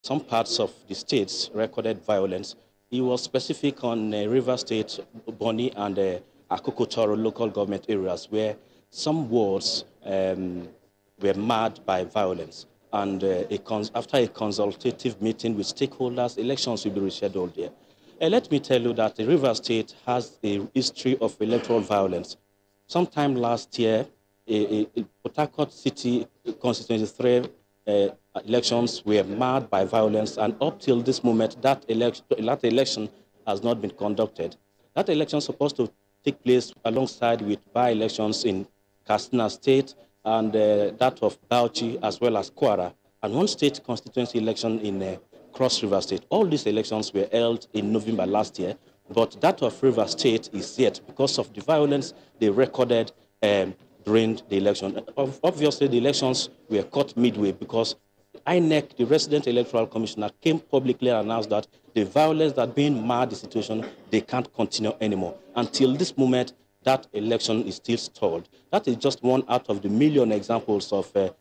some parts of the states recorded violence. He was specific on River State, Bonny, and Akoko local government areas where some wards were marred by violence. And after a consultative meeting with stakeholders, elections will be rescheduled there. Let me tell you that the River State has a history of electoral violence. Sometime last year, Port Harcourt City constituency 3 elections were marred by violence, and up till this moment, that election has not been conducted. That election is supposed to take place alongside with by-elections in Katsina State and that of Bauchi as well as Kwara, and one state constituency election in Cross River State. All these elections were held in November last year, but that of River State is yet because of the violence they recorded during the election. Obviously, the elections were cut midway because INEC, the resident electoral commissioner, came publicly and announced that the violence that being marred the situation, they can't continue anymore. Until this moment, that election is still stalled. That is just one out of the million examples of the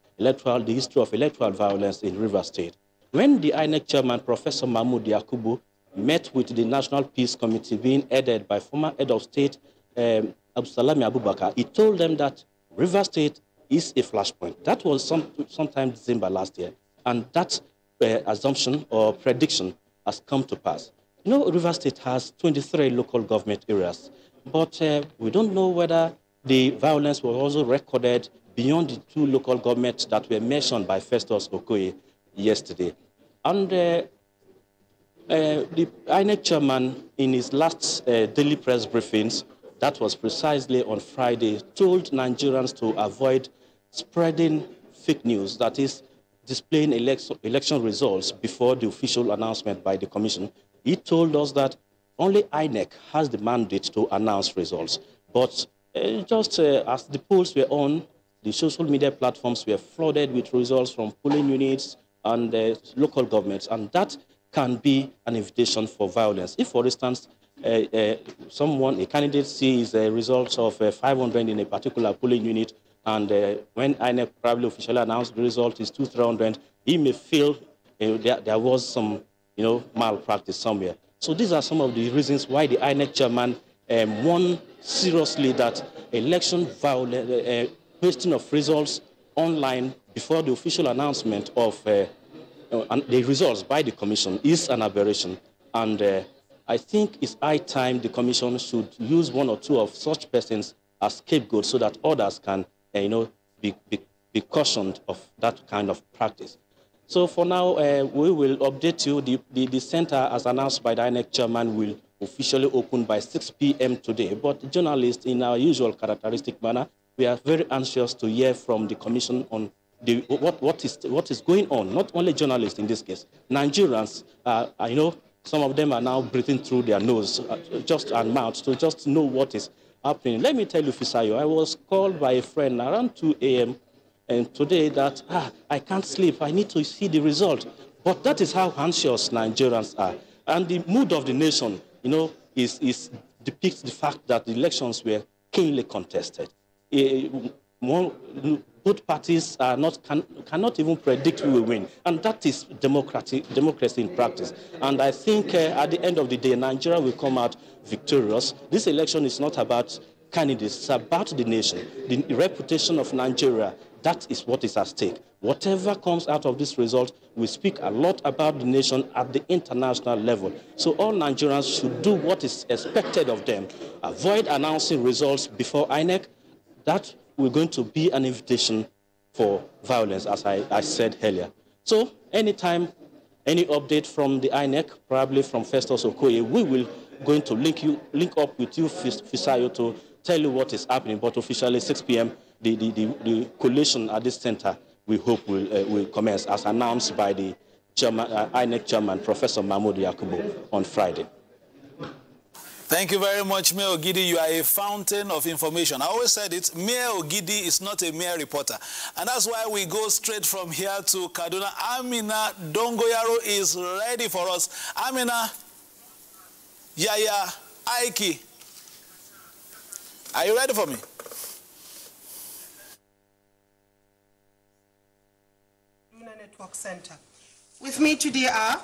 history of electoral violence in River State. When the INEC chairman, Professor Mahmoud Yakubu, met with the National Peace Committee being headed by former head of state, Absalami Abubakar, he told them that River State is a flashpoint. That was sometime December last year. And that assumption or prediction has come to pass. You know, River State has 23 local government areas, but we don't know whether the violence was also recorded beyond the 2 local governments that were mentioned by Festus Okoye yesterday. And the INEC chairman, in his last daily press briefings, that was precisely on Friday, told Nigerians to avoid spreading fake news, that is, displaying election results before the official announcement by the commission. He told us that only INEC has the mandate to announce results. But just as the polls were on, the social media platforms were flooded with results from polling units and local governments, and that can be an invitation for violence. If, for instance, a candidate sees the results of 500 in a particular polling unit, and when INEC probably officially announced the result is 200-300, he may feel there was some, malpractice somewhere. So these are some of the reasons why the INEC chairman warned seriously that election violence, posting of results online before the official announcement of the results by the commission is an aberration. And I think it's high time the commission should use 1 or 2 of such persons as scapegoats so that others can be cautioned of that kind of practice. So for now, we will update you. The center, as announced by the INEC chairman, will officially open by 6 p.m. today. But journalists, in our usual characteristic manner, we are very anxious to hear from the commission on what is going on. Not only journalists in this case, Nigerians. Some of them are now breathing through their nose, and mouth, to just know what is happening. Let me tell you, Fisayo, I was called by a friend around 2 a.m. and today that I can't sleep. I need to see the result. But that is how anxious Nigerians are. And the mood of the nation, depicts the fact that the elections were keenly contested. Both parties cannot even predict who will win. And that is democracy in practice. And I think at the end of the day, Nigeria will come out victorious. This election is not about candidates, it's about the nation, the reputation of Nigeria. That is what is at stake. Whatever comes out of this result will speak a lot about the nation at the international level. So all Nigerians should do what is expected of them. Avoid announcing results before INEC. That will going to be an invitation for violence, as I said earlier. So anytime, any update from the INEC, probably from Festus Okoye, we will going to link up with you, Fisayo, to tell you what is happening. But officially, 6 p.m., the collation at this center, we hope will commence, as announced by the INEC chairman, Professor Mahmoud Yakubu, on Friday. Thank you very much, Mayor Ogidi. You are a fountain of information. I always said it, Mayor Ogidi is not a mere reporter. And that's why we go straight from here to Kaduna. Amina Dongoyaro is ready for us. Amina, Yaya, Aiki, are you ready for me? Network Center. With me today are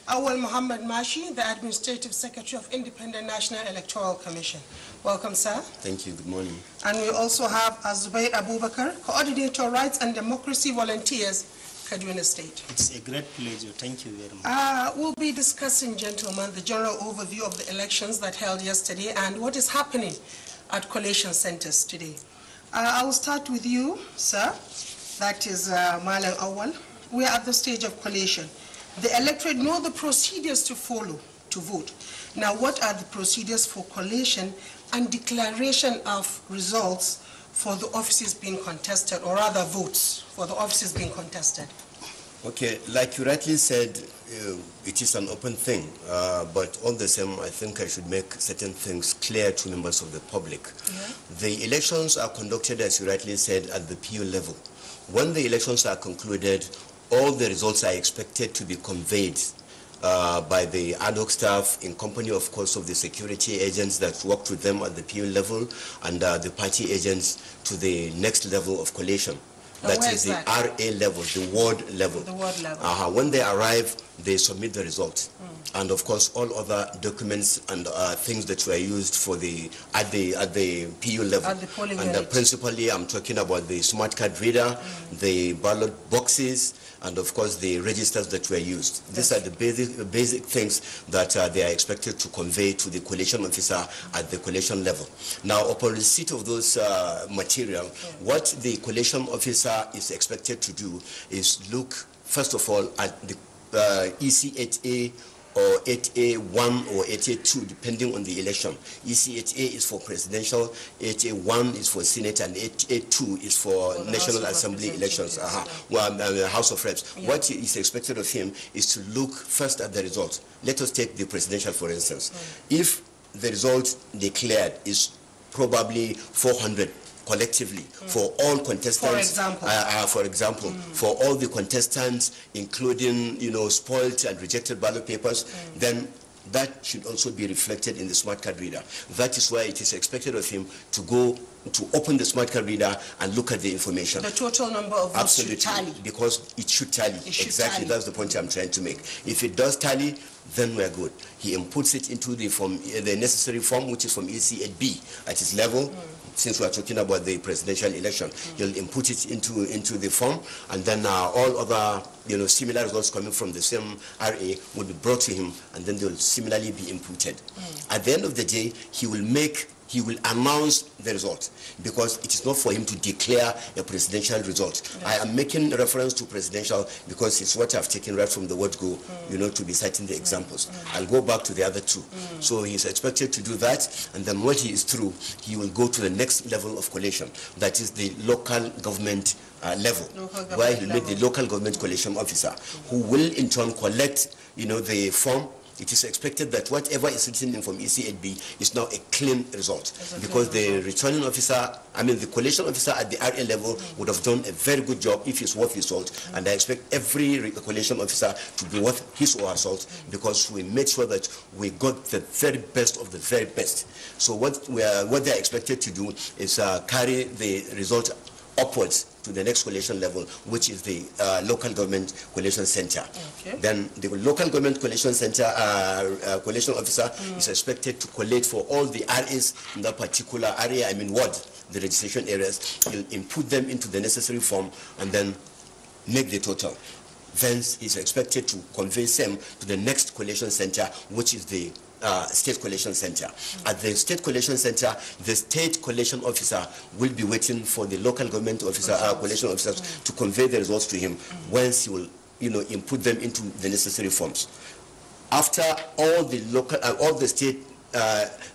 Awal Muhammad Mashi, the Administrative Secretary of Independent National Electoral Commission. Welcome, sir. Thank you. Good morning. And we also have Zubair Abubakar, Coordinator Rights and Democracy Volunteers, Kaduna State. It's a great pleasure. Thank you very much. We'll be discussing, gentlemen, the general overview of the elections that held yesterday and what is happening at collation centers today. I will start with you, sir. That is Malam Awal. We are at the stage of collation. The electorate know the procedures to follow to vote. Now, what are the procedures for collation and declaration of results for the offices being contested, or rather votes for the offices being contested? Okay, like you rightly said, it is an open thing, but all the same, I think I should make certain things clear to members of the public. Yeah. The elections are conducted, as you rightly said, at the PO level. When the elections are concluded, all the results are expected to be conveyed by the ad hoc staff in company, of course, of the security agents that worked with them at the PO level and the party agents to the next level of collation. That is the RA level, the ward level. The ward level. When they arrive, they submit the results. And of course, all other documents and things that were used for at the PU level. At the polling and principally, I'm talking about the smart card reader, the ballot boxes, and of course the registers that were used. These are the basic things that they are expected to convey to the collation officer at the collation level. Now, upon receipt of those material, what the collation officer is expected to do is look, first of all, at the EC8A or 8A1 or 8A2, depending on the election. EC8A is for presidential, 8A1 is for Senate, and 8A2 is for National Assembly elections, House of Reps. Yeah. What is expected of him is to look first at the results. Let us take the presidential, for instance. If the result declared is probably 400 collectively for all contestants, for example, for all the contestants, including spoiled and rejected ballot papers, then that should also be reflected in the smart card reader. That is why it is expected of him to go to open the smart card reader and look at the information. The total number of votes should tally. Because it should tally. Exactly, that's the point I'm trying to make. If it does tally, then we're good. He inputs it into the form, the necessary form, which is from EC8B at his level. Since we are talking about the presidential election, he'll input it into the form, and then all other similar results coming from the same RA will be brought to him, and then they'll similarly be inputted. At the end of the day, he will announce the result, because it is not for him to declare a presidential result. I am making reference to presidential because it's what I've taken right from the word go, to be citing the examples. I'll go back to the other two. So he's expected to do that, and then when he is through, he will go to the next level of collation. That is the local government level, where he'll make the local government collation officer, who will in turn collect, the form. It is expected that whatever is written in from EC8B is now a clean result, because the returning officer, the collation officer at the RA level would have done a very good job if it's worth his salt, and I expect every collation officer to be worth his or her salt, because we made sure that we got the very best of the very best. So what they are expected to do is carry the result upwards to the next collation level, which is the local government collation center. Then the local government collation center collation officer is expected to collate for all the RAs in that particular area, ward, the registration areas. He'll input them into the necessary form and then make the total. Then he's expected to convey them to the next collation center, which is the state collation center. At the state collation center, the state collation officer will be waiting for the local government officer, collation officers to convey the results to him, whence he will, input them into the necessary forms. After all the local, all the state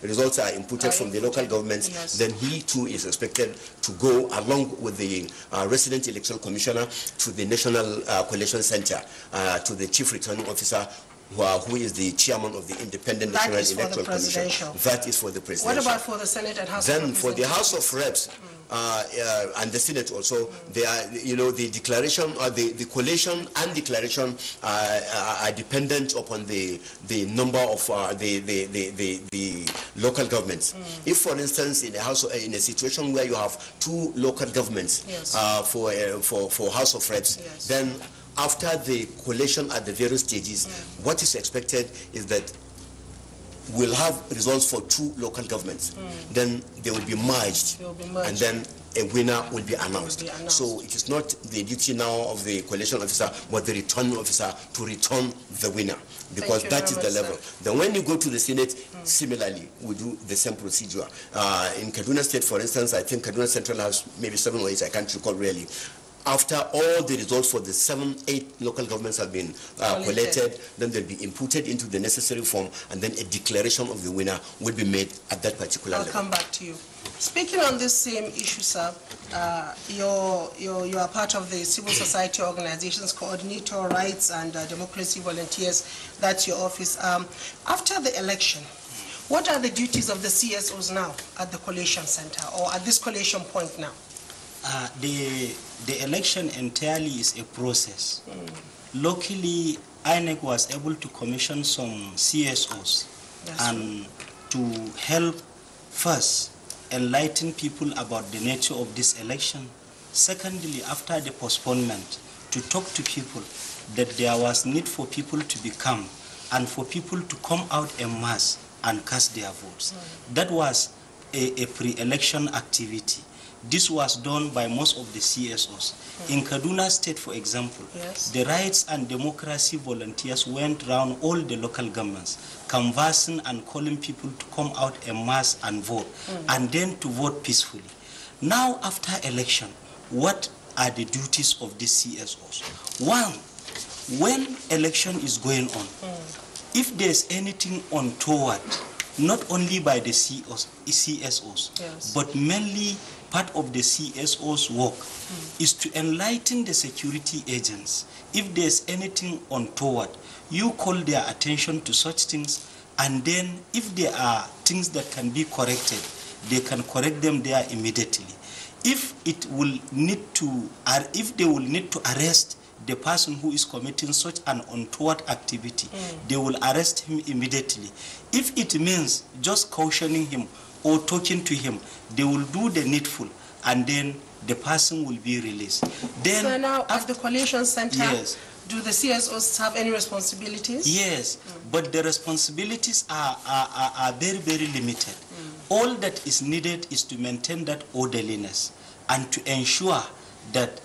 results are inputted from the local governments, then he too is expected to go along with the resident election commissioner to the national collation center, to the chief returning officer, who is the chairman of the Independent National Electoral Commission. That is for the presidential. What about for the Senate and House of Reps? Then for the House of Reps and the Senate also, they are, the declaration, the collation and declaration are dependent upon the number of the local governments. If, for instance, in a situation where you have two local governments for House of Reps, then after the collation at the various stages, what is expected is that we'll have results for 2 local governments. Then they will be merged, and then a winner will be announced. So it is not the duty now of the collation officer, but the returning officer to return the winner, because that is the level. Then when you go to the Senate, similarly, we do the same procedure. In Kaduna State, for instance, I think Kaduna Central has maybe 7 or 8, I can't recall really. After all the results for the 7, 8 local governments have been collated, then they'll be inputted into the necessary form, and then a declaration of the winner will be made at that particular level. I'll come back to you. Speaking on this same issue, sir, you are part of the civil society organizations, coordinator, rights and democracy volunteers. That's your office. After the election, what are the duties of the CSOs now at the collation center, or at this collation point now? The election entirely is a process. Locally, INEC was able to commission some CSOs and to help first enlighten people about the nature of this election. Secondly, after the postponement, to talk to people that there was need for people to be calm and for people to come out en masse and cast their votes. That was a pre-election activity. This was done by most of the CSOs. In Kaduna State, for example, the rights and democracy volunteers went around all the local governments, canvassing and calling people to come out en masse and vote, and then to vote peacefully. Now, after election, what are the duties of the CSOs? One, when election is going on, if there's anything untoward, not only by the CSOs, but mainly part of the CSO's work is to enlighten the security agents. If there's anything untoward, you call their attention to such things, and then if there are things that can be corrected, they can correct them there immediately. If it will need to, if they will need to arrest the person who is committing such an untoward activity, they will arrest him immediately. If it means just cautioning him or talking to him, they will do the needful, and then the person will be released. Then, so now, at the collation center, do the CSOs have any responsibilities? Yes, but the responsibilities are very, very limited. All that is needed is to maintain that orderliness and to ensure that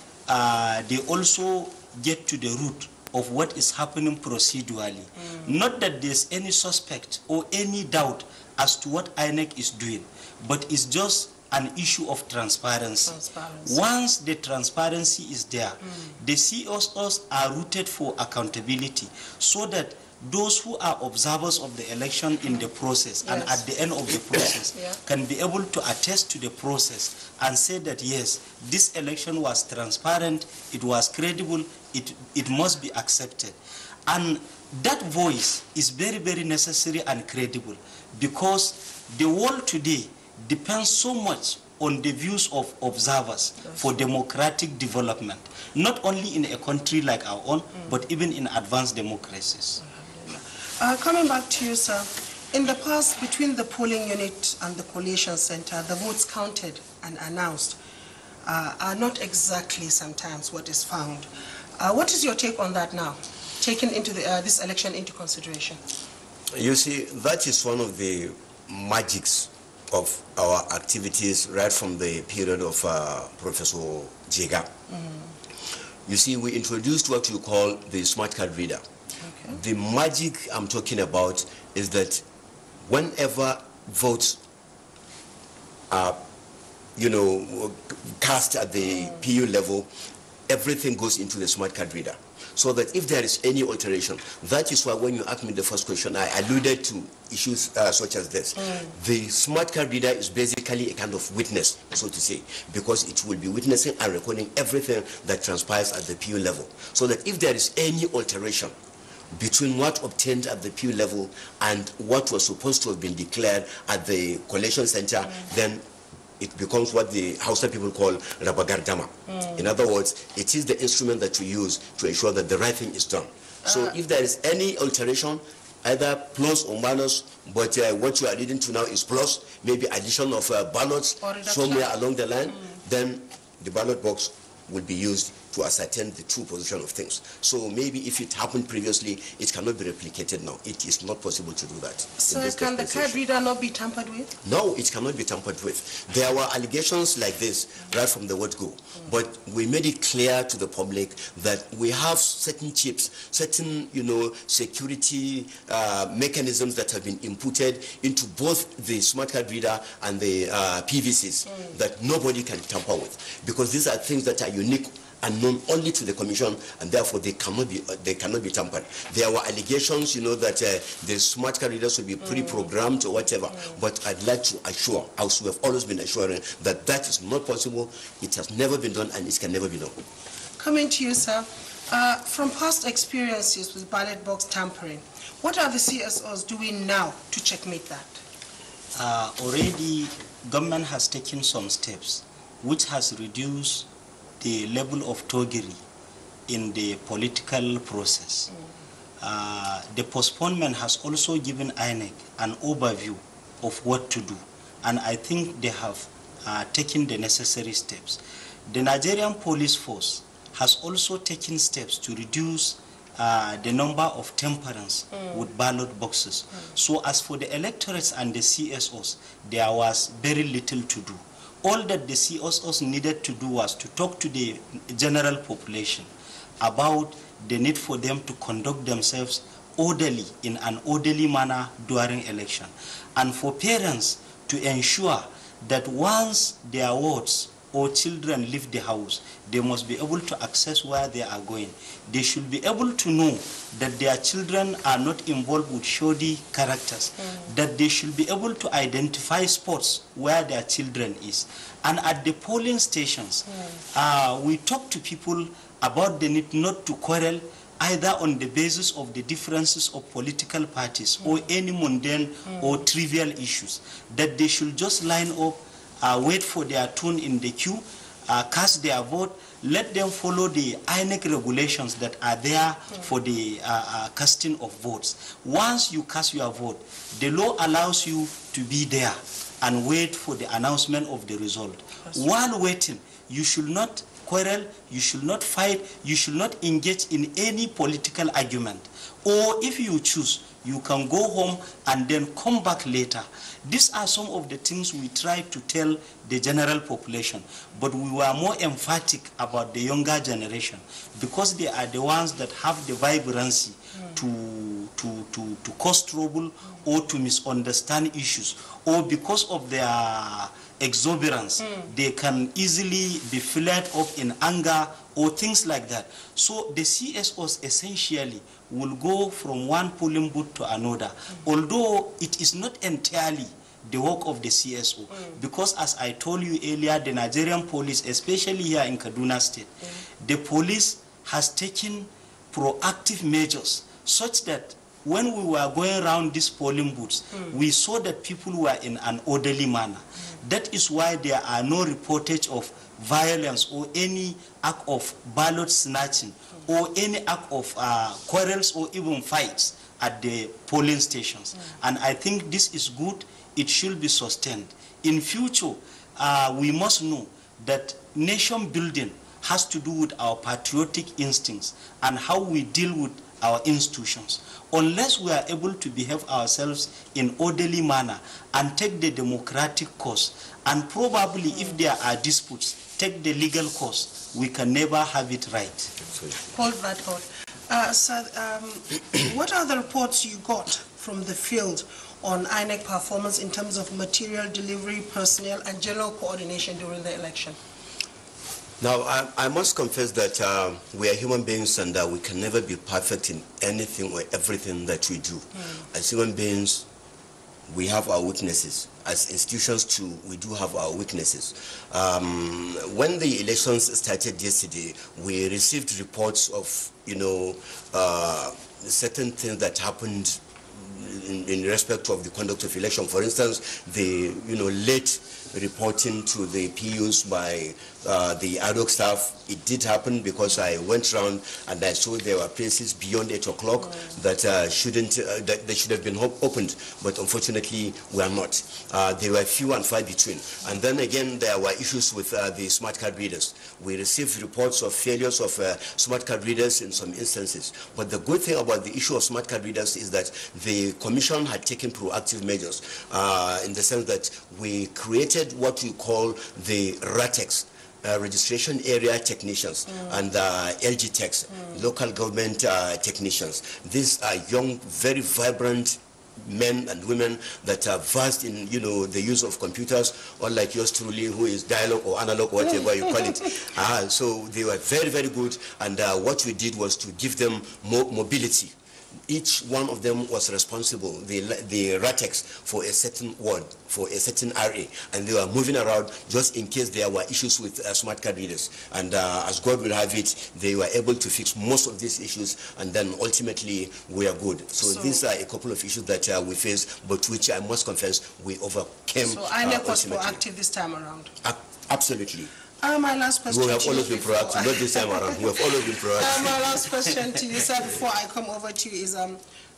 they also get to the root of what is happening procedurally. Not that there's any suspect or any doubt as to what INEC is doing, but it's just an issue of transparency. Once the transparency is there, the CSOs are rooted for accountability, so that those who are observers of the election in the process and at the end of the process can be able to attest to the process and say that yes, this election was transparent, it was credible, it must be accepted. And that voice is very, very necessary and credible, because the world today depends so much on the views of observers for democratic development, not only in a country like our own, but even in advanced democracies. Coming back to you, sir, in the past, between the polling unit and the collation center, the votes counted and announced are not exactly sometimes what is found. What is your take on that now, taking into this election into consideration? You see, that is one of the magics of our activities right from the period of Professor Jega. You see, we introduced what you call the smart card reader. The magic I'm talking about is that whenever votes are, cast at the PU level, everything goes into the smart card reader. So that if there is any alteration, that is why when you asked me the first question, I alluded to issues such as this. The smart card reader is basically a kind of witness, so to say, because it will be witnessing and recording everything that transpires at the PU level. So that if there is any alteration between what obtained at the PU level and what was supposed to have been declared at the collation center, then it becomes what the Hausa people call rabagardama. In other words, it is the instrument that we use to ensure that the right thing is done. So if there is any alteration, either plus or minus, but what you are leading to now is plus, maybe addition of ballots somewhere along the line, then the ballot box will be used to ascertain the true position of things. So maybe if it happened previously, it cannot be replicated now. It is not possible to do that. So can the card reader not be tampered with? No, it cannot be tampered with. There were allegations like this right from the word go. But we made it clear to the public that we have certain chips, certain, security mechanisms that have been inputted into both the smart card reader and the PVCs that nobody can tamper with, because these are things that are unique and known only to the commission, and therefore they cannot be tampered. There were allegations, that the smart card readers will be pre-programmed or whatever. But I'd like to assure, as we have always been assuring, that that is not possible. It has never been done, and it can never be done. Coming to you, sir, from past experiences with ballot box tampering, what are the CSOs doing now to checkmate that? Already, government has taken some steps, which has reduced the level of thuggery in the political process. The postponement has also given INEC an overview of what to do, and I think they have taken the necessary steps. The Nigerian police force has also taken steps to reduce the number of tamperings with ballot boxes. So as for the electorates and the CSOs, there was very little to do. All that the CSOs needed to do was to talk to the general population about the need for them to conduct themselves orderly, in an orderly manner during election. And for parents to ensure that once their wards or children leave the house, they must be able to access where they are going. They should be able to know that their children are not involved with shoddy characters, that they should be able to identify spots where their children is. And at the polling stations, we talk to people about the need not to quarrel either on the basis of the differences of political parties or any mundane or trivial issues, that they should just line up, wait for their turn in the queue, cast their vote, let them follow the INEC regulations that are there for the casting of votes. Once you cast your vote, the law allows you to be there and wait for the announcement of the result. While waiting, you should not quarrel, you should not fight, you should not engage in any political argument. Or if you choose, you can go home and then come back later. These are some of the things we try to tell the general population, but we were more emphatic about the younger generation because they are the ones that have the vibrancy to cause trouble or to misunderstand issues, or because of their exuberance, they can easily be flared up in anger or things like that. So the CSOs essentially will go from one polling booth to another, although it is not entirely the work of the CSO, because as I told you earlier, the Nigerian police, especially here in Kaduna State, the police has taken proactive measures such that when we were going around these polling booths, we saw that people were in an orderly manner. That is why there are no reportage of violence or any act of ballot snatching or any act of quarrels or even fights at the polling stations. And I think this is good. It should be sustained. In future, we must know that nation building has to do with our patriotic instincts and how we deal with our institutions. Unless we are able to behave ourselves in orderly manner and take the democratic course, and probably if there are disputes, take the legal course, we can never have it right. Hold that thought. Sir, what are the reports you got from the field on INEC performance in terms of material delivery, personnel, and general coordination during the election? Now, I must confess that we are human beings and we can never be perfect in anything or everything that we do. As human beings, we have our weaknesses. As institutions too, we do have our weaknesses. When the elections started yesterday, we received reports of, certain things that happened in respect of the conduct of election. For instance, the late reporting to the PUs by the ad hoc staff it did happen because I went around and I saw there were places beyond 8 o'clock that that they should have been opened, but unfortunately were not. They were few and far between. And then again, there were issues with the smart card readers. We received reports of failures of smart card readers in some instances. But the good thing about the issue of smart card readers is that the Commission had taken proactive measures in the sense that we created what we call the RATEX, registration area technicians, and LG techs, local government technicians. These are young, very vibrant men and women that are versed in, the use of computers, unlike yours truly, who is dialogue or analog, whatever you call it. So they were very, very good, and what we did was to give them more mobility. Each one of them was responsible, the RATEX, for a certain ward, for a certain area, and they were moving around just in case there were issues with smart card readers. And as God will have it, they were able to fix most of these issues, and then ultimately we are good. So these are a couple of issues that we faced, but which I must confess we overcame. So INEC was proactive this time around? Absolutely. My last question we have always been proactive, not this time around. We have always been proactive. My last question to you, sir, before I come over to you is,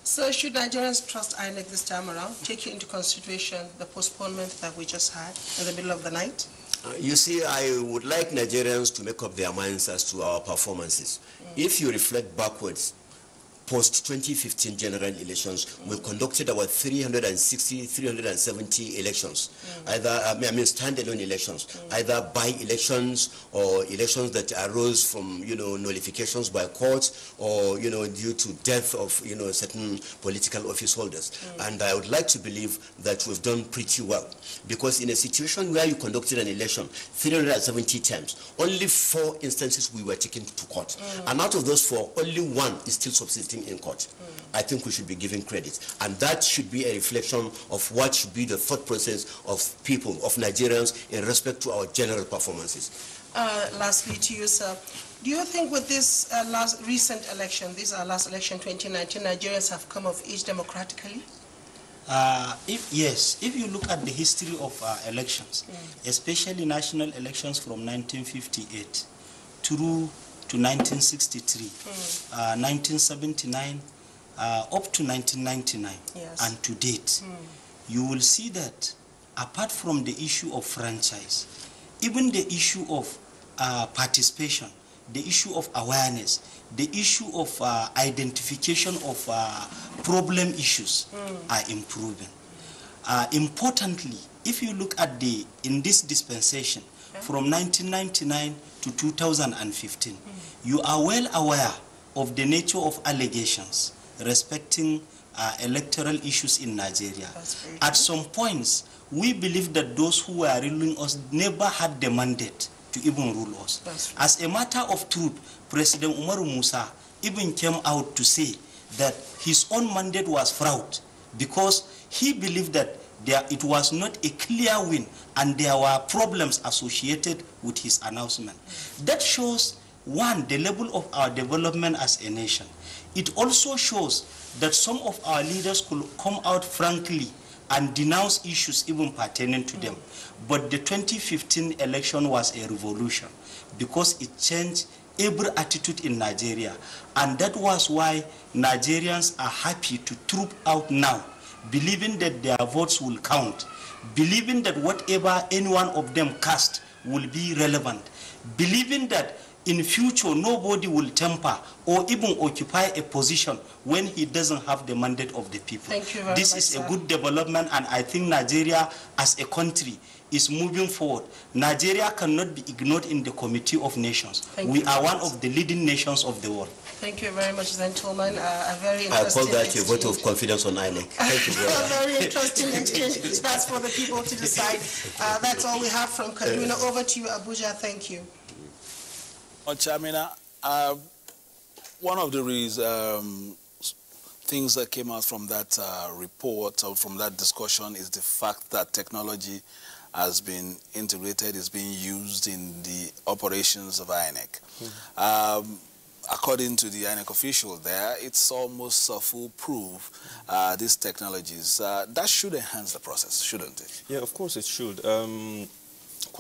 so should Nigerians trust INEC this time around, taking into consideration the postponement that we just had in the middle of the night? You see, I would like Nigerians to make up their minds as to our performances. If you reflect backwards, post-2015 general elections, we conducted about 370 elections, either, standalone elections, either by-elections or elections that arose from, nullifications by courts or, due to death of, certain political office holders. And I would like to believe that we've done pretty well, because in a situation where you conducted an election 370 times, only 4 instances we were taken to court. And out of those 4, only 1 is still subsisting in court. I think we should be given credit, and that should be a reflection of what should be the thought process of people, of Nigerians, in respect to our general performances. Lastly to you, sir, do you think with this recent election, this last election 2019, Nigerians have come of age democratically? Yes, if you look at the history of elections, especially national elections from 1958 through to 1963, 1979, up to 1999, and to date, you will see that apart from the issue of franchise, even the issue of participation, the issue of awareness, the issue of identification of problem issues are improving. Importantly, if you look at in this dispensation, from 1999 to 2015, you are well aware of the nature of allegations respecting electoral issues in Nigeria. At some points, we believe that those who were ruling us never had the mandate to even rule us. As a matter of truth, President Umaru Musa even came out to say that his own mandate was fraud, because he believed that it was not a clear win and there were problems associated with his announcement. That shows, one, the level of our development as a nation. It also shows that some of our leaders could come out frankly and denounce issues even pertaining to them. But the 2015 election was a revolution, because it changed every attitude in Nigeria. And that was why Nigerians are happy to troop out now, believing that their votes will count, believing that whatever any one of them cast will be relevant, believing that in future nobody will temper or even occupy a position when he doesn't have the mandate of the people. Thank you very This much, is sir. a good development, and I think Nigeria as a country is moving forward. Nigeria cannot be ignored in the Committee of Nations. We are one of the leading nations of the world. Thank you very much, gentlemen. A very I interesting call that exchange. a vote of confidence on INEC. Thank you very much. A very interesting exchange. That's for the people to decide. That's all we have from Kaduna. Over to you, Abuja. Thank you. Chamina, one of the things that came out from that report or from that discussion is the fact that technology has been integrated, is being used in the operations of INEC. According to the INEC official there, it's almost foolproof, these technologies. That should enhance the process, shouldn't it? Yeah, of course it should.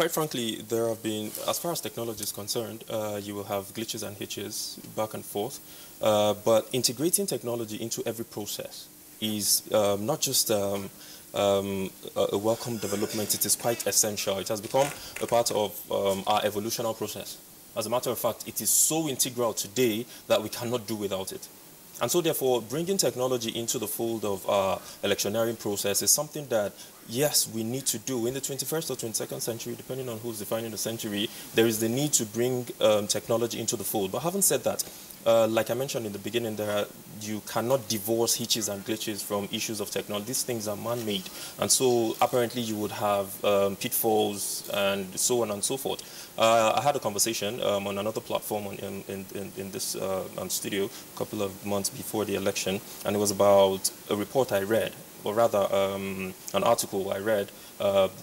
quite frankly, there have been, as far as technology is concerned, you will have glitches and hitches back and forth. But integrating technology into every process is not just a welcome development, it is quite essential. It has become a part of our evolutionary process. As a matter of fact, it is so integral today that we cannot do without it. And so therefore, bringing technology into the fold of our electioneering process is something that, yes, we need to do. In the 21st or 22nd century, depending on who's defining the century, there is the need to bring technology into the fold. But having said that, like I mentioned in the beginning, you cannot divorce hitches and glitches from issues of technology. These things are man-made. And so apparently you would have pitfalls and so on and so forth. I had a conversation on another platform in this studio a couple of months before the election, and it was about a report I read, or rather an article I read.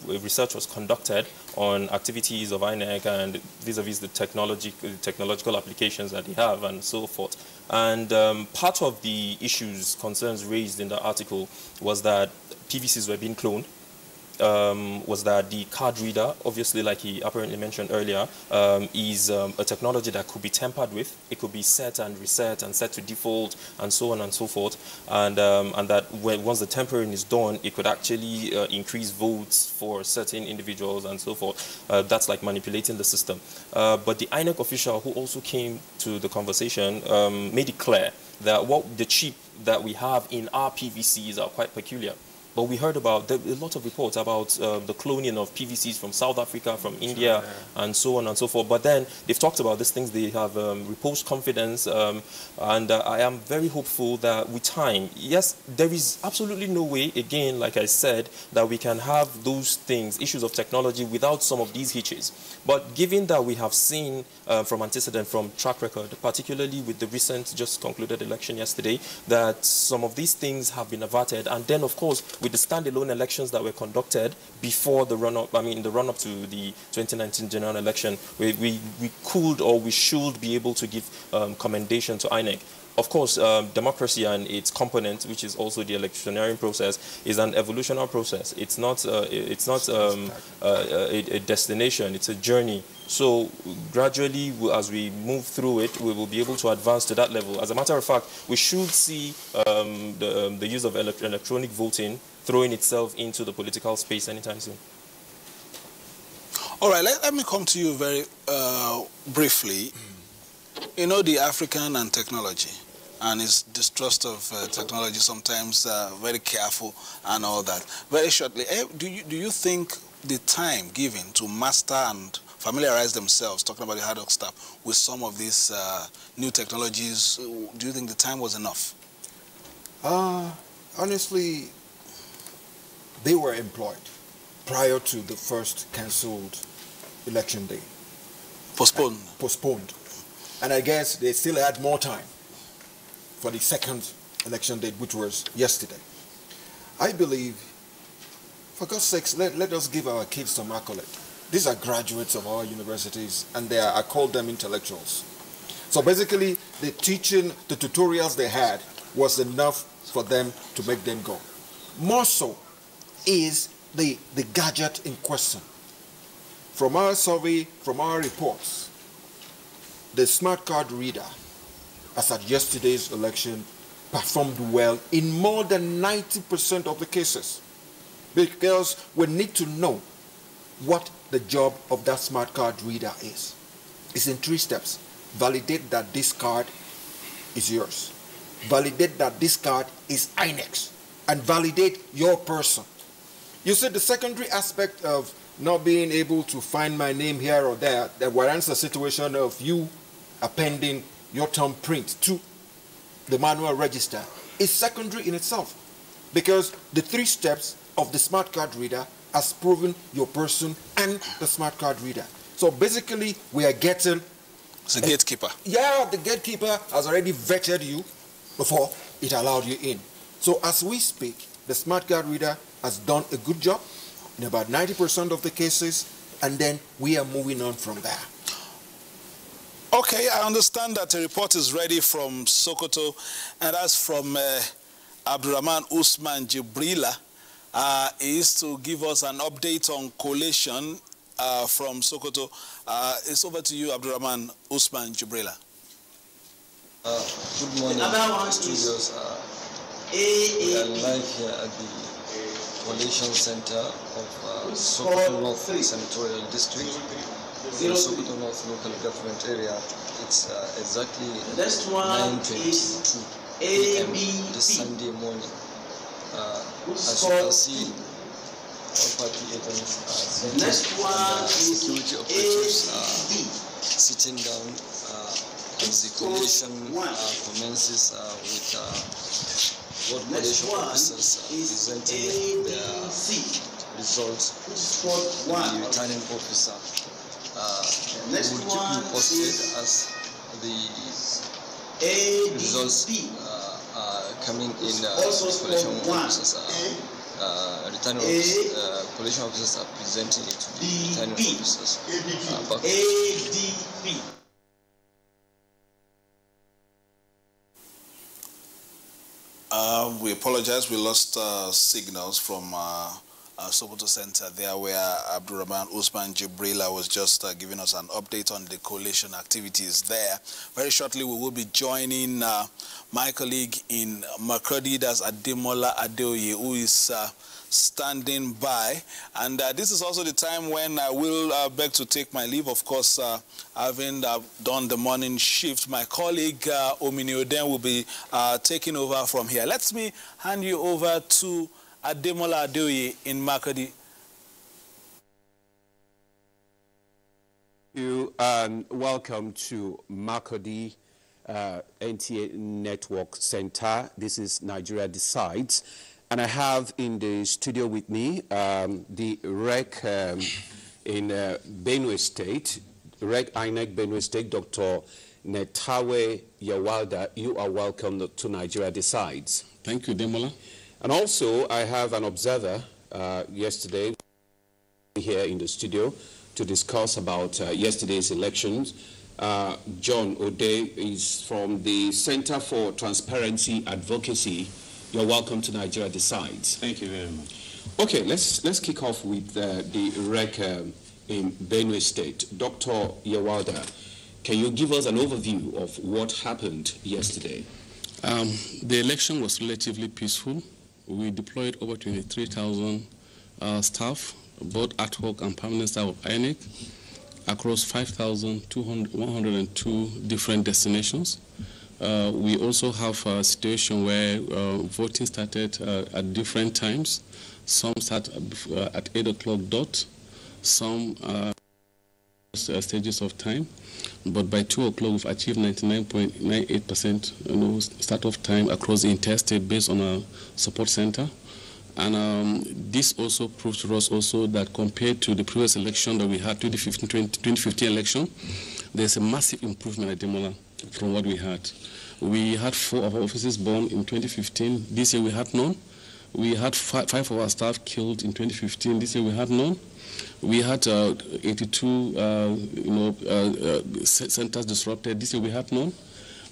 Research was conducted on activities of INEC and vis-a-vis the technological applications that they have and so forth. And part of the concerns raised in the article was that PVCs were being cloned. Was that the card reader, obviously, like he apparently mentioned earlier, is a technology that could be tampered with. It could be set and reset and set to default and so on and so forth. And that once the tampering is done, it could actually increase votes for certain individuals and so forth. That's like manipulating the system. But the INEC official who also came to the conversation made it clear that the chip that we have in our PVCs are quite peculiar. But we heard about a lot of reports about the cloning of PVCs from South Africa, from India, and so on and so forth. But then they've talked about these things. They have reposed confidence. And I am very hopeful that with time, yes, there is absolutely no way, again, like I said, that we can have those things, issues of technology, without some of these hitches. But given that we have seen from antecedent, from track record, particularly with the recent, just concluded election yesterday, that some of these things have been averted. And then, of course, with the standalone elections that were conducted before the run-up, in the run-up to the 2019 general election, we could or we should be able to give commendation to INEC. Of course, democracy and its component, which is also the electioneering process, is an evolutionary process. It's not a destination, it's a journey. So gradually, as we move through it, we will be able to advance to that level. As a matter of fact, we should see the use of electronic voting throwing itself into the political space anytime soon. All right, let me come to you very briefly. You know, the African and technology, and his distrust of technology, sometimes very careful and all that. Very shortly, do you think the time given to master and familiarize themselves, talking about the hard work stuff, with some of these new technologies, do you think the time was enough? Honestly, they were employed prior to the first cancelled election day. Postponed. Postponed. And I guess they still had more time for the second election date, which was yesterday. I believe, for God's sakes, let us give our kids some accolade. These are graduates of our universities, and I call them intellectuals. So basically, the teaching, the tutorials they had was enough for them to make them go. More so is the gadget in question. From our survey, from our reports, the smart card reader, as at yesterday's election, performed well in more than 90% of the cases. Because we need to know what the job of that smart card reader is. It's in 3 steps. Validate that this card is yours. Validate that this card is INEC's. And validate your person. You see, the secondary aspect of not being able to find my name here or there, that warrants a situation of you appending your thumbprint to the manual register, is secondary in itself. Because the 3 steps of the smart card reader has proven your person and the smart card reader. So basically, we are getting... It's a gatekeeper. Yeah, the gatekeeper has already vetted you before it allowed you in. So as we speak, the smart card reader has done a good job in about 90% of the cases, and then we are moving on from there. Okay, I understand that a report is ready from Sokoto, and that's from Abdurrahman Usman Jibrila. Is to give us an update on collation from Sokoto. It's over to you, Abdurrahman Usman Jibrila. Good morning, studios. We are live here at the Coalition Center of Sokoto North Senatorial District in Sokoto North Local Government Area. It's exactly 9:22 a.m. this Sunday morning. As you can see, all party agents are seated and security operatives are sitting down as the coalition commences with both coalition officers presenting their results to the returning officer. We will keep you posted as the results are coming in. Coalition officers returning coalition officers are presenting it to the returning officers. We apologize. We lost signals from Sokoto Center there, where Abdurrahman Usman Jibrila was just giving us an update on the coalition activities there. Very shortly, we will be joining my colleague in Makurdi, that's Ademola Adeoye, who is standing by. And this is also the time when I will beg to take my leave. Of course, having done the morning shift, my colleague Omini Oden will be taking over from here. Let me hand you over to Ademola Adeoye in Makurdi. You and welcome to Makurdi NTA Network Center. This is Nigeria Decides. And I have in the studio with me the REC in Benue State, REC INEC Benue State, Dr. Netawe Yawalda. You are welcome to Nigeria Decides. Thank you, Demola. And also, I have an observer yesterday here in the studio to discuss about yesterday's elections. John Ode is from the Center for Transparency Advocacy. You're welcome to Nigeria Decides. Thank you very much. Okay, let's kick off with the REC in Benue State. Dr. Yawalda, can you give us an overview of what happened yesterday? The election was relatively peaceful. We deployed over 23,000 staff, both ad hoc and permanent staff of INEC, across 5,102 different destinations. We also have a situation where voting started at different times. Some start at 8 o'clock dot, some stages of time. But by 2 o'clock, we've achieved 99.98% start-off time across the interstate based on a support center. And this also proves to us also that compared to the previous election that we had, 2015 election, there's a massive improvement at Demola from what we had. We had 4 of our officers born in 2015. This year we had none. We had 5 of our staff killed in 2015. This year we had none. We had 82 centers disrupted. This year we had none.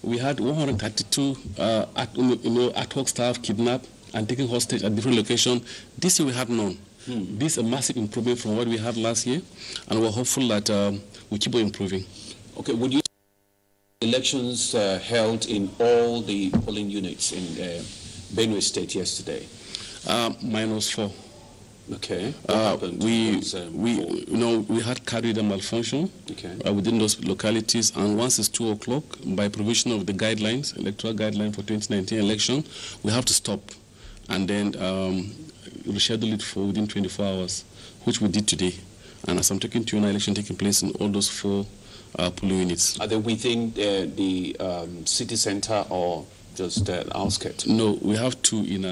We had 132 ad hoc staff kidnapped and taken hostage at different locations. This year we had none. This is a massive improvement from what we had last year, and we're hopeful that we keep on improving. Okay, would you elections held in all the polling units in Benue State yesterday? -4. Okay. We had carried a malfunction within those localities, and once it's 2 o'clock, by provision of the guidelines, electoral guideline for 2019 election, we have to stop and then reschedule it for within 24 hours, which we did today. And as I'm talking to you, an election taking place in all those 4 polling units. Are they within the city center or just outskirts? No, we have 2 in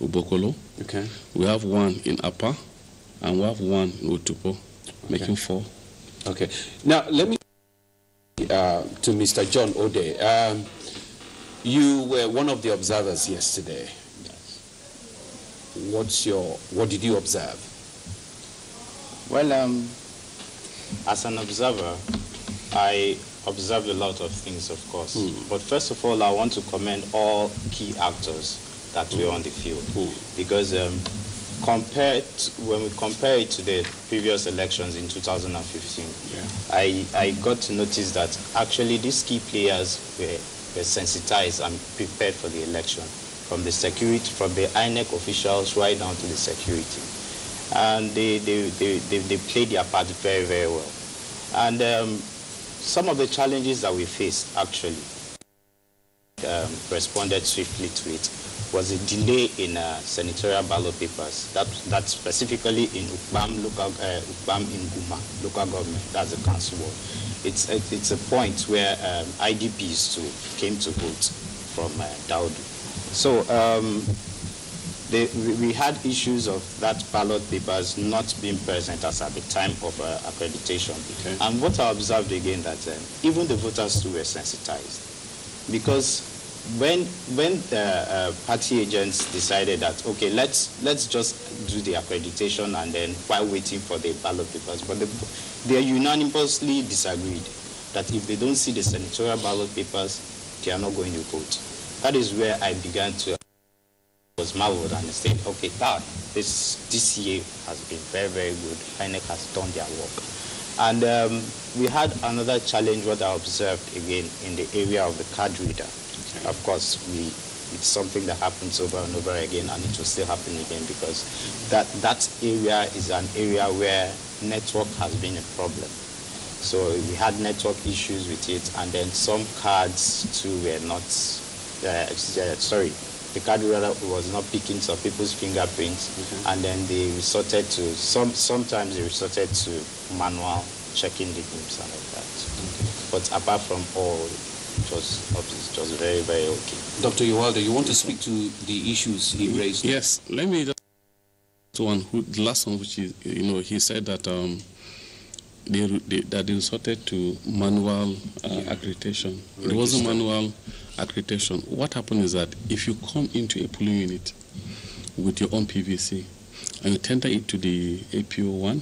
Obokolo. Okay. We have 1 in Apa, and we have 1 in Otupo, making 4. Okay. Now let me to Mr. John Ode. You were one of the observers yesterday. Yes. What did you observe? Well, as an observer, I observed a lot of things, of course. But first of all, I want to commend all key actors that were on the field. Because when we compare it to the previous elections in 2015, I got to notice that actually these key players were sensitized and prepared for the election, from the security, from the INEC officials right down to the security. And they played their part very, very well. And some of the challenges that we faced actually responded swiftly to it was a delay in senatorial ballot papers. That specifically in Ukbam in Guma local government. That's the council ward. It's a point where IDPs too came to vote from Daudu. So we had issues of that ballot papers not being present as at the time of accreditation. Okay. And what I observed again that even the voters too were sensitized, because when the party agents decided that, okay, let's just do the accreditation and then while waiting for the ballot papers, but they unanimously disagreed that if they don't see the senatorial ballot papers, they are not going to vote. That is where I began to was marveled and said, okay, this year has been very, very good. INEC has done their work. And we had another challenge, what I observed again in the area of the card reader. Okay. Of course, it's something that happens over and over again, and it will still happen again because that area is an area where network has been a problem. So we had network issues with it, and then some cards too were not, the card reader was not picking some people's fingerprints, and then they resorted to, sometimes they resorted to manual checking the names and like that. But apart from all, it was very, very okay. Dr. Iwaldo, you want to speak to the issues he raised? Yes, let me just the last one, which is, he said that they resorted to manual accreditation. It wasn't manual accreditation. What happened is that if you come into a polling unit with your own PVC and you tender it to the APO1,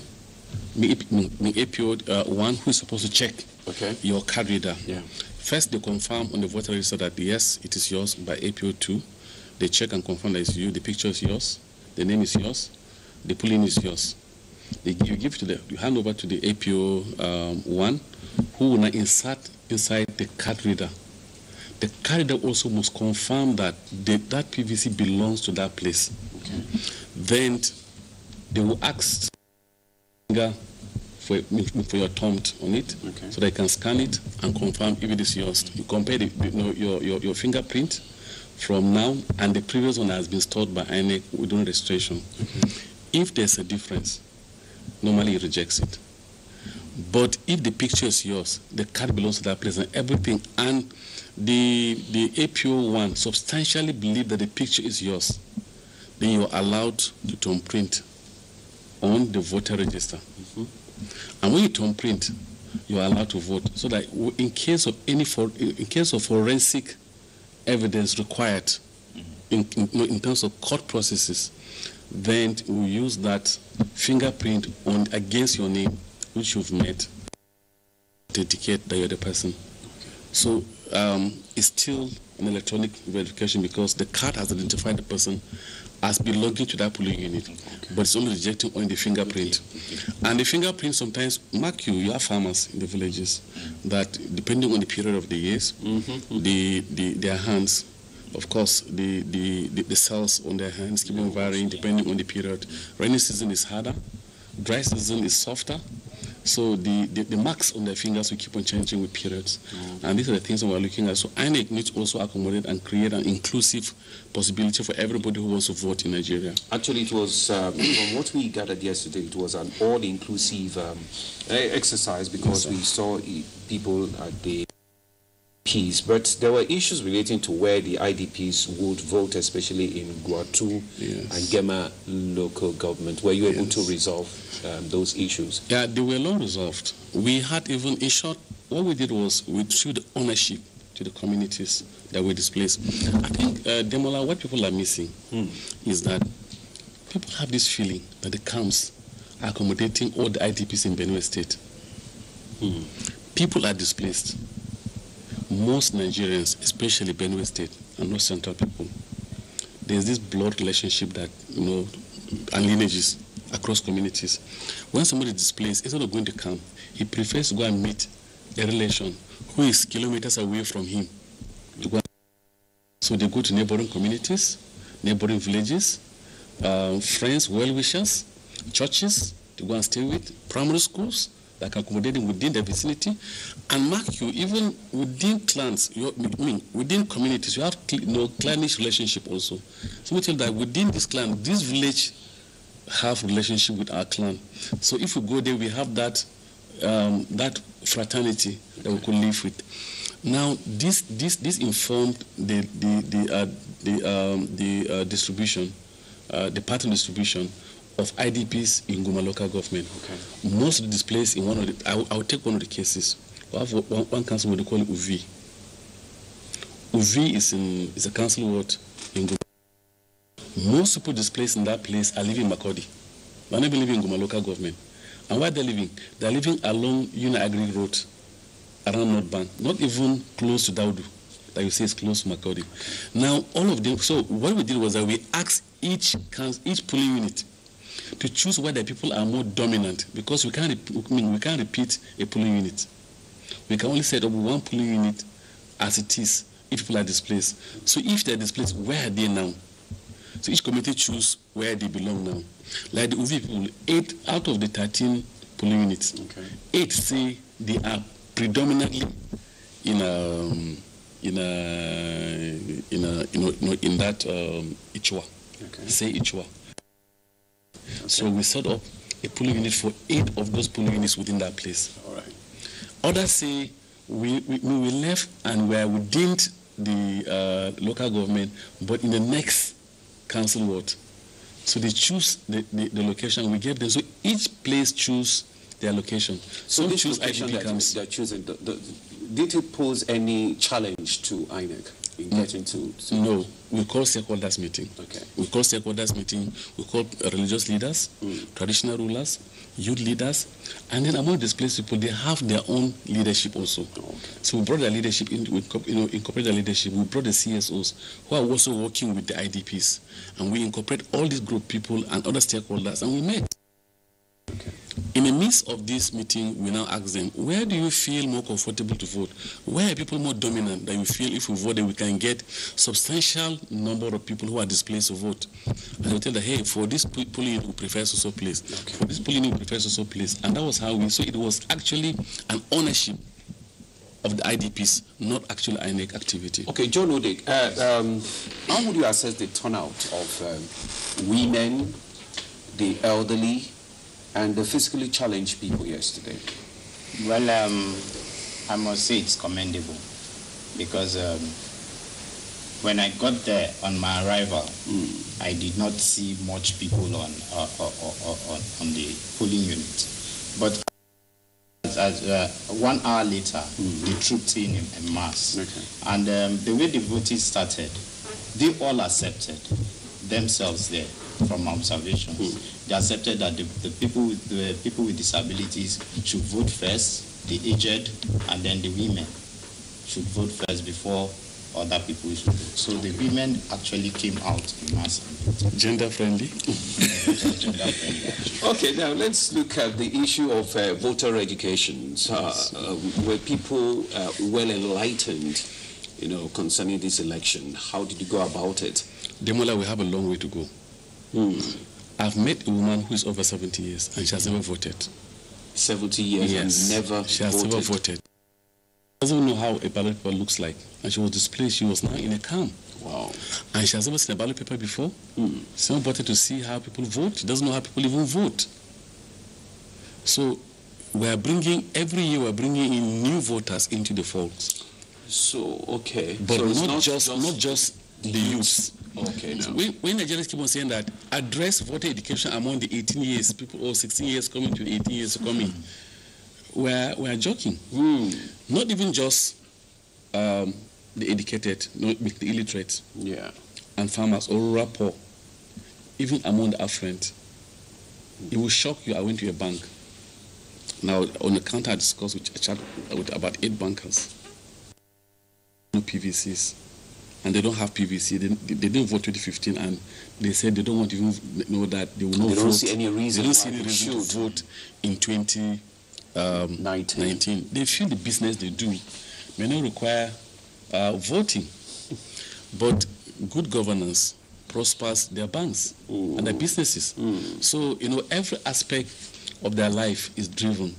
APO1 who is supposed to check your card reader. Yeah. First, they confirm on the voter register that yes, it is yours by APO2. They check and confirm that it's you. The picture is yours. The name is yours. The polling is yours. You hand over to the APO1, who will now insert inside the card reader. The card reader also must confirm that that PVC belongs to that place. Okay. Then they will ask for your thumb on it, so they can scan it and confirm if it is yours. You compare your fingerprint from now and the previous one that has been stored by INEC within registration. If there's a difference, normally it rejects it. But if the picture is yours, the card belongs to that place and everything, and the APO1 substantially believe that the picture is yours, then you're allowed to thumbprint on the voter register. And when you thumbprint, you're allowed to vote. So that in case of forensic evidence required in terms of court processes, then we use that fingerprint against your name, which you've made, to indicate that you're the person. So it's still an electronic verification because the card has identified the person as belonging to that polling unit, but it's only rejecting on the fingerprint. And the fingerprint sometimes mark you have farmers in the villages that, depending on the period of the years, their hands, of course, the cells on their hands keep on varying depending on the period. Rainy season is harder, dry season is softer. So the marks on their fingers will keep on changing with periods. And these are the things that we're looking at. So INEC needs to also accommodate and create an inclusive possibility for everybody who wants to vote in Nigeria. Actually, it was, from what we gathered yesterday, it was an all-inclusive exercise because we saw people at the IDPs, but there were issues relating to where the IDPs would vote, especially in Guatu and Gema local government. Were you able to resolve those issues? Yeah, they were long resolved. We had even, in short, what we did was we showed ownership to the communities that were displaced. I think, Demola, what people are missing is that people have this feeling that the camps are accommodating all the IDPs in Benue State. People are displaced. Most Nigerians, especially Benue State and North Central people, there's this blood relationship that, and lineages across communities. When somebody displays, instead of going to camp, he prefers to go and meet a relation who is kilometers away from him. So they go to neighboring communities, neighboring villages, friends, well-wishers, churches to go and stay with, primary schools that can accommodate them within the vicinity. And mark you, even within clans, within communities, you have clannish relationship also. So we tell that within this clan, this village have relationship with our clan. So if we go there, we have that that fraternity that we could live with. Now, this informed the distribution, the pattern distribution of IDPs in Guma local government. Okay. Most of the displaced in one of the, I'll take one of the cases. We have one council ward, they call it Uvi. Uvi is a council ward in Guma. Most people displaced in that place are living in Makodi. They're not even living in Guma local government. And where they're living along Agri Road, around North Bank, not even close to Daudu, that you say is close to Makodi. Now, all of them, so what we did was that we asked each polling unit to choose where the people are more dominant, because we can't repeat a polling unit. We can only set up one polling unit as it is if people are displaced. So if they're displaced, where are they now? So each committee choose where they belong now. Like the UV people, 8 out of the 13 polling units, 8 say they are predominantly in that Ichwa. Say Ichwa. So we set up a polling unit for 8 of those polling units within that place. All right. Others say we left and we are within the local government, but in the next council ward. So they choose the location we gave them. So each place choose their location. So some this choose location IDP camps. they're choosing, did it pose any challenge to INEC in getting to? No, we call stakeholders meeting. Okay. We call stakeholders meeting. We call religious leaders, traditional rulers, youth leaders, and then among displaced people, they have their own leadership also. Okay. So we brought their leadership in, incorporate their leadership. We brought the CSOs who are also working with the IDPs, and we incorporate all these group people and other stakeholders, and we met. Okay. In the midst of this meeting, we now ask them, where do you feel more comfortable to vote? Where are people more dominant that you feel if we vote that we can get substantial number of people who are displaced to vote? And they tell them, hey, for this polling we prefer so place. Okay. For this polling we prefer so place. And that was how we, so it was actually an ownership of the IDPs, not actual INEC activity. Okay, John Odek, how would you assess the turnout of women, the elderly, and the physically challenged people yesterday? Well, I must say it's commendable, because when I got there on my arrival, I did not see much people on the polling unit. But as 1 hour later, they trooped in mass. Okay. And the way the voting started, they all accepted themselves there from observations. They accepted that the people with disabilities should vote first, the aged, and then the women should vote first before other people should vote. So the women actually came out in mass. Gender friendly. Gender friendly. Okay, now let's look at the issue of voter education. Were people well enlightened, concerning this election? How did you go about it? Demola, we have a long way to go. I've met a woman who is over 70 years and she has never voted. 70 years and never she has never voted. She doesn't know how a ballot paper looks like. And she was displaced. She was now in a camp. Wow. And she has never seen a ballot paper before. She's not voted to see how people vote. She doesn't know how people even vote. So every year we're bringing in new voters into the fold. So, okay. But so not just the youths. Okay. So when Nigerians keep on saying that, address voter education among the 18 years people, or 16 years coming to 18 years coming, we're joking. Not even just the educated, not the illiterate, and farmers or rural poor, even among the affluent. It will shock you. I went to a bank. Now, on the counter, I discussed with about 8 bankers. No PVCs. and they don't have PVC. They didn't vote 2015, and they said they don't want to even know that they will not vote. They don't see any reason. They don't see any reason to vote in 2019. They feel the business they do may not require voting, but good governance prospers their banks and their businesses. So, every aspect of their life is driven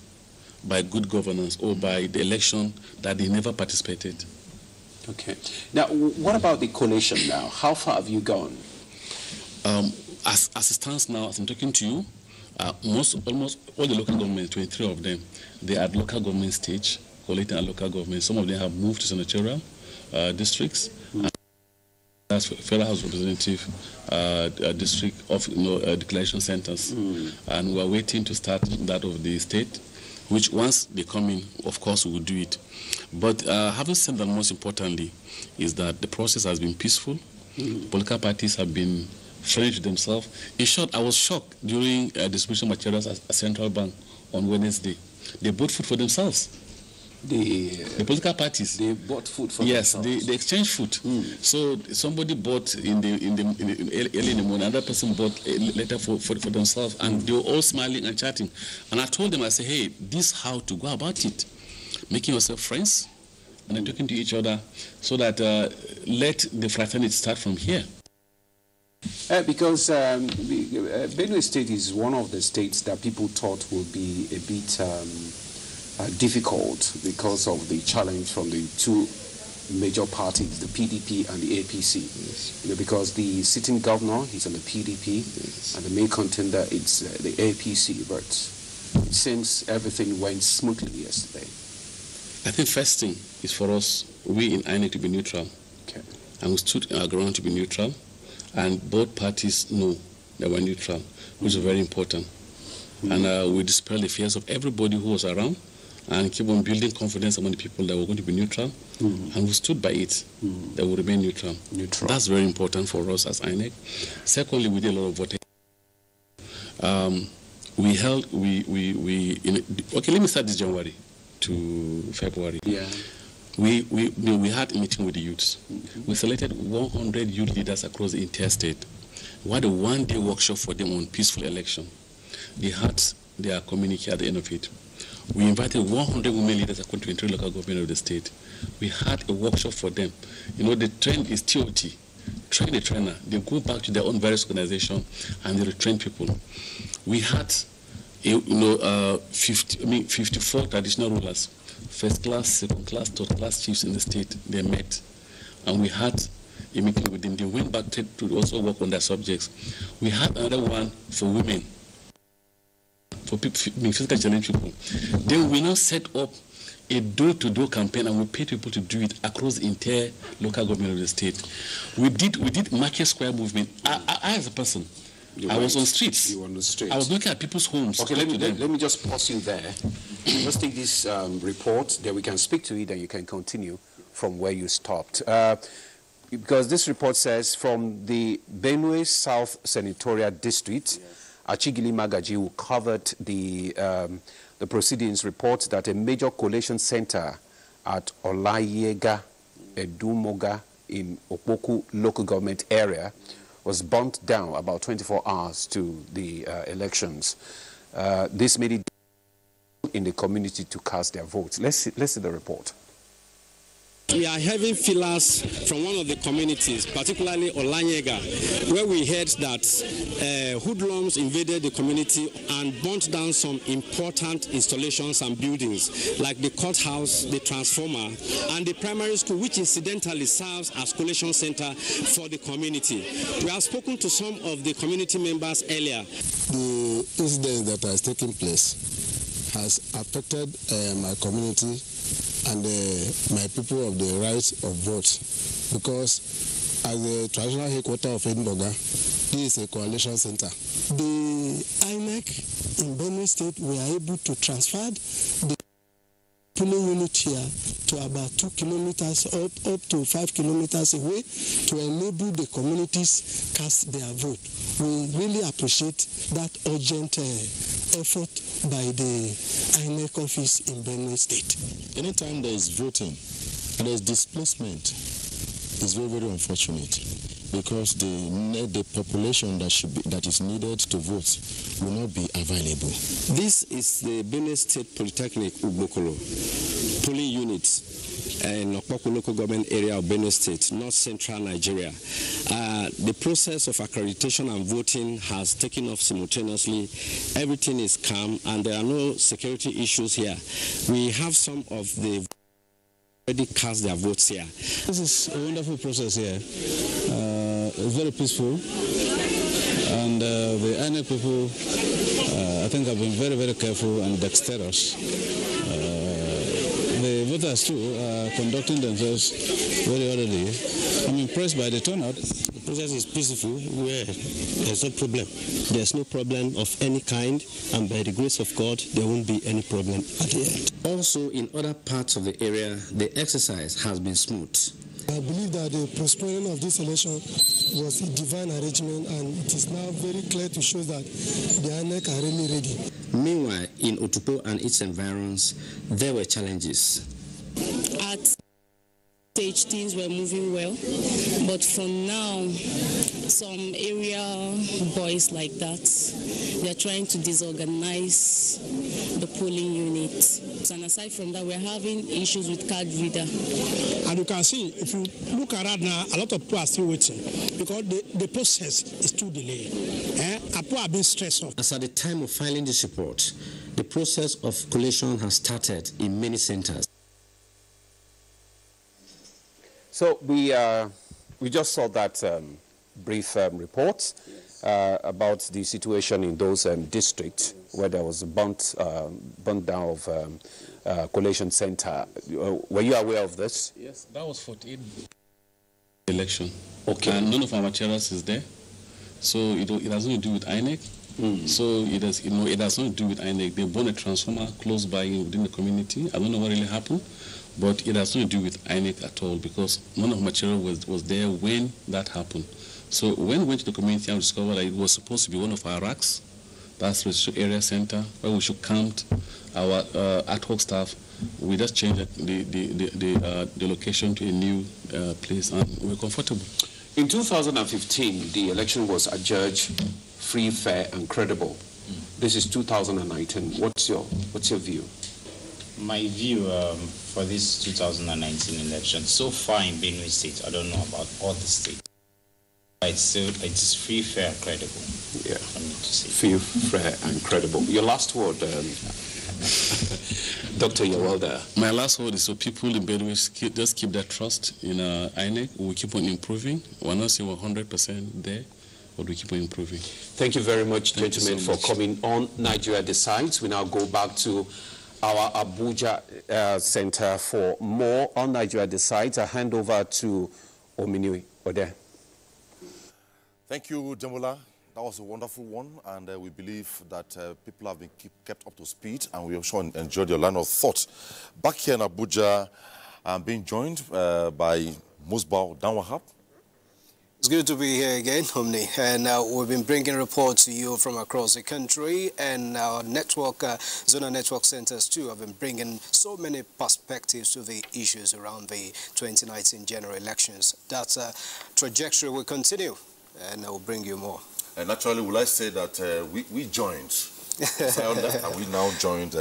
by good governance or by the election that they never participated. Okay. Now, what about the coalition now? How far have you gone? As it stands now, as I'm talking to you, almost all the local governments, 23 of them, they are at local government stage, collating at local government. Some of them have moved to senatorial districts. That's Federal House Representative district of declaration centers, and we are waiting to start that of the state, which once they come in, of course, we will do it. But having said that, most importantly, is that the process has been peaceful. Political parties have been friendly to themselves. In short, I was shocked during distribution materials at Central Bank on Wednesday. They bought food for themselves. The political parties, they bought food for themselves. Yes, they exchanged food. So somebody bought early in the morning, another person bought later for themselves, and they were all smiling and chatting. And I told them, I said, hey, this is how to go about it, making yourself friends and then talking to each other, so that let the fraternity start from here. Because Benue State is one of the states that people thought would be a bit difficult because of the challenge from the two major parties, the PDP and the APC. Yes. Because the sitting governor is on the PDP, yes, and the main contender is the APC. But it seems everything went smoothly yesterday. I think first thing is for us, we in INEC to be neutral. Okay. And we stood our ground to be neutral, and both parties know they were neutral, which is very important. And we dispelled the fears of everybody who was around, and keep on building confidence among the people that we're going to be neutral, and we stood by it, that we remain neutral. That's very important for us as INEC. Secondly, we did a lot of voting. Okay, let me start this January to February. Yeah. We had a meeting with the youths. We selected 100 youth leaders across the entire state. We had a one-day workshop for them on peaceful election. They had their communique at the end of it. We invited 100 women leaders across 23 local government of the state. We had a workshop for them. The trend is TOT, train the trainer. They go back to their own various organizations and they retrain people. We had 54 traditional rulers, first class, second class, third class chiefs in the state. They met, and we had a meeting with them. They went back to also work on their subjects. We had another one for women, for people, physically challenged people. Then we now set up a door-to-door campaign, and we paid people to do it across the entire local government of the state. We did market square movement. I as a person, I was on streets. You were on the streets. I was looking at people's homes. Okay, let me just pause you there. Let's take this report, then we can speak to it, and you can continue from where you stopped. Because this report says from the Benue South Senatorial District, Achigili Magaji, who covered the proceedings, reports that a major collation center at Olayega, Edumoga in Okpoku local government area was burnt down about 24 hours to the elections. This made it in the community to cast their votes. Let's see the report. We are having feelers from one of the communities, particularly Olanyega, where we heard that hoodlums invaded the community and burnt down some important installations and buildings, like the courthouse, the transformer, and the primary school, which incidentally serves as collation center for the community. We have spoken to some of the community members earlier. The incident that has taken place has affected my community and my people of the right of vote, because as the traditional headquarters of Edinburgh, this is a coalition center. The INEC in Benue State were able to transfer the polling unit here to about 2 kilometers up to 5 kilometers away to enable the communities cast their vote. We really appreciate that urgent effort by the INEC office in Benue State. Anytime there is voting and there is displacement, is very, very unfortunate, because the population that is needed to vote will not be available. This is the Benue State Polytechnic Ugbokolo polling unit in Okpoko local government area of Benue State, north central Nigeria. The process of accreditation and voting has taken off simultaneously. Everything is calm and there are no security issues here. We have some of the already cast their votes here. This is a wonderful process here. It's very peaceful, and the INEC people, I think, have been very, very careful and dexterous. The voters too are conducting themselves very orderly. I'm impressed by the turnout. The process is peaceful. There's no problem. There's no problem of any kind, and by the grace of God, there won't be any problem at the end. Also, in other parts of the area, the exercise has been smooth. I believe that the postponing of this election was a divine arrangement, and it is now very clear to show that the INEC are really ready. Meanwhile, in Otupo and its environs, there were challenges. At stage, things were moving well, but for now, some area boys like that, they're trying to disorganize the polling unit. And aside from that, we're having issues with card reader. And you can see, if you look around now, a lot of people are still waiting because the process is too delayed. People are being stressed off. As at the time of filing this report, the process of collation has started in many centers. So we just saw that brief report about the situation in those districts where there was a burnt down of collation center. Were you aware of this? Yes, that was 48 election. Okay. And none of our materials is there, so it has nothing to do with INEC. So it has nothing to do with INEC. They burned a transformer close by within the community. I don't know what really happened, but it has nothing to do with INEC at all, because none of material was there when that happened. So when we went to the community and discovered that it was supposed to be one of our racks, that's the area center where we should count our ad hoc staff, we just changed the location to a new place, and we're comfortable. In 2015, the election was adjudged free, fair, and credible. This is 2019. What's your view? My view for this 2019 election, so far in Benue State, I don't know about other states. It's free, fair, and credible. Yeah. I mean to say. Free, fair, and credible. Your last word, Dr. Yawalda. My last word is, so people in Benue just keep their trust in INEC. We keep on improving. We're not saying we're 100% there, but we keep on improving. Thank you very much, gentlemen, for coming on Nigeria Decides. We now go back to our Abuja Center for more on Nigeria Decides. I hand over to Ominu Ode. Thank you, Demola. That was a wonderful one, and we believe that people have been kept up to speed, and we also enjoyed your line of thought. Back here in Abuja, I'm being joined by Musbah Danwahab. It's good to be here again, Omni, and we've been bringing reports to you from across the country, and our network, zonal network centers too, have been bringing so many perspectives to the issues around the 2019 general elections. That trajectory will continue, and I will bring you more. And naturally, will I say that we joined, and we now joined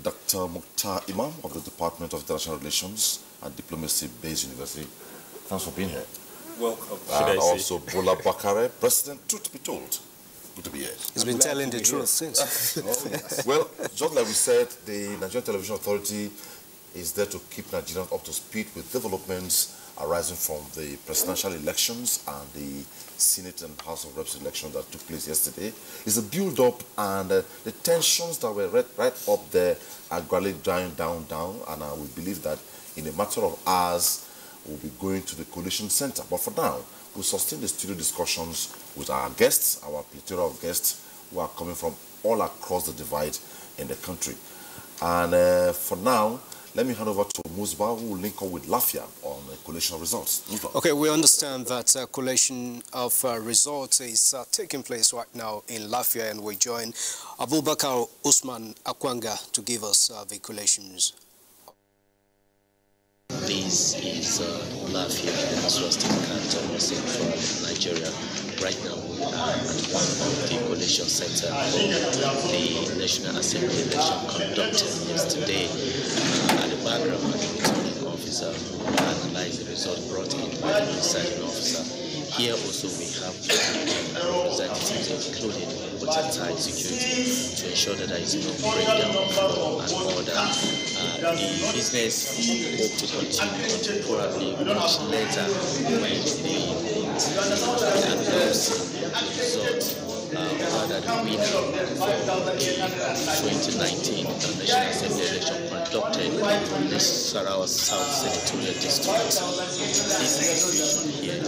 Dr. Mukhtar Imam of the Department of International Relations at Diplomacy-Based University. Thanks for being here. Welcome. And also Bola Bakare, President, truth be told. Good to be here. He's been telling the truth since. Well, just like we said, the Nigerian Television Authority is there to keep Nigerians up to speed with developments arising from the presidential elections and the Senate and House of Reps election that took place yesterday. It's a build-up, and the tensions that were right up there are gradually dying down, and we believe that in a matter of hours, we'll be going to the Coalition Center. But for now, we'll sustain the studio discussions with our guests, our plethora of guests who are coming from all across the divide in the country. And for now, let me hand over to Musbah, who will link up with Lafia on the collation results. Musbah. Okay, we understand that collation of results is taking place right now in Lafia, and we join Abubakar Usman Akwanga to give us the collations. This is Lafia, as well as Canton, Central Nigeria. Right now, we are at one of the collation center for the National Assembly election conducted yesterday. At the background, the returning officer who analyzed the result brought in by the presiding officer. Here also we have representatives, including watertight security, to ensure that there is no breakdown of law and order. The business hope to continue probably much later when the announcing result, rather the winner for the 2019 National Assembly election conducted in the Sarawa South Senatorial District. This is the situation here.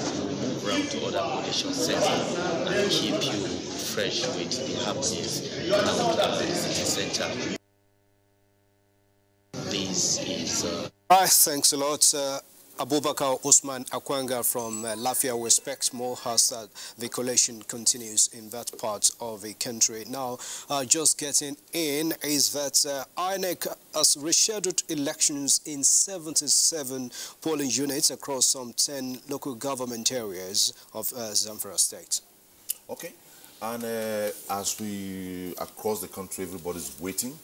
Move around to other collation centers and keep you fresh with the happenings around the city center. This is thanks a lot, Abubakar Usman Akwanga from Lafia. We expect more as the collation continues in that part of the country. Now, just getting in is that INEC has rescheduled elections in 77 polling units across some 10 local government areas of Zamfara State. Okay, and as we across the country, everybody's waiting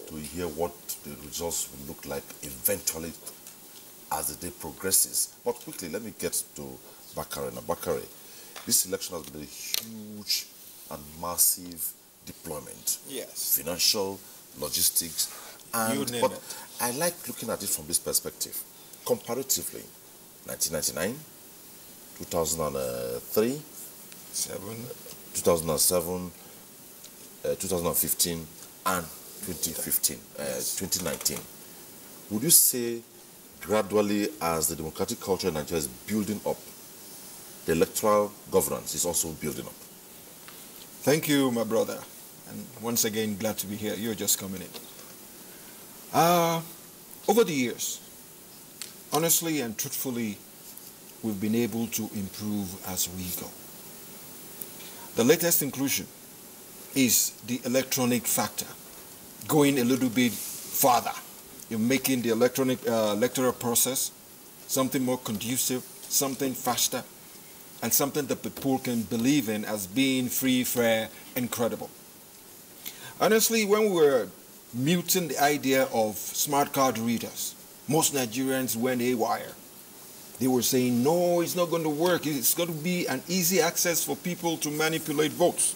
to hear what the results will look like eventually as the day progresses. But quickly, let me get to Bakare. Now, Bakare, this election has been a huge and massive deployment. Yes. Financial, logistics, You and name but it. I like looking at it from this perspective. Comparatively, 1999, 2003, 2007, 2015, and 2019. Would you say gradually, as the democratic culture in Nigeria is building up, the electoral governance is also building up? Thank you, my brother. And once again, glad to be here. You're just coming in. Over the years, honestly and truthfully, we've been able to improve as we go. The latest inclusion is the electronic factor, going a little bit farther. You're making the electoral process something more conducive, something faster, and something that people can believe in as being free, fair, and credible. Honestly, when we were muting the idea of smart card readers, most Nigerians went haywire. They were saying, no, it's not going to work. It's going to be an easy access for people to manipulate votes.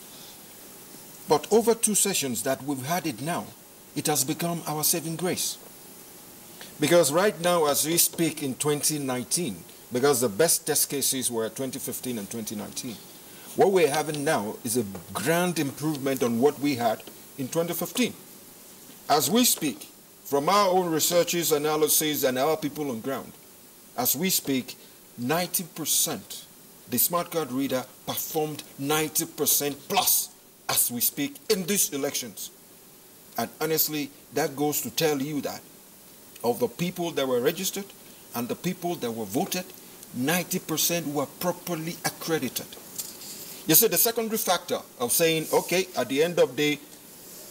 But over 2 sessions that we've had it now, it has become our saving grace. Because right now, as we speak in 2019, because the best test cases were 2015 and 2019, what we're having now is a grand improvement on what we had in 2015. As we speak, from our own researches, analyses, and our people on ground, as we speak, 90%, the smart card reader performed 90% plus as we speak in these elections. And honestly, that goes to tell you that of the people that were registered and the people that were voted, 90% were properly accredited. You see, the secondary factor of saying, okay, at the end of the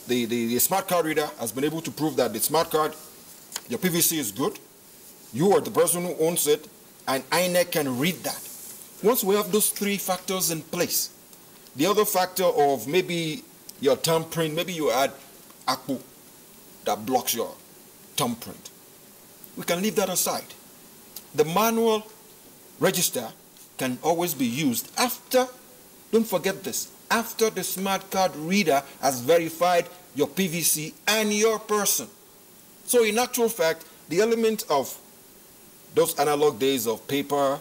day, the smart card reader has been able to prove that the smart card, your PVC is good, you are the person who owns it, and INEC can read that. Once we have those 3 factors in place, the other factor of maybe your thumbprint, maybe you add ACPO that blocks your thumbprint. We can leave that aside. The manual register can always be used after, don't forget this, after the smart card reader has verified your PVC and your person. So in actual fact, the element of those analog days of paper,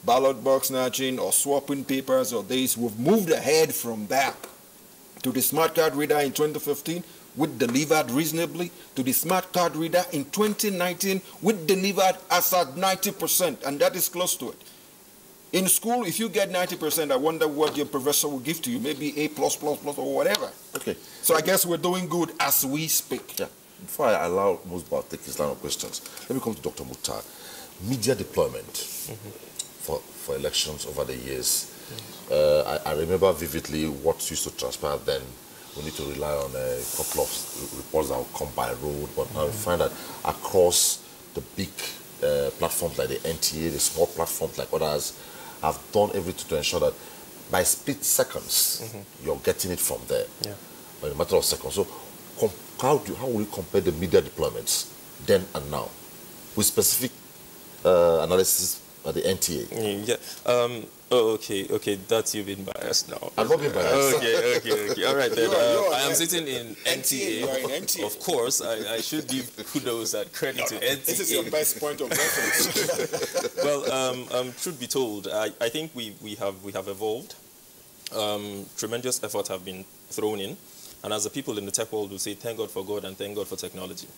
ballot box snatching, or swapping papers, or days, we've moved ahead from that to the smart card reader in 2015, which delivered reasonably, to the smart card reader in 2019, which delivered as at 90%, and that is close to it. In school, if you get 90%, I wonder what your professor will give to you, maybe A++, or whatever. Okay. So I guess we're doing good as we speak. Yeah. Before I allow Musbah to take his line of questions, let me come to Dr. Mukhtar. Media deployment for elections over the years. I remember vividly what used to transpire then. We need to rely on a couple of reports that will come by road, but now we find that across the big platforms like the NTA, the small platforms like others, have done everything to ensure that by split seconds, you're getting it from there. Yeah. In a matter of seconds. So how will you compare the media deployments then and now with specific analysis at the NTA? Yeah. Okay, that's you being biased now. I'm not being biased. Okay. All right then. I am sitting in NTA. You are in NTA. Of course, I should give kudos and credit to NTA. This is your best point of reference. Well, truth be told, I think we have evolved. Tremendous efforts have been thrown in, and as the people in the tech world will say, thank God for God and thank God for technology.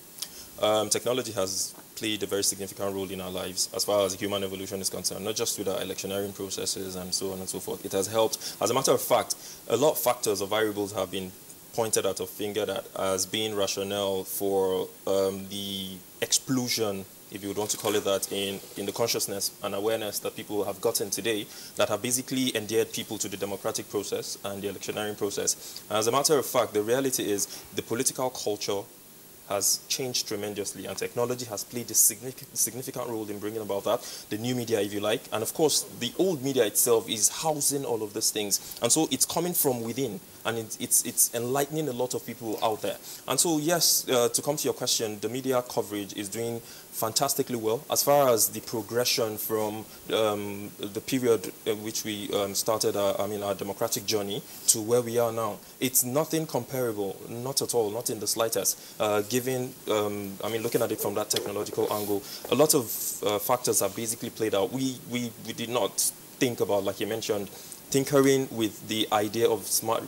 Technology has played a very significant role in our lives as far as human evolution is concerned, not just with our electioneering processes and so on and so forth. It has helped. As a matter of fact, a lot of factors or variables have been pointed at or fingered at as being rationale for the explosion, if you would want to call it that, in the consciousness and awareness that people have gotten today that have basically endeared people to the democratic process and the electioneering process. As a matter of fact, the reality is the political culture has changed tremendously, and technology has played a significant role in bringing about that. The new media, if you like, and of course, the old media itself is housing all of these things, and so it's coming from within, and it's enlightening a lot of people out there. And so, yes, to come to your question, the media coverage is doing fantastically well as far as the progression from the period in which we started our democratic journey to where we are now. It's nothing comparable, not at all, not in the slightest. Given, looking at it from that technological angle, a lot of factors have basically played out. We did not think about, like you mentioned, tinkering with the idea of smart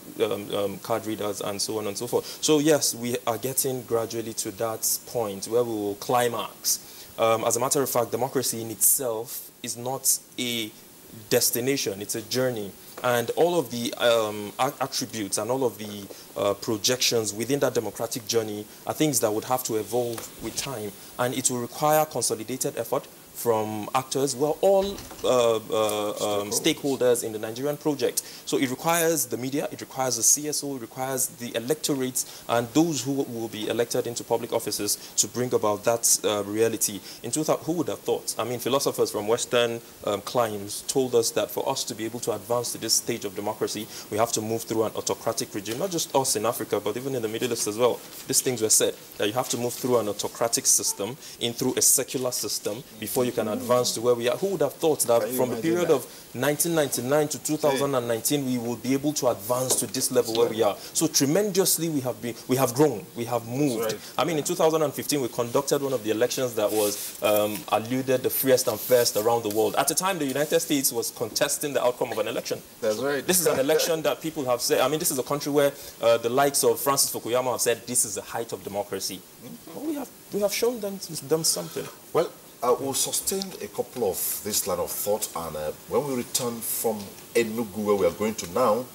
card readers and so on and so forth. So yes, we are getting gradually to that point where we will climax. As a matter of fact, democracy in itself is not a destination, it's a journey. And all of the attributes and all of the projections within that democratic journey are things that would have to evolve with time. And it will require consolidated effort from actors, well, all stakeholders in the Nigerian project. So it requires the media, it requires the CSO, it requires the electorates, and those who will be elected into public offices to bring about that reality. In 2000, who would have thought? I mean, philosophers from Western climes told us that for us to be able to advance to this stage of democracy, we have to move through an autocratic regime, not just us in Africa, but even in the Middle East as well. These things were said, that you have to move through an autocratic system, through a secular system, before you can advance to where we are. Who would have thought that from the period of 1999 to 2019 we will be able to advance to this level where we are? So tremendously we have grown, we have moved. I mean, in 2015 we conducted one of the elections that was alluded the freest and fairest around the world. At the time, the United States was contesting the outcome of an election. That's right. This is an election that people have said, I mean, this is a country where the likes of Francis Fukuyama have said this is the height of democracy. Well, we have shown them something. Well, we'll sustain a couple of this line of thought, and when we return from Enugu, where we are going to now,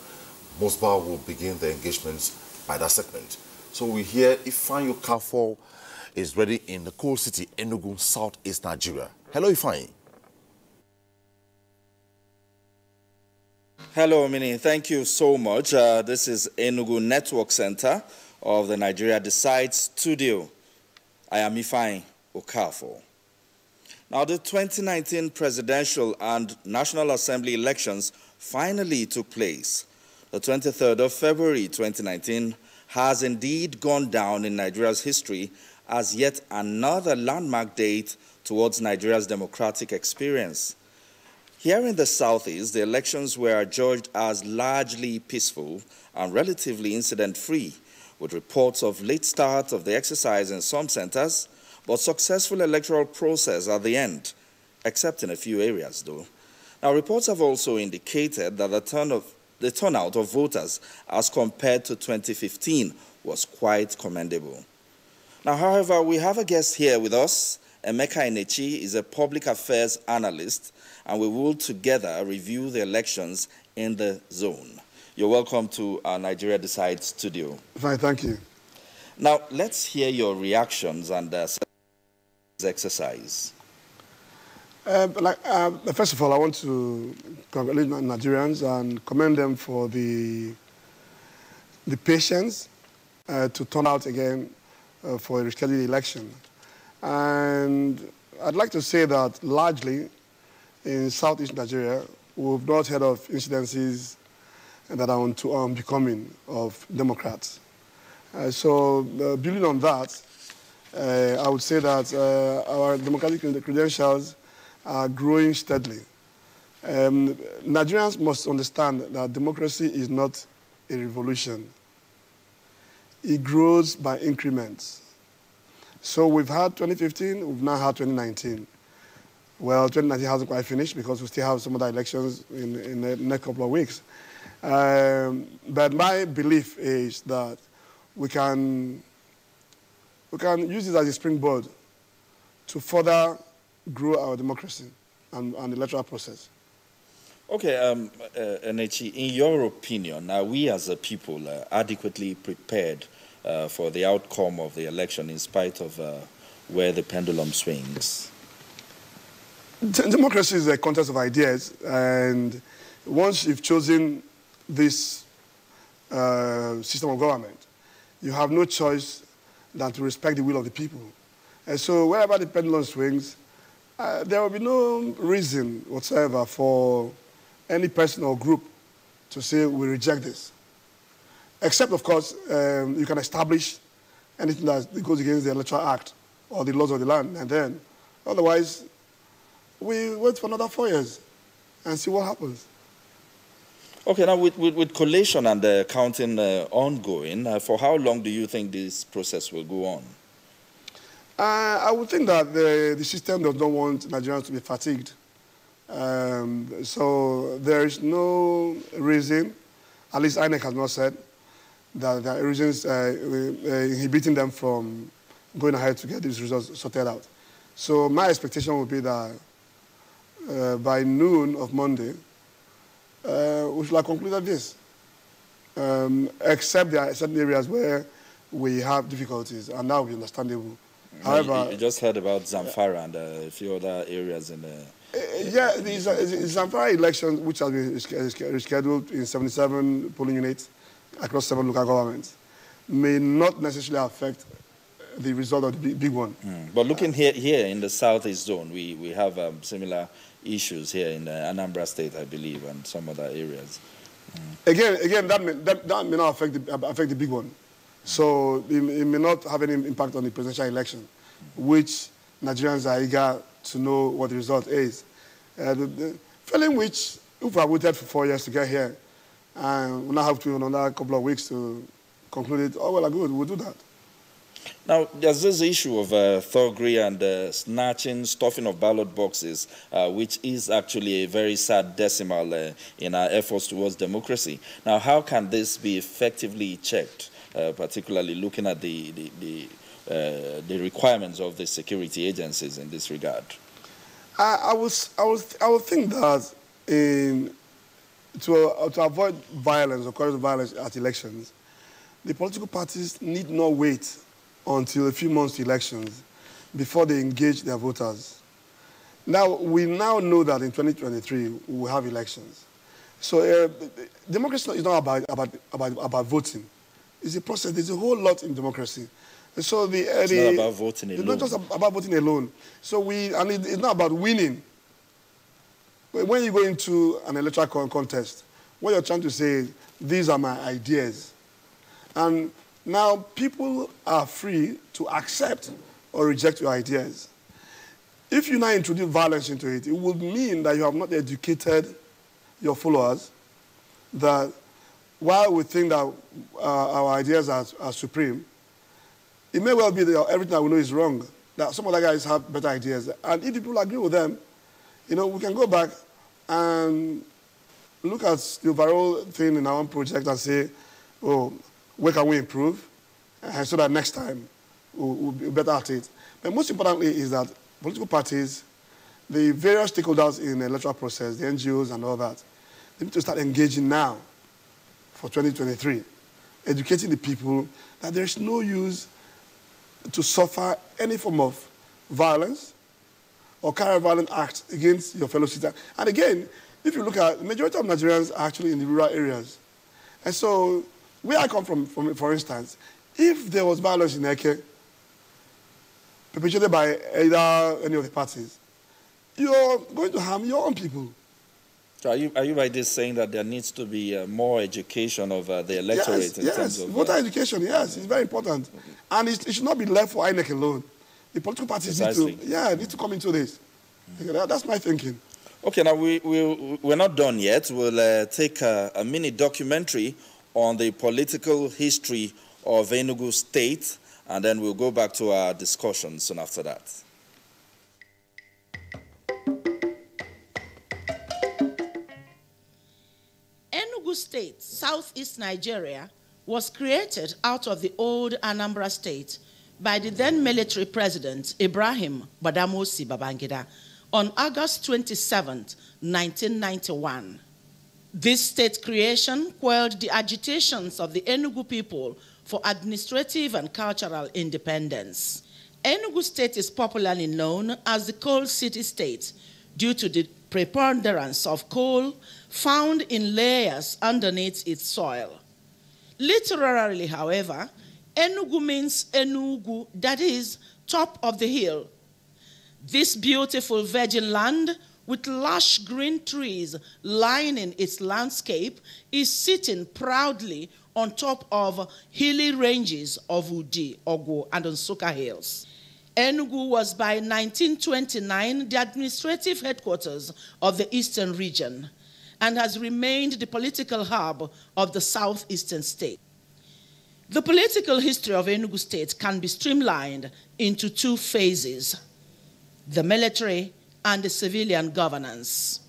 Mosba will begin the engagements by that segment. So we hear Ifeanyi Okafor is ready in the coal city, Enugu, southeast Nigeria. Hello, Ifeanyi. Hello, Mini. Thank you so much. This is Enugu Network Center of the Nigeria Decides studio. I am Ifeanyi Okafor. Now, the 2019 presidential and National Assembly elections finally took place. The 23rd of February 2019 has indeed gone down in Nigeria's history as yet another landmark date towards Nigeria's democratic experience. Here in the southeast, the elections were judged as largely peaceful and relatively incident-free, with reports of late start of the exercise in some centers, but successful electoral process at the end, except in a few areas, though. Now, reports have also indicated that the turnout of voters as compared to 2015 was quite commendable. Now, however, we have a guest here with us. Emeka Enechi is a public affairs analyst, and we will together review the elections in the zone. You're welcome to our Nigeria Decide studio. Fine, thank you. Now, let's hear your reactions and exercise. First of all, I want to congratulate Nigerians and commend them for the patience to turn out again for a rescheduled election. And I'd like to say that largely in Southeast Nigeria, we've not heard of incidences that are unbecoming of Democrats. So building on that, I would say that our democratic credentials are growing steadily. Nigerians must understand that democracy is not a revolution. It grows by increments. So we've had 2015, we've now had 2019. Well, 2019 hasn't quite finished because we still have some other elections in the next couple of weeks. But my belief is that we can use it as a springboard to further grow our democracy and the electoral process. Okay, Enechi, in your opinion, are we as a people adequately prepared for the outcome of the election in spite of where the pendulum swings? Democracy is a contest of ideas, and once you've chosen this system of government, you have no choice than to respect the will of the people. And so wherever the pendulum swings, there will be no reason whatsoever for any person or group to say we reject this. Except, of course, you can establish anything that goes against the Electoral Act or the laws of the land, and then otherwise we wait for another 4 years and see what happens. Okay, now with collation and counting ongoing, for how long do you think this process will go on? I would think that the system does not want Nigerians to be fatigued. So there is no reason, at least INEC has not said, that there are reasons inhibiting them from going ahead to get these results sorted out. So my expectation would be that by noon of Monday, we should have concluded this, except there are certain areas where we have difficulties, and that will be understandable. However, you just heard about Zamfara and a few other areas in the... yeah, the Zamfara election, which has been rescheduled in 77 polling units across 7 local governments, may not necessarily affect the result of the big one. But looking here in the southeast zone, we have similar issues here in Anambra State, I believe, and some other areas. Again, that may not affect the big one. So it may not have any impact on the presidential election, which Nigerians are eager to know what the result is. Failing which, if I waited for 4 years to get here, and we now have to another couple of weeks to conclude it, oh, well, good, we'll do that. Now, there's this issue of thuggery and snatching, stuffing of ballot boxes, which is actually a very sad decimal in our efforts towards democracy. Now, how can this be effectively checked, particularly looking at the requirements of the security agencies in this regard? I would think that to avoid violence or cause violence at elections, the political parties need not wait until a few months to elections before they engage their voters. Now, we now know that in 2023, we will have elections. So democracy is not about voting. It's a process. There's a whole lot in democracy. And so it's not about voting alone. It's not just about voting alone. So it's not about winning. When you go into an electoral contest, what you're trying to say is, these are my ideas. And now people are free to accept or reject your ideas. If you now introduce violence into it, it would mean that you have not educated your followers that while we think that our ideas are supreme, it may well be that everything that we know is wrong, that some other guys have better ideas. And if people agree with them, we can go back and look at the overall thing in our own project and say, oh, where can we improve? So that next time we'll be better at it. But most importantly is that political parties, the various stakeholders in the electoral process, the NGOs and all that, they need to start engaging now for 2023, educating the people that there's no use to suffer any form of violence or carry a violent act against your fellow citizens. And again, if you look at the majority of Nigerians are actually in the rural areas. And so where I come from, for instance, if there was violence in Eke, perpetrated by either any of the parties, you're going to harm your own people. So are you by this saying that there needs to be more education of the electorate in terms of... voter education, yes, it's very important. And it should not be left for INEC alone. The political parties need to come into this. That's my thinking. Okay, now we're not done yet. We'll take a mini documentary on the political history of Enugu State, and then we'll go back to our discussion soon after that. Enugu State, southeast Nigeria, was created out of the old Anambra State by the then military president Ibrahim Badamasi Babangida on August 27, 1991. This state creation quelled the agitations of the Enugu people for administrative and cultural independence. Enugu State is popularly known as the Coal City State due to the preponderance of coal found in layers underneath its soil. Literally, however, Enugu means Enugu, that is, top of the hill. This beautiful virgin land with lush green trees lining its landscape is sitting proudly on top of hilly ranges of Udi, Ogo, and Nsukka hills. Enugu was by 1929 the administrative headquarters of the eastern region and has remained the political hub of the southeastern state. The political history of Enugu State can be streamlined into two phases: the military and the civilian governance.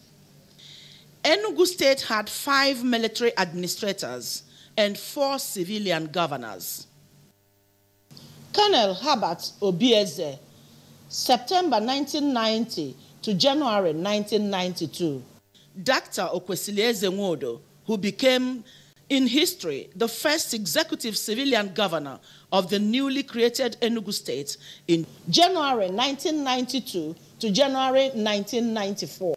Enugu State had 5 military administrators and 4 civilian governors. Colonel Herbert Obieze, September 1990 to January 1992. Dr. Okwesilieze Nwodo, who became in history the first executive civilian governor of the newly created Enugu State in January 1992 to January 1994.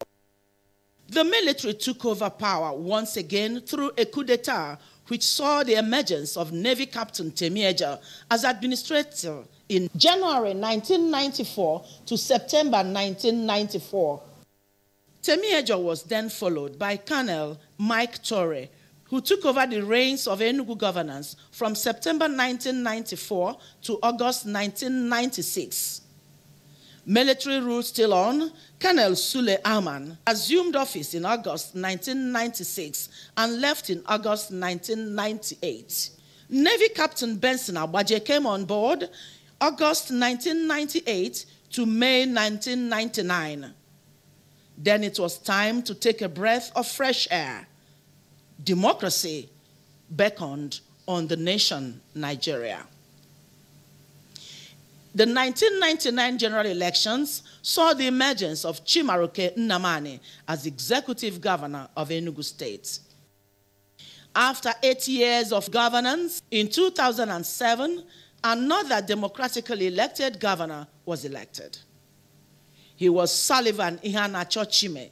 The military took over power once again through a coup d'etat which saw the emergence of Navy Captain Temieja as administrator in January 1994 to September 1994. Temieja was then followed by Colonel Mike Torre, who took over the reins of Enugu governance from September 1994 to August 1996. Military rule still on, Colonel Sule Ahman assumed office in August 1996 and left in August 1998. Navy Captain Benson Agbaje came on board August 1998 to May 1999. Then it was time to take a breath of fresh air. Democracy beckoned on the nation, Nigeria. The 1999 general elections saw the emergence of Chimaroke Nnamani as executive governor of Enugu State. After 8 years of governance, in 2007, another democratically elected governor was elected. He was Sullivan Ihanacho Chime.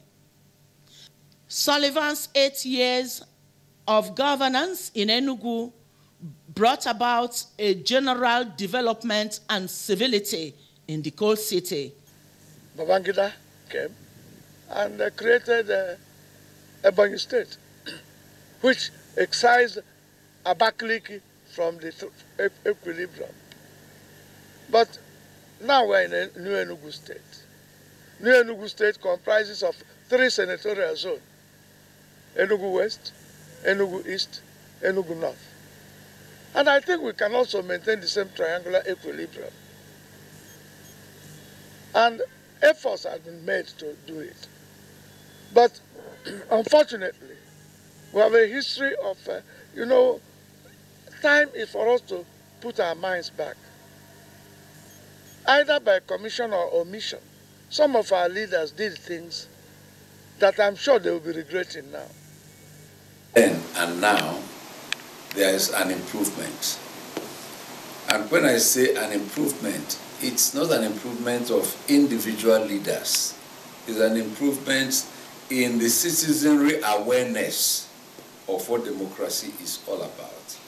Sullivan's 8 years of governance in Enugu brought about a general development and civility in the coal city. Babangida came and created Ebonyi State, which excised Abakaliki from the equilibrium. But now we're in a new Enugu State. New Enugu State comprises of 3 senatorial zones: Enugu West, Enugu East, Enugu North. And I think we can also maintain the same triangular equilibrium. And efforts have been made to do it. But unfortunately, we have a history of, time is for us to put our minds back. Either by commission or omission, some of our leaders did things that I'm sure they will be regretting now. Then and now, there is an improvement. And when I say an improvement, it's not an improvement of individual leaders. It's an improvement in the citizenry awareness of what democracy is all about.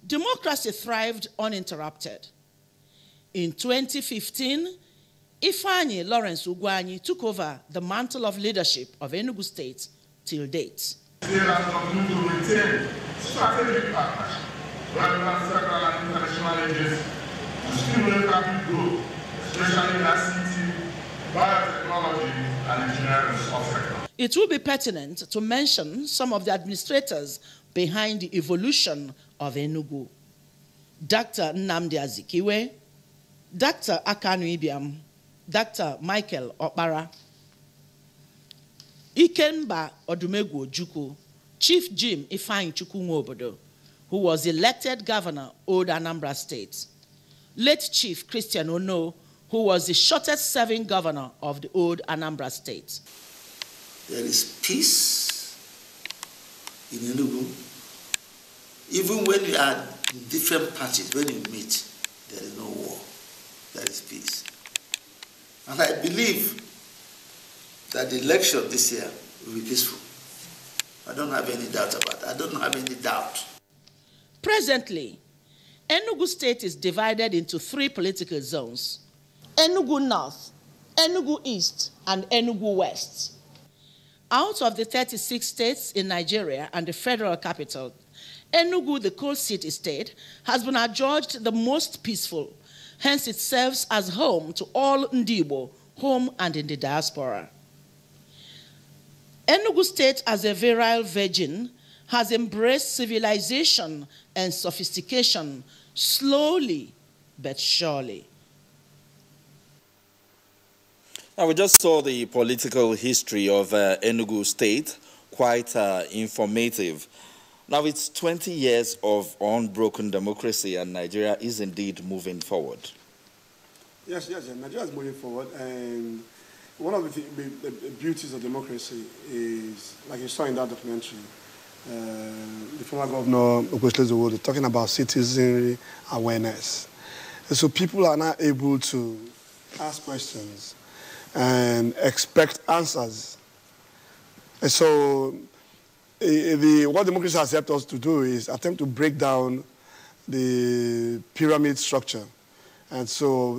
Democracy thrived uninterrupted. In 2015, Ifeanyi Lawrence Ugwanyi took over the mantle of leadership of Enugu State till date. There has continued to maintain strategic partnership with several and international agencies to stimulate rapid growth, especially in ICT, biotechnology, and engineering sector. It will be pertinent to mention some of the administrators behind the evolution of Enugu. Dr. Nnamdi Azikiwe, Dr. Akanu Ibiam, Dr. Michael Okpara, Ikemba Odumegwu Ojukwu, Chief Jim Ifeanyi Chukwu Nwobodo, who was elected governor, Old Anambra State. Late Chief Christian Ono, who was the shortest serving governor of the Old Anambra State. There is peace in Enugu. Even when you are in different parties, when you meet, there is no war. There is peace. And I believe that the election this year will be peaceful. I don't have any doubt about it. I don't have any doubt. Presently, Enugu State is divided into 3 political zones: Enugu North, Enugu East, and Enugu West. Out of the 36 states in Nigeria and the federal capital, Enugu, the coal city state, has been adjudged the most peaceful. Hence, it serves as home to all Ndibo, home and in the diaspora. Enugu State, as a virile virgin, has embraced civilization and sophistication slowly but surely. Now, we just saw the political history of Enugu State, quite informative. Now, it's 20 years of unbroken democracy, and Nigeria is indeed moving forward. Yes, Nigeria is moving forward, and one of the beauties of democracy is, like you saw in that documentary, the former governor, Okweslezowo, talking about citizenry awareness. And so people are now able to ask questions and expect answers. And so what democracy has helped us to do is attempt to break down the pyramid structure. And so,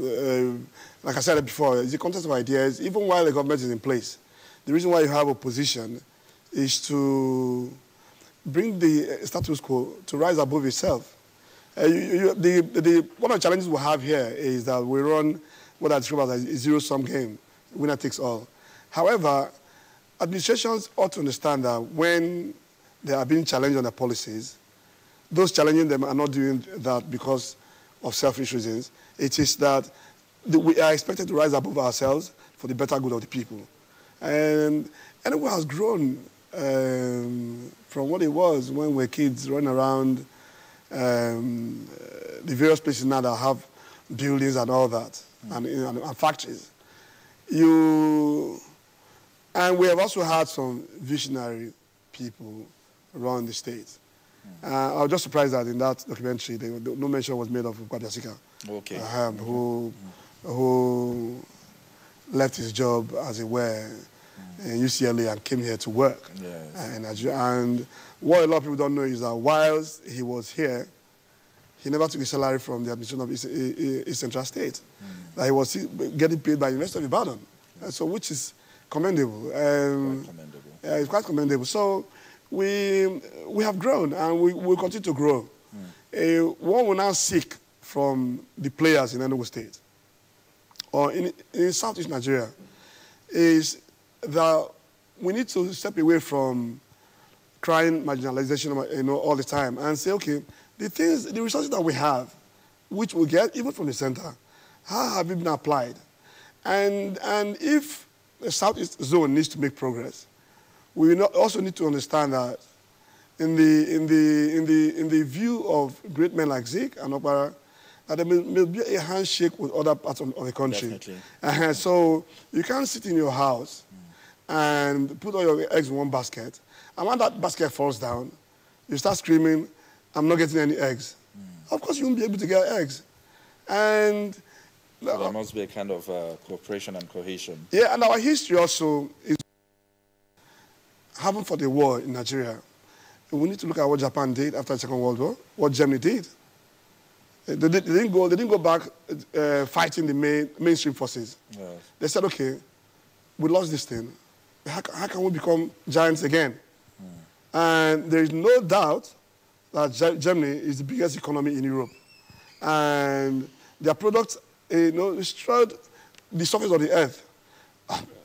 like I said before, it's a contest of ideas. Even while the government is in place, the reason why you have opposition is to bring the status quo to rise above itself. One of the challenges we have here is that we run what I describe as a zero-sum game, winner takes all. However, administrations ought to understand that when they are being challenged on their policies, those challenging them are not doing that because of selfish reasons. It is that we are expected to rise above ourselves for the better good of the people. And Enugu has grown from what it was when we were kids running around the various places now that have buildings and all that, and factories. And we have also had some visionary people around the state. I was just surprised that in that documentary, no mention was made of Kwabasika, okay. Who left his job, as it were, in UCLA and came here to work. Yes. And what a lot of people don't know is that whilst he was here, he never took a salary from the administration of East Central State. That he was getting paid by the University of Ibadan, so which is commendable. It's quite commendable. So we have grown, and we will continue to grow. What we now seek from the players in Enugu State or in Southeast Nigeria is that we need to step away from crying marginalization, all the time, and say, okay, the resources that we have, which we get even from the center, how have it been applied? And if the Southeast zone needs to make progress, we also need to understand that in the view of great men like Zeke and Okpara, that there may be a handshake with other parts of the country. So you can't sit in your house and put all your eggs in one basket, and when that basket falls down, you start screaming, I'm not getting any eggs. Of course you won't be able to get eggs. And so there must be a kind of cooperation and cohesion. Yeah, and our history also is happened for the war in Nigeria. We need to look at what Japan did after the Second World War, what Germany did. They didn't go back fighting the mainstream forces. Yes. They said, okay, we lost this thing. How can we become giants again? And there is no doubt that Germany is the biggest economy in Europe. And their products, destroyed the surface of the earth.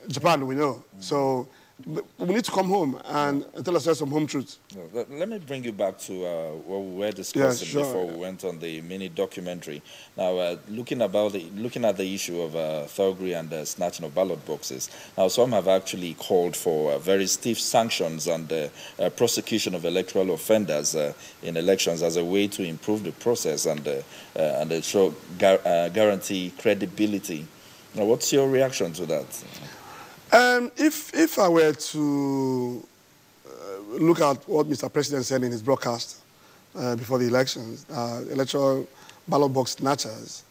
Japan, we know. So we need to come home and tell ourselves some home truths. Let me bring you back to what we were discussing before we went on the mini documentary. Now, looking at the issue of thuggery and snatching of ballot boxes. Now, some have actually called for very stiff sanctions and prosecution of electoral offenders in elections as a way to improve the process and show guarantee credibility. Now, what's your reaction to that? If I were to look at what Mr. President said in his broadcast before the elections, electoral ballot box snatchers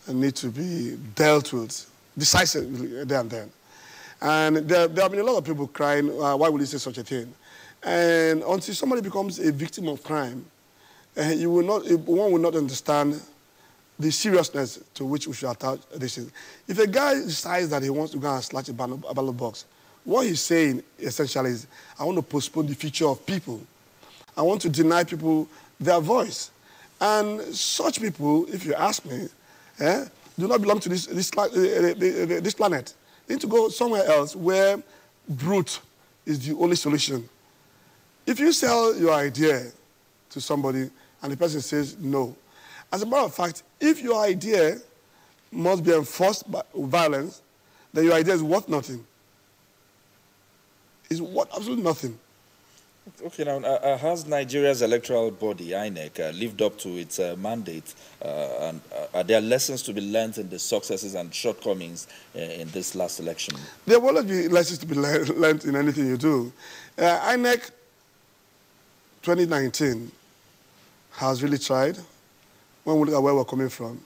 need to be dealt with decisively there and then. And there have been a lot of people crying, why would he say such a thing? And until somebody becomes a victim of crime, one will not understand the seriousness to which we should attach this. If a guy decides that he wants to go and snatch a ballot box, what he's saying essentially is, I want to postpone the future of people. I want to deny people their voice. And such people, if you ask me, do not belong to this planet. They need to go somewhere else where brute is the only solution. If you sell your idea to somebody and the person says no, as a matter of fact, if your idea must be enforced by violence, then your idea is worth nothing. It's worth absolutely nothing. Okay, now, has Nigeria's electoral body, INEC, lived up to its mandate? And are there lessons to be learned in the successes and shortcomings in this last election? There will always be lessons to be learned in anything you do. INEC 2019 has really tried. When we look at where we're coming from,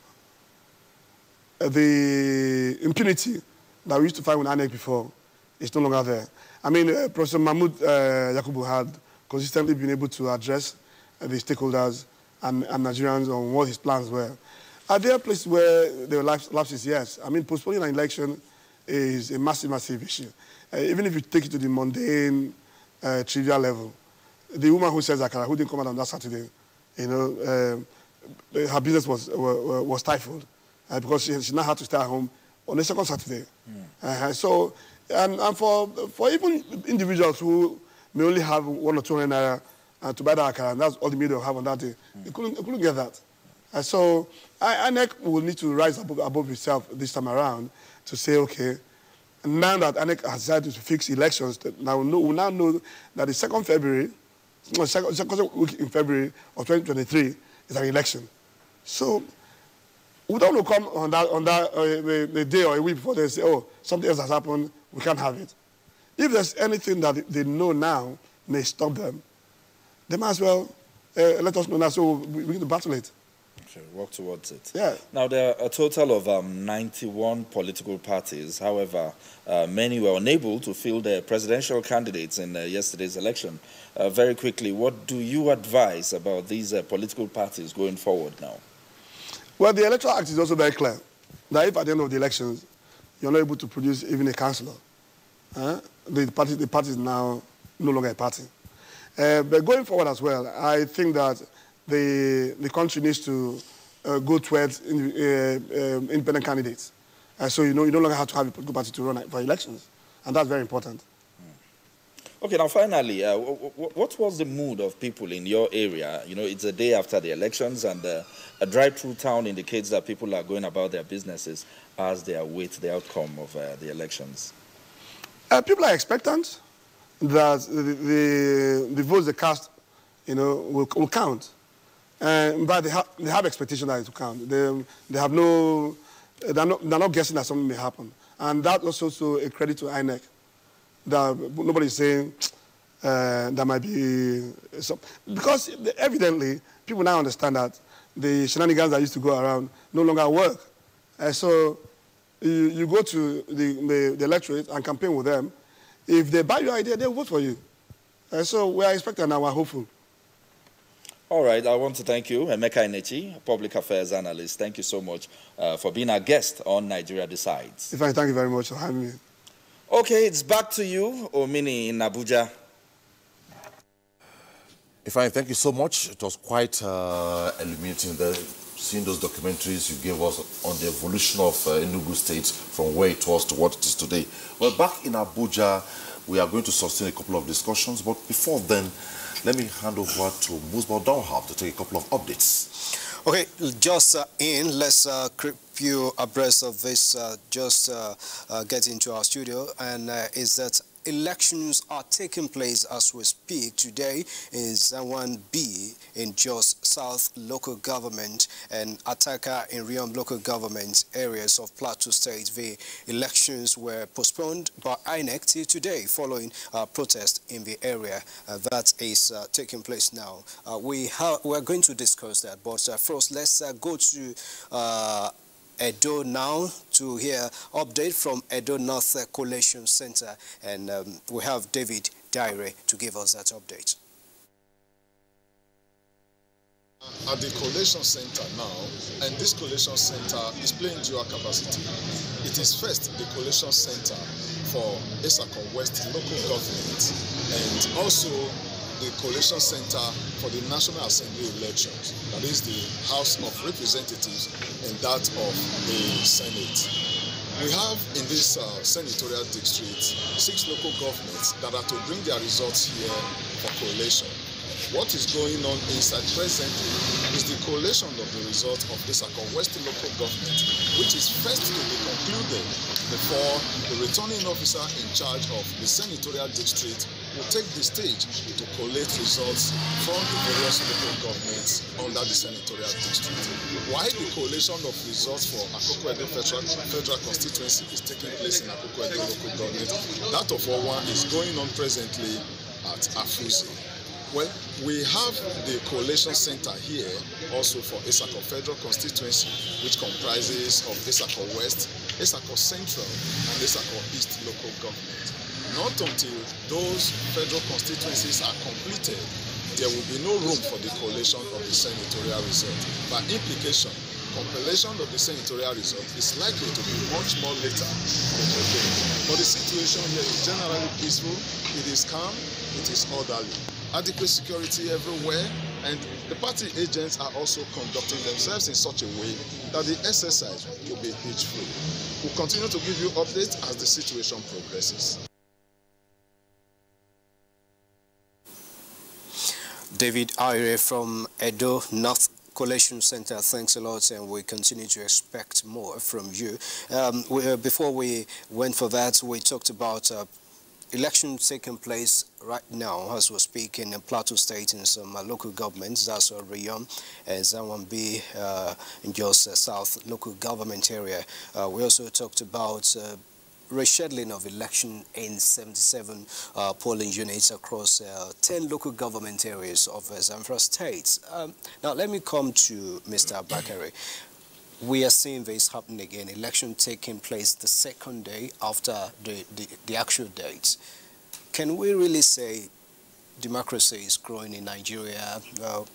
the impunity that we used to find with INEC before is no longer there. I mean, Professor Mahmoud Yakubu had consistently been able to address the stakeholders and Nigerians on what his plans were. Are there places where there were lapses? Yes. I mean, postponing an election is a massive, massive issue. Even if you take it to the mundane, trivial level, the woman who says Akara, who didn't come out on that Saturday, her business was stifled because she now had to stay at home on the second Saturday. So, and for even individuals who may only have 100 or 200 naira to buy that akara, and that's all the media will have on that day, they couldn't get that. So, INEC will need to rise above itself this time around to say, okay, now that INEC has decided to fix elections, now we now know that the second week in February of 2023 is an election. So we don't want to come on the day or a week before they say, oh, something else has happened, we can't have it. If there's anything that they know now may stop them, they might as well let us know now so we begin to battle it. Okay, work towards it. Yeah. Now, there are a total of 91 political parties. However, many were unable to field their presidential candidates in yesterday's election. Very quickly, what do you advise about these political parties going forward now? Well, the Electoral Act is also very clear that if at the end of the elections you're not able to produce even a councillor, the party is now no longer a party. But going forward as well, I think that the country needs to go towards independent candidates. So you no longer have to have a political party to run for elections, and that's very important. Okay, now finally, what was the mood of people in your area? You know, it's a day after the elections, and a drive-through town indicates that people are going about their businesses as they await the outcome of the elections. People are expectant that the votes they cast, will count. But they have expectation that it will count. They're not guessing that something may happen. And that's also a credit to INEC. That nobody's saying there might be some, because evidently people now understand that the shenanigans that used to go around no longer work. So you go to the electorate and campaign with them. If they buy your idea, they'll vote for you. So we are expecting and we're hopeful. All right, I want to thank you, Emeka Inechi, Public Affairs Analyst. Thank you so much for being our guest on Nigeria Decides. Thank you very much for having me. Okay, it's back to you, Omini in Abuja. Ifeanyi, thank you so much. It was quite illuminating there, seeing those documentaries you gave us on the evolution of Enugu State from where it was to what it is today. Well, back in Abuja, we are going to sustain a couple of discussions, but before then, let me hand over to Musbah Donhab to take a couple of updates. Okay, just let's keep you abreast of this, get into our studio, and is that elections are taking place as we speak today in Zawan B in Jos South local government and Ataka in Riom local government areas of Plateau State. The elections were postponed by INEC till today following protest in the area that is taking place now. We're going to discuss that, but first let's go to Edo now to hear update from Edo North Collation Center, and we have David Dire to give us that update. At the collation center now, and this collation center is playing dual capacity. It is first the collation center for Esako West local government, and also the collation center for the National Assembly elections, that is the House of Representatives and that of the Senate. We have in this senatorial district 6 local governments that are to bring their results here for collation. What is going on inside presently is the collation of the result of Esako West local government, which is first to be concluded before the returning officer in charge of the senatorial district will take the stage to collate results from the various local governments under the senatorial district. While the collation of results for Akoko Edo federal constituency is taking place in Akoko Edo local government, that of Owa is going on presently at Afuzi. Well, we have the collation center here also for Esako Federal Constituency, which comprises of Esako West, Esako Central, and Esako East local government. Not until those federal constituencies are completed, there will be no room for the collation of the senatorial result. By implication, compilation of the senatorial result is likely to be much more later than today. But the situation here is generally peaceful, it is calm, it is orderly. Adequate security everywhere, and the party agents are also conducting themselves in such a way that the exercise will be hitch-free. We'll continue to give you updates as the situation progresses. David Ire from Edo North Collation Center, thanks a lot, and we continue to expect more from you. Before we went for that, we talked about elections taking place right now as we speak in Plateau State in some local governments. That's Riom and Zawambi in Jos South local government area. We also talked about rescheduling of election in 77 polling units across 10 local government areas of Zamfara State. Now let me come to Mr. Bakare. We are seeing this happen again, election taking place the second day after the actual date. Can we really say democracy is growing in Nigeria?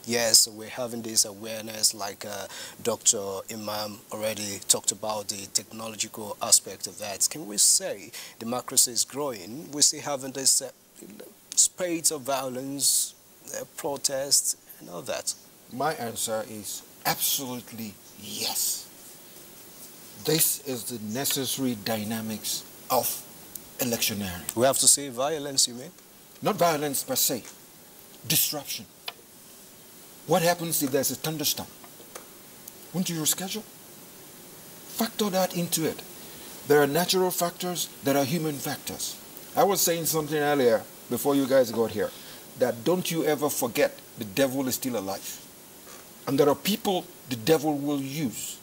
Yes, we're having this awareness, like Dr. Imam already talked about the technological aspect of that. Can we say democracy is growing? We're still having this spate of violence, protests, and all that. My answer is absolutely yes. This is the necessary dynamics of electioneering. We have to say violence, you mean? Not violence per se, disruption. What happens if there's a thunderstorm? Won't you reschedule? Factor that into it. There are natural factors, there are human factors. I was saying something earlier before you guys got here, that don't you ever forget the devil is still alive. And there are people the devil will use.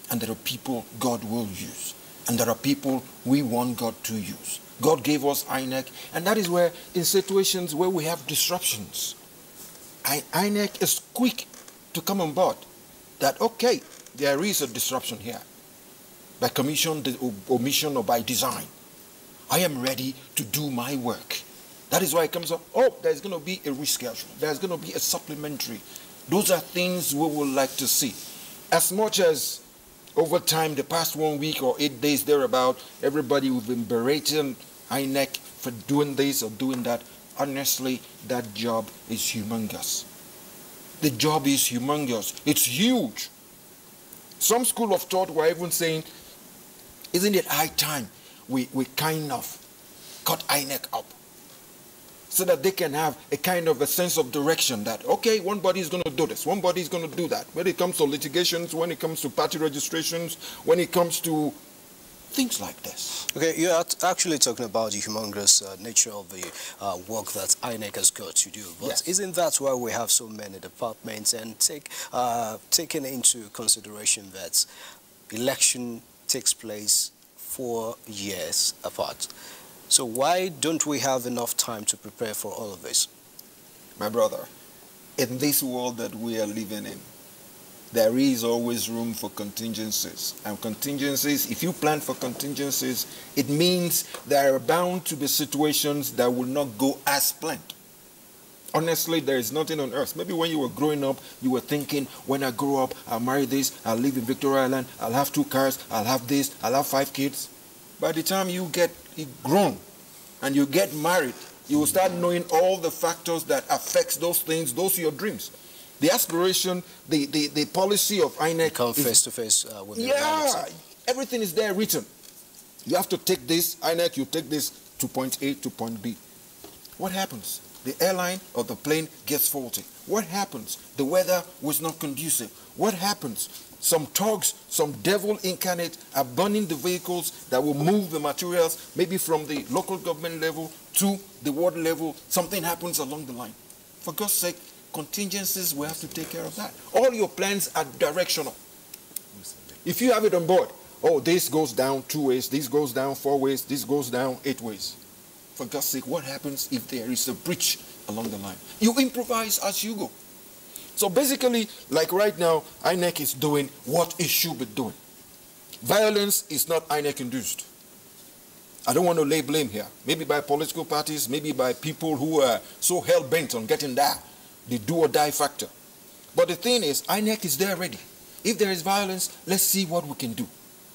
And there are people God will use. And there are people we want God to use. God gave us INEC, and that is where, in situations where we have disruptions, INEC is quick to come on board that, okay, there is a disruption here, by commission, omission, or by design. I am ready to do my work. That is why it comes up, oh, there's going to be a reschedule. There's going to be a supplementary. Those are things we would like to see. As much as over time, the past 1 week or 8 days thereabout, everybody will be berating INEC for doing this or doing that. Honestly, that job is humongous. The job is humongous. It's huge. Some school of thought were even saying, isn't it high time we kind of cut INEC up so that they can have a kind of a sense of direction that, okay, one body is going to do this, one body is going to do that. When it comes to litigations, when it comes to party registrations, when it comes to things like this. Okay, you're actually talking about the humongous nature of the work that INEC has got to do. But yes, isn't that why we have so many departments, and taking into consideration that election takes place 4 years apart? So why don't we have enough time to prepare for all of this? My brother, in this world that we are living in, there is always room for contingencies. And contingencies, if you plan for contingencies, it means there are bound to be situations that will not go as planned. Honestly, there is nothing on earth. Maybe when you were growing up, you were thinking, when I grow up, I'll marry this, I'll live in Victoria Island, I'll have 2 cars, I'll have this, I'll have 5 kids. By the time you get grown and you get married, you will start knowing all the factors that affects those things. Those are your dreams. The aspiration, the policy of INEC come face to face with the reality. Everything is there written. You have to take this, INEC, you take this to point A to point B. What happens? The airline or the plane gets faulty. What happens? The weather was not conducive. What happens? Some thugs, some devil incarnate are burning the vehicles that will move the materials, maybe from the local government level to the ward level. Something happens along the line. For God's sake, contingencies, we have to take care of that. All your plans are directional. If you have it on board, oh, this goes down 2 ways, this goes down 4 ways, this goes down 8 ways. For God's sake, what happens if there is a breach along the line? You improvise as you go. So basically, like right now, INEC is doing what it should be doing. Violence is not INEC induced. I don't want to lay blame here. Maybe by political parties, maybe by people who are so hell-bent on getting that, the do-or-die factor. But the thing is, INEC is there ready. If there is violence, let's see what we can do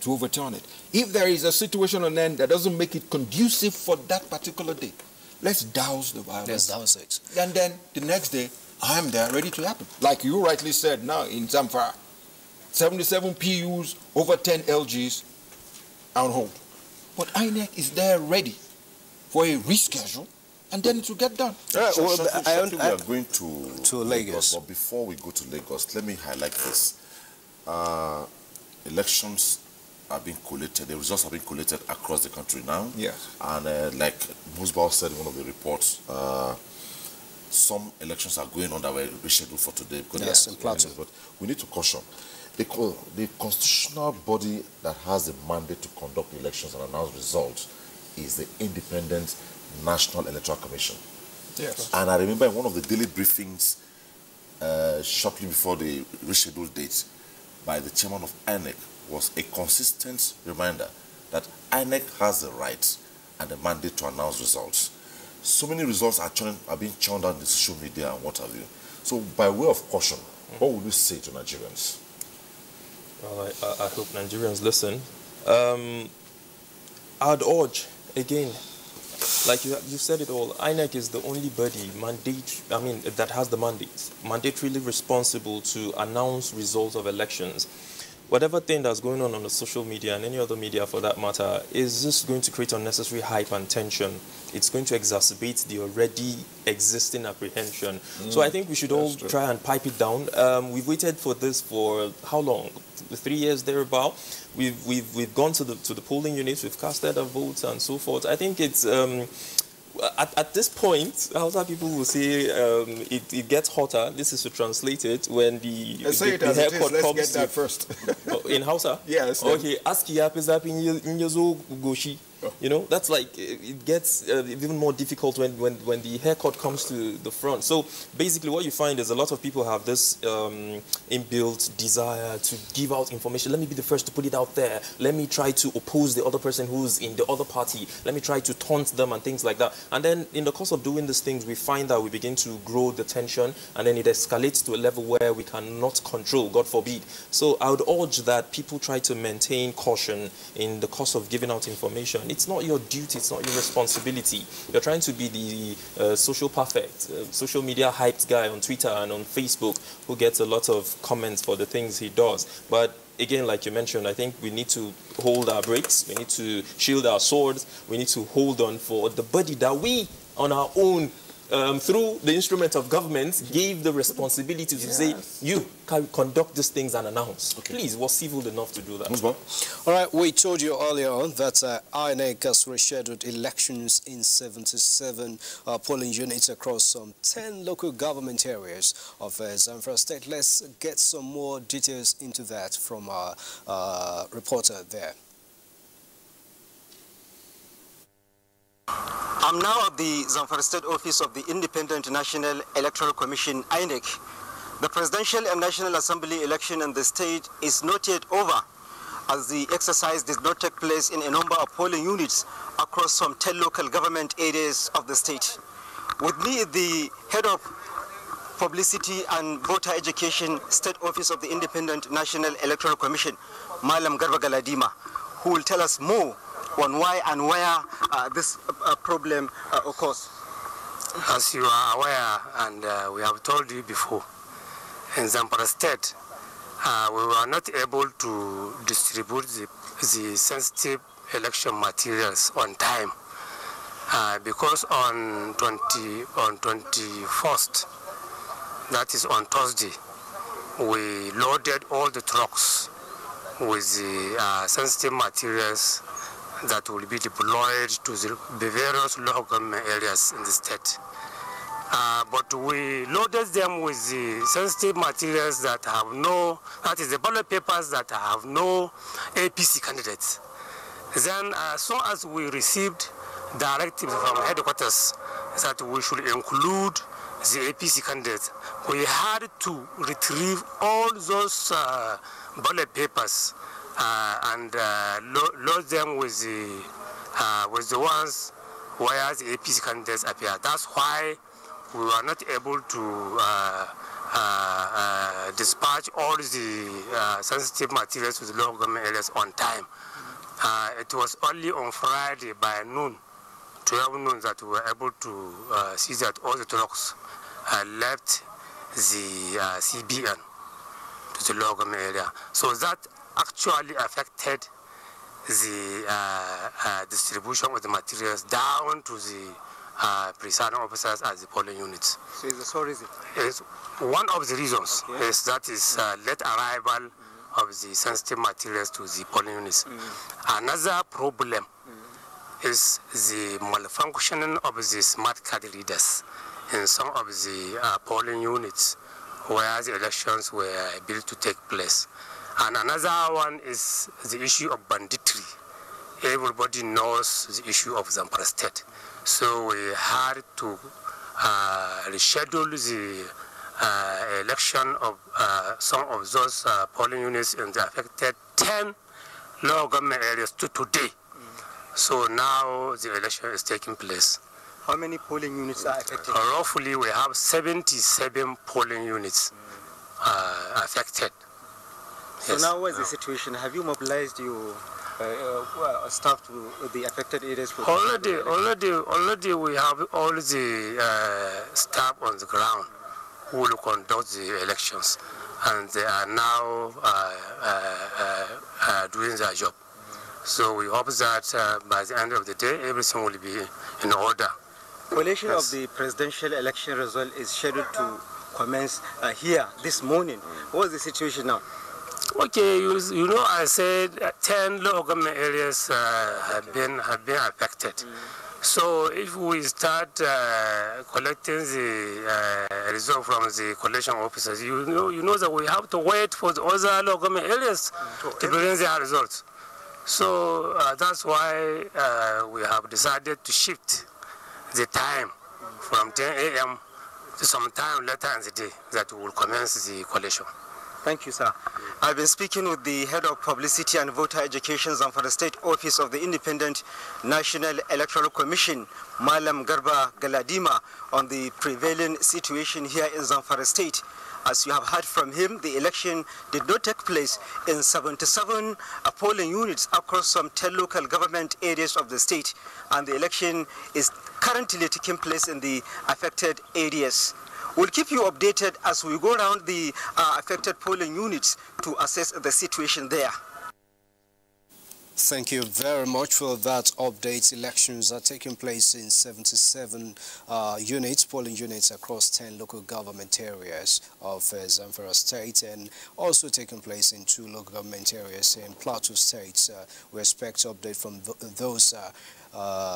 to overturn it. If there is a situation on end that doesn't make it conducive for that particular day, let's douse the violence. Let's douse it. And then the next day, I'm there ready to happen. Like you rightly said now in Zamfara, 77 PUs, over 10 LGs on hold. But INEC is there ready for a reschedule, and then it will get done. We are going to Lagos. But before we go to Lagos, let me highlight this. Elections are being collated, the results are being collated across the country now. Yes. And like Musbao said in one of the reports, some elections are going on that were rescheduled for today. Because yes, in Plateau. But we need to caution. The constitutional body that has the mandate to conduct elections and announce results is the Independent National Electoral Commission. Yes. And I remember in one of the daily briefings shortly before the rescheduled date by the chairman of INEC was a consistent reminder that INEC has the right and the mandate to announce results. So many results are being churned out in the social media and what have you. So by way of caution, what would you say to Nigerians? Well, I hope Nigerians listen. I'd urge, again, like you said it all, INEC is the only body that has the mandatorily responsible to announce results of elections. Whatever thing that's going on the social media and any other media for that matter is just going to create unnecessary hype and tension. It's going to exacerbate the already existing apprehension. So I think we should all try and pipe it down. We've waited for this for how long? 3 years thereabout. We've gone to the polling units, we've casted our votes and so forth. I think it's at this point, Hausa people will say it gets hotter. This is to translate it when the haircut comes Let's get that first. In Hausa? Yes. Okay. Aski ya fi zafin in ya zo goshi. You know, that's like, it gets even more difficult when the haircut comes to the front. So basically what you find is a lot of people have this inbuilt desire to give out information. Let me be the first to put it out there. Let me try to oppose the other person who's in the other party. Let me try to taunt them and things like that. And then in the course of doing these things, we find that we begin to grow the tension, and then it escalates to a level where we cannot control, God forbid. So I would urge that people try to maintain caution in the course of giving out information. It's not your duty, it's not your responsibility. You're trying to be the social perfect, social media hyped guy on Twitter and on Facebook who gets a lot of comments for the things he does. But again, like you mentioned, I think we need to hold our brakes, we need to shield our swords, we need to hold on for the body that we, on our own, through the instrument of government, gave the responsibility to say, you can conduct these things and announce. Okay. Please, was civil enough to do that. All right, we told you earlier on that INEC has rescheduled elections in 77 polling units across some 10 local government areas of Zamfara State. Let's get some more details into that from our reporter there. I'm now at the Zamfara State office of the Independent National Electoral Commission, INEC. The Presidential and National Assembly election in the state is not yet over, as the exercise did not take place in a number of polling units across some 10 local government areas of the state. With me is the head of Publicity and Voter Education State Office of the Independent National Electoral Commission, Malam Garba Galadima, who will tell us more on why and where this problem occurs. As you are aware, and we have told you before, in Zamfara State, we were not able to distribute the sensitive election materials on time because on 21st, that is on Thursday, we loaded all the trucks with the sensitive materials that will be deployed to the various local government areas in the state. But we loaded them with the sensitive materials that have no, that is the ballot papers that have no APC candidates. Then as soon as we received directives from headquarters that we should include the APC candidates, we had to retrieve all those ballot papers and load them with the ones where the APC candidates appear. That's why we were not able to dispatch all the sensitive materials to the local government areas on time. It was only on Friday by noon, 12 noon, that we were able to see that all the trucks left the CBN to the local government area. So that actually affected the distribution of the materials down to the presiding officers at the polling units. So is the sole reason? It's one of the reasons is that is late arrival of the sensitive materials to the polling units. Another problem is the malfunctioning of the smart card readers in some of the polling units where the elections were built to take place. And another one is the issue of banditry. Everybody knows the issue of Zamfara State. So we had to reschedule the election of some of those polling units in the affected 10 local government areas to today. So now the election is taking place. How many polling units are affected? Roughly we have 77 polling units affected. So now what is the situation? Have you mobilized your staff to the affected areas? For already we have all the staff on the ground who will conduct the elections, and they are now doing their job. So we hope that by the end of the day, everything will be in order. Collation of the presidential election result is scheduled to commence here this morning. What is the situation now? Okay, you know, I said 10 local government areas have been affected. So if we start collecting the result from the collation officers, you know that we have to wait for the other local government areas to bring their results. So that's why we have decided to shift the time from 10 a.m. to some time later in the day that we will commence the collation. Thank you, sir. I've been speaking with the head of publicity and voter education for the State Office of the Independent National Electoral Commission, Malam Garba Galadima, on the prevailing situation here in Zamfara State. As you have heard from him, the election did not take place in 77 polling units across some 10 local government areas of the state, and the election is currently taking place in the affected areas. We'll keep you updated as we go around the affected polling units to assess the situation there. Thank you very much for that update. Elections are taking place in 77 polling units across 10 local government areas of Zamfara State, and also taking place in 2 local government areas in Plateau State. We expect update from those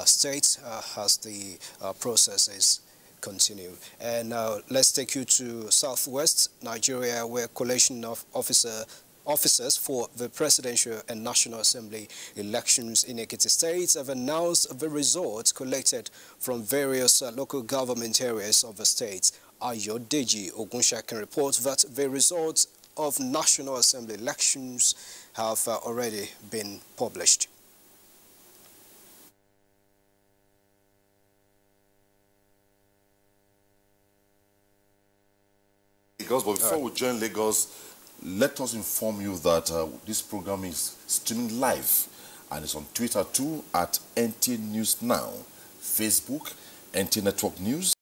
states as the processes continue. And now let's take you to Southwest Nigeria, where coalition of officers for the presidential and National Assembly elections in Ekiti State have announced the results collected from various local government areas of the state. Ayodeji Ogunsha can report that the results of National Assembly elections have already been published. But before we join Lagos, let us inform you that this program is streaming live and it's on Twitter too at NT News Now, Facebook, NT Network News,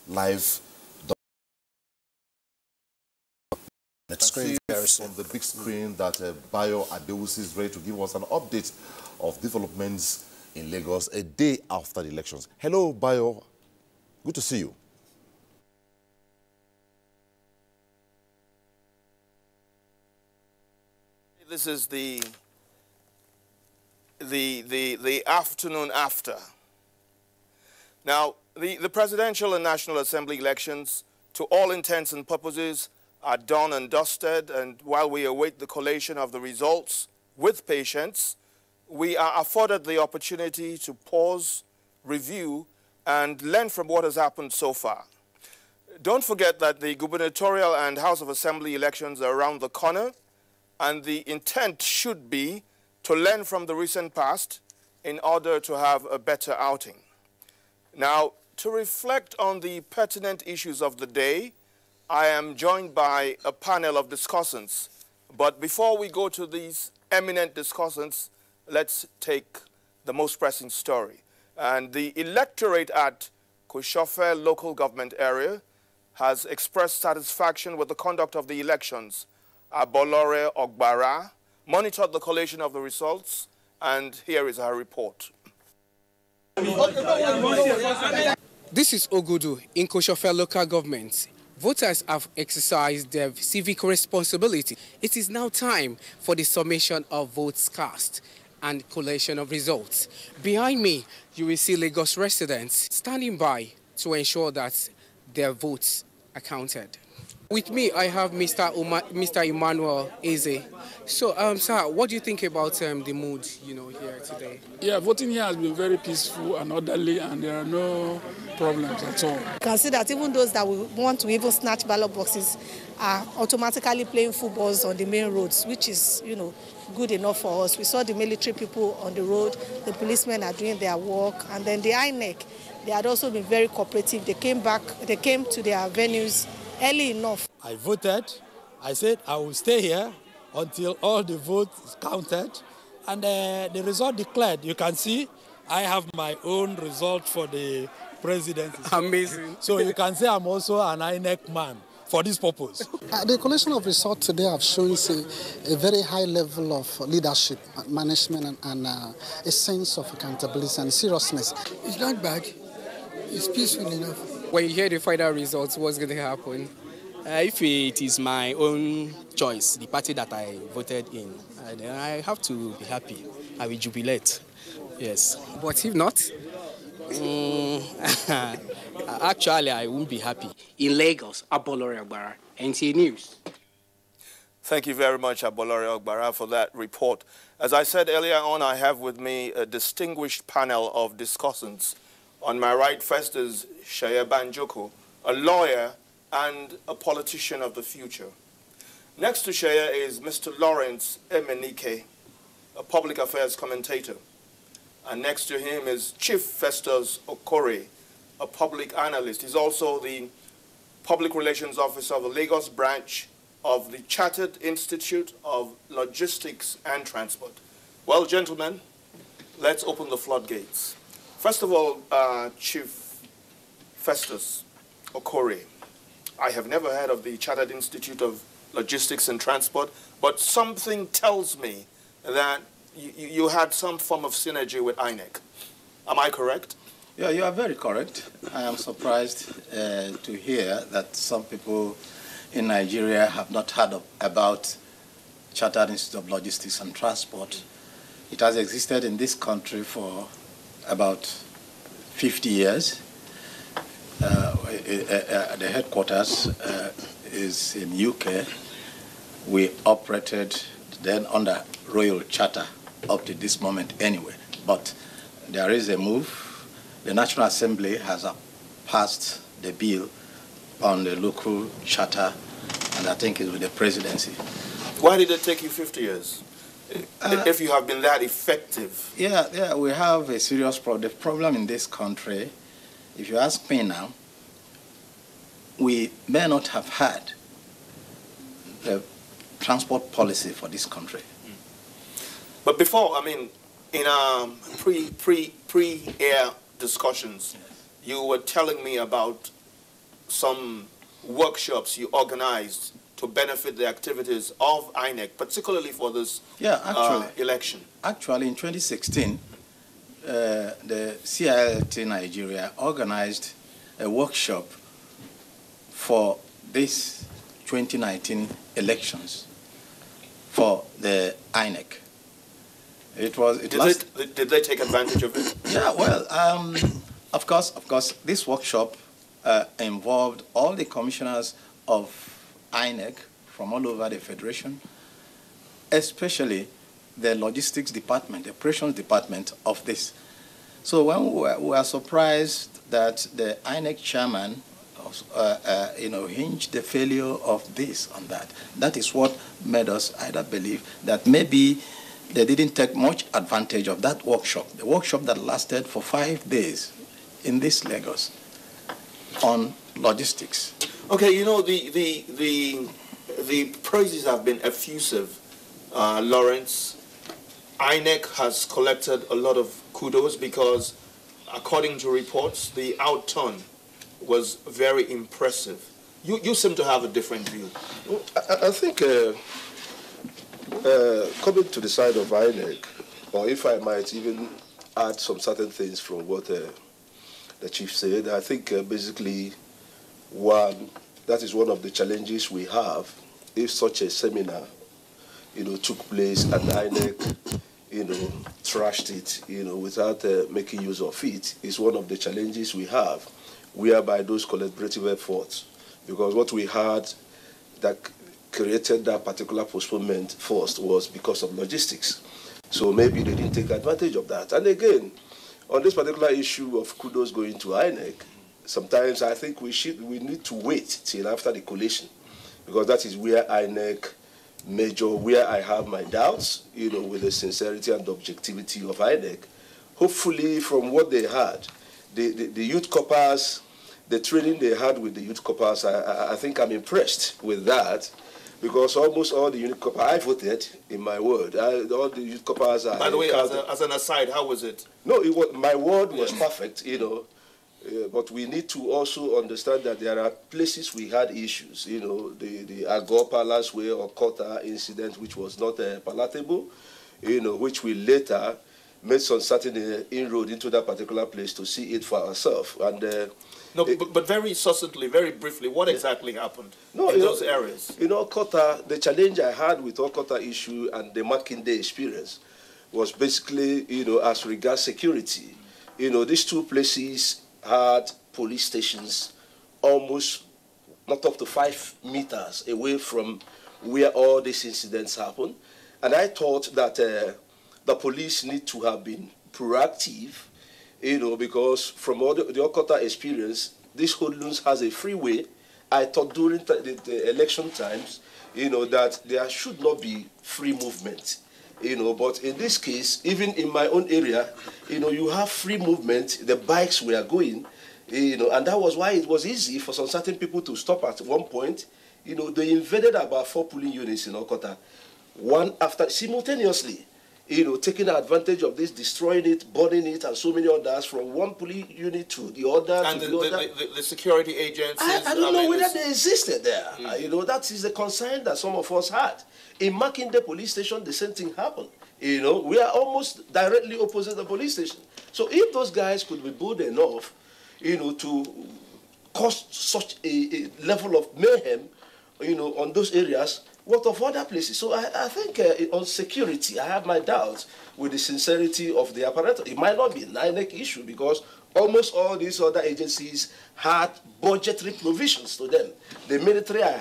live. Let's see from the big screen that Bayo Adewusi is ready to give us an update of developments in Lagos a day after the elections. Hello, Bayo. Good to see you. This is the afternoon after. Now, the presidential and National Assembly elections, to all intents and purposes, are done and dusted, and while we await the collation of the results with patience, we are afforded the opportunity to pause, review, and learn from what has happened so far. Don't forget that the gubernatorial and House of Assembly elections are around the corner, and the intent should be to learn from the recent past in order to have a better outing. Now, to reflect on the pertinent issues of the day, I am joined by a panel of discussants. But before we go to these eminent discussants, let's take the most pressing story. And the electorate at Koshofe local government area has expressed satisfaction with the conduct of the elections. Abolore Ogbara monitored the collation of the results, and here is her report. This is Ogudu in Koshofe local government. Voters have exercised their civic responsibility. It is now time for the summation of votes cast and collation of results. Behind me, you will see Lagos residents standing by to ensure that their votes are counted. With me, I have Mr. Emmanuel Eze. So, sir, what do you think about the mood, here today? Yeah, voting here has been very peaceful and orderly, and there are no problems at all. You can see that even those that want to even snatch ballot boxes are automatically playing footballs on the main roads, which is, good enough for us. We saw the military people on the road, the policemen are doing their work, and then the INEC, they had also been very cooperative. They came to their venues early enough. I voted. I said I will stay here until all the votes counted, and the result declared. You can see I have my own result for the presidency. Amazing. So you can say I'm also an INEC man for this purpose. The collation of results today have shown a very high level of leadership, management, and a sense of accountability and seriousness. It's not bad. It's peaceful enough. When you hear the final results, what's going to happen? If it is my own choice, the party that I voted in, then I have to be happy. I will jubilate. Yes. But if not? Actually, I won't be happy. In Lagos, Abolore Ogbara, NTA News. Thank you very much, Abolore Ogbara, for that report. As I said earlier on, I have with me a distinguished panel of discussants. On my right first is Sheye Banjoko, a lawyer and a politician of the future. Next to Sheye is Mr. Lawrence Emenike, a public affairs commentator. And next to him is Chief Festus Okore, a public analyst. He's also the public relations officer of the Lagos branch of the Chartered Institute of Logistics and Transport. Well, gentlemen, let's open the floodgates. First of all, Chief Festus Okore, I have never heard of the Chartered Institute of Logistics and Transport, but something tells me that you had some form of synergy with INEC. Am I correct? Yeah, you are very correct. I am surprised to hear that some people in Nigeria have not heard about Chartered Institute of Logistics and Transport. It has existed in this country for about 50 years. The headquarters is in UK. We operated then under Royal Charter up to this moment anyway. But there is a move. The National Assembly has passed the bill on the local charter, and I think it's with the presidency. Why did it take you 50 years? If you have been that effective? Yeah, we have a serious problem. The problem in this country, if you ask me now, we may not have had the transport policy for this country. But before, I mean, in pre-air discussions, you were telling me about some workshops you organized to benefit the activities of INEC, particularly for this election. Actually, in 2016, the CILT Nigeria organized a workshop for this 2019 elections for the INEC. Did they take advantage of it? Yeah, well, of course, this workshop involved all the commissioners of INEC from all over the Federation, especially the logistics department, the operations department of this. So when we were surprised that the INEC chairman, hinged the failure of this on that. That is what made us either believe that maybe they didn't take much advantage of that workshop, the workshop that lasted for 5 days in this Lagos on logistics. Okay, you know, the praises have been effusive, Lawrence. INEC has collected a lot of kudos because, according to reports, the outturn was very impressive. You seem to have a different view. I think coming to the side of INEC, or if I might even add some certain things from what the chief said, I think basically that is one of the challenges we have if such a seminar, took place and INEC, trashed it, without making use of it, is one of the challenges we have, whereby those collaborative efforts, because what we had that created that particular postponement first was because of logistics. So maybe they didn't take advantage of that. And again, on this particular issue of kudos going to INEC, sometimes I think we need to wait till after the collation, because that is where INEC where I have my doubts, with the sincerity and objectivity of INEC. Hopefully from what they had, the youth corpers, the training they had with the youth corpers, I think I'm impressed with that, because almost all the youth corpers, I voted in my ward. All the youth corpers are... By the way, as an aside, how was it? No, my ward was perfect, but we need to also understand that there are places we had issues, the Agor last way or Kota incident, which was not palatable, which we later made some certain inroad into that particular place to see it for ourselves. And but very succinctly, very briefly, what exactly happened in those areas? Kota, the challenge I had with all Kota issue and the Makinde experience was basically, as regards security. These two places had police stations almost not up to 5 meters away from where all these incidents happen. And I thought that the police need to have been proactive, because from all the Okota experience, this hoodlums has a freeway. I thought during the election times, that there should not be free movement. But in this case, even in my own area, you have free movement. The bikes were going, and that was why it was easy for some certain people to stop at one point. They invaded about 4 polling units in Okota, one after simultaneously, taking advantage of this, destroying it, burning it, and so many others from one polling unit to the other. And the security agencies. I don't know whether they existed there. That is the concern that some of us had. In Makinde police station, the same thing happened. We are almost directly opposite the police station. So if those guys could be bold enough, to cause such a level of mayhem, on those areas, what of other places? So I think on security, I have my doubts with the sincerity of the apparatus. It might not be an INEC issue because almost all these other agencies had budgetary provisions to them. The military I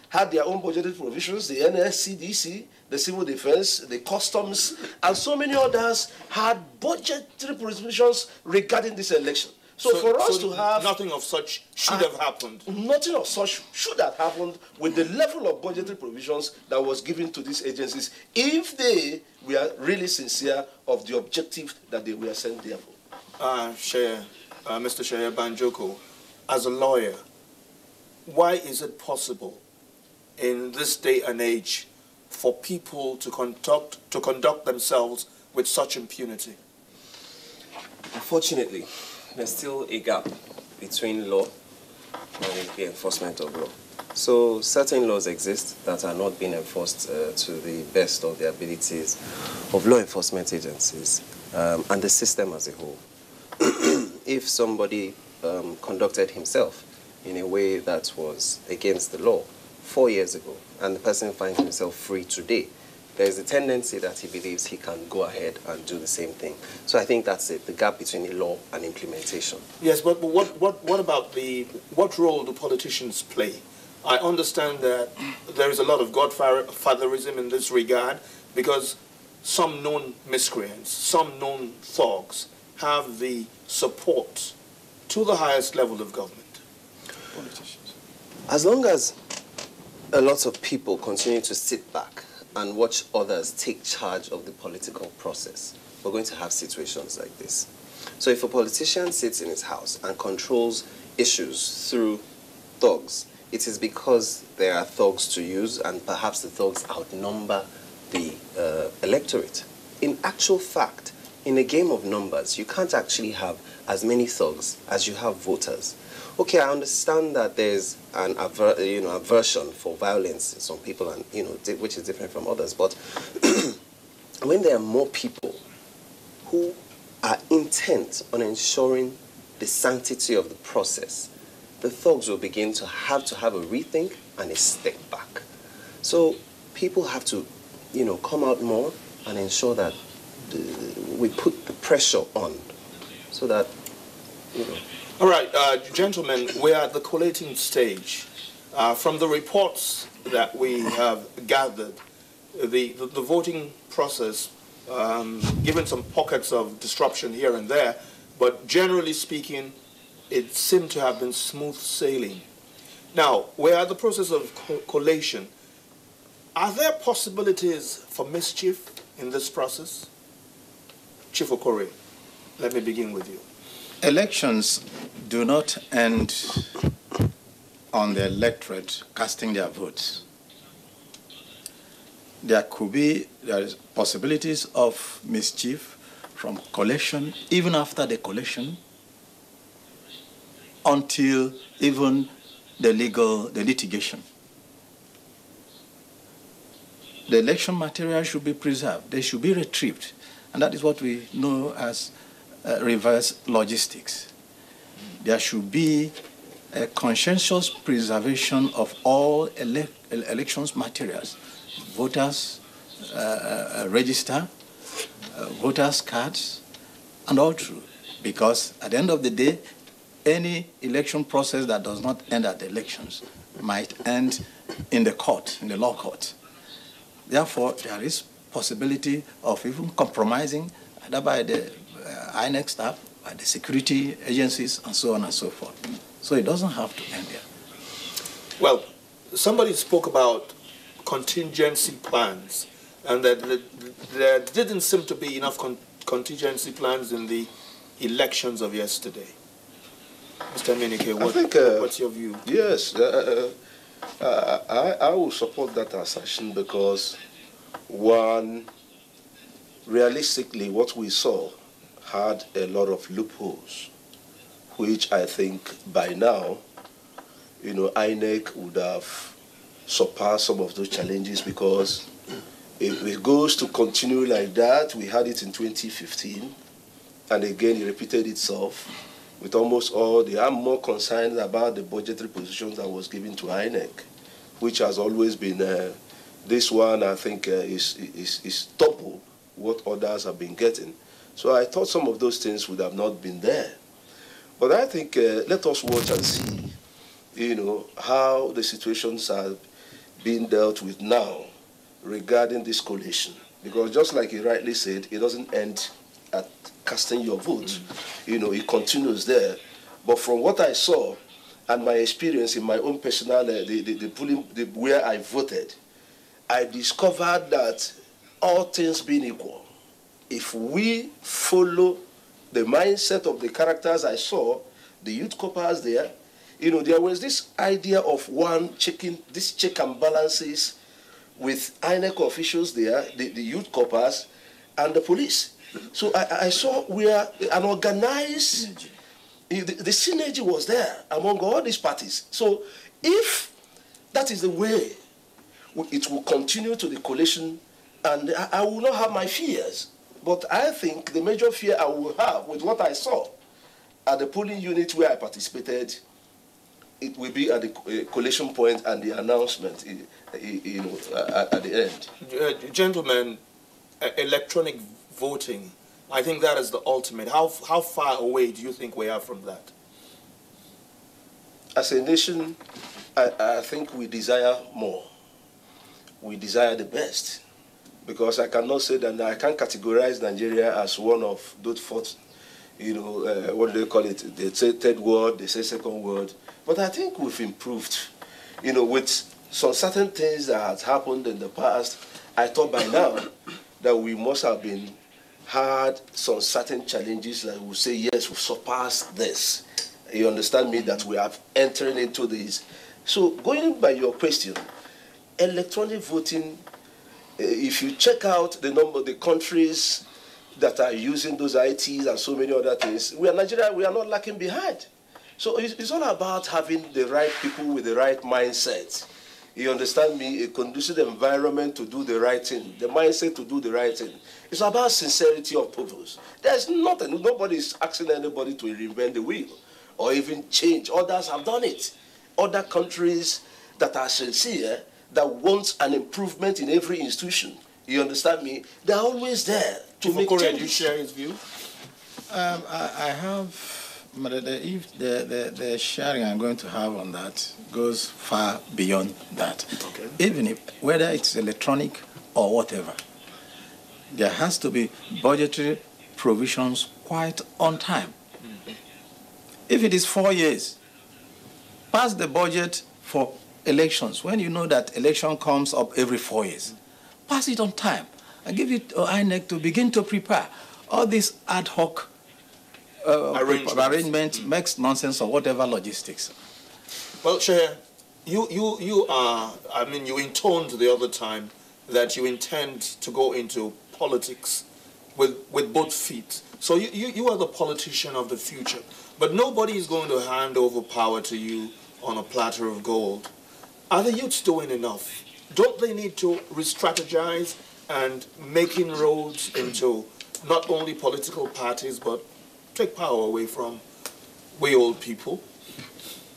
had their own budgetary provisions, the NSCDC, the Civil Defense, the Customs, and so many others had budgetary provisions regarding this election. So for us to have... Nothing of such should have happened. Nothing of such should have happened with the level of budgetary provisions that was given to these agencies if they were really sincere of the objective that they were sent there for. Mr. Sheye Banjoko, as a lawyer, why is it possible in this day and age for people to conduct themselves with such impunity? Unfortunately, there's still a gap between law and the enforcement of law. So certain laws exist that are not being enforced to the best of the abilities of law enforcement agencies and the system as a whole. If somebody conducted himself in a way that was against the law 4 years ago and the person finds himself free today, there is a tendency that he believes he can go ahead and do the same thing. So I think that's it, the gap between the law and implementation. Yes, but what about what role do politicians play? I understand that there is a lot of godfatherism in this regard because some known miscreants, some known thugs have the support to the highest level of government. Politicians. As long as a lot of people continue to sit back and watch others take charge of the political process, we're going to have situations like this. So if a politician sits in his house and controls issues through thugs, it is because there are thugs to use and perhaps the thugs outnumber the electorate. In actual fact, in a game of numbers, you can't actually have as many thugs as you have voters. Okay, I understand that there's an aversion for violence in some people, and which is different from others. But when there are more people who are intent on ensuring the sanctity of the process, the thugs will begin to have a rethink and a step back. So people have to, come out more and ensure that we put the pressure on, so that, All right, gentlemen, we're at the collating stage. From the reports that we have gathered, the voting process, given some pockets of disruption here and there, but generally speaking, it seemed to have been smooth sailing. Now, we're at the process of collation. Are there possibilities for mischief in this process? Chief Okore, let me begin with you. Elections do not end on the electorate casting their votes. There is possibilities of mischief from collation, even after the collation, until even the litigation. The election material should be preserved. They should be retrieved. And that is what we know as reverse logistics. There should be a conscientious preservation of all elections materials, voters register, voters cards, and all through. Because at the end of the day, any election process that does not end at the elections might end in the court, in the law court. Therefore, there is possibility of even compromising either by the INEC staff, by the security agencies, and so on and so forth. So it doesn't have to end there. Well, somebody spoke about contingency plans, and that there didn't seem to be enough contingency plans in the elections of yesterday. Mr. Menike, what's your view? Yes, I will support that assertion because, one, realistically, what we saw had a lot of loopholes, which I think by now, INEC would have surpassed some of those challenges, because if it goes to continue like that, we had it in 2015, and again it repeated itself with almost all I'm more concerned about the budgetary positions that was given to INEC, which has always been, this one I think is double what others have been getting. So I thought some of those things would have not been there. But I think let us watch and see, how the situations are being dealt with now regarding this coalition. Because just like you rightly said, it doesn't end at casting your vote. It continues there. But from what I saw and my experience in my own personal, where I voted, I discovered that all things being equal, if we follow the mindset of the characters I saw, the youth corpers there, there was this idea of one checking, this check and balances with INEC officials there, the youth corpers, and the police. So I saw where an organized, the synergy was there among all these parties. So if that is the way it will continue to the coalition, and I will not have my fears. But I think the major fear I will have with what I saw at the polling unit where I participated, it will be at the coalition point and the announcement, at the end. Gentlemen, electronic voting, I think that is the ultimate. How far away do you think we are from that? As a nation, I think we desire more. We desire the best. Because I cannot say that I can't categorize Nigeria as one of those fourth, what do they call it? They say third world, they say second world. But I think we've improved. With some certain things that has happened in the past, I thought by now that we must have had some certain challenges that we say, yes, we've surpassed this. You understand me, that we are entering into this. So going by your question, electronic voting, if you check out the number of the countries that are using those ITs and so many other things, Nigeria, we are not lacking behind. So it's all about having the right people with the right mindset. You understand me? A conducive environment to do the right thing, the mindset to do the right thing. It's about sincerity of purpose. There's nothing, nobody is asking anybody to reinvent the wheel or even change. Others have done it. Other countries that are sincere, that wants an improvement in every institution, you understand me? They're always there to make changes. Do you share his view? I have, but the sharing I'm going to have on that goes far beyond that. Okay. Even if, whether it's electronic or whatever, there has to be budgetary provisions quite on time. Mm-hmm. If it is 4 years, pass the budget for elections, when you know that election comes up every 4 years, pass it on time and give it to INEC to begin to prepare. All this ad hoc arrangement makes nonsense or whatever logistics. Well, Shehe, you are, you intoned the other time that you intend to go into politics with both feet. So you are the politician of the future, but nobody is going to hand over power to you on a platter of gold. Are the youths doing enough? Don't they need to re-strategize and make inroads into not only political parties, but take power away from we old people?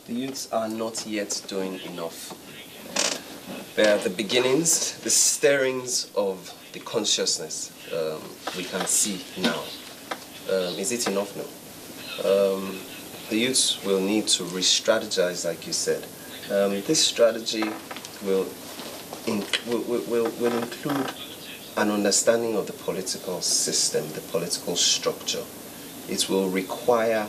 The youths are not yet doing enough. They are the beginnings, the stirrings of the consciousness we can see now. Is it enough? No. The youths will need to re-strategize, like you said. This strategy will include an understanding of the political system, the political structure. It will require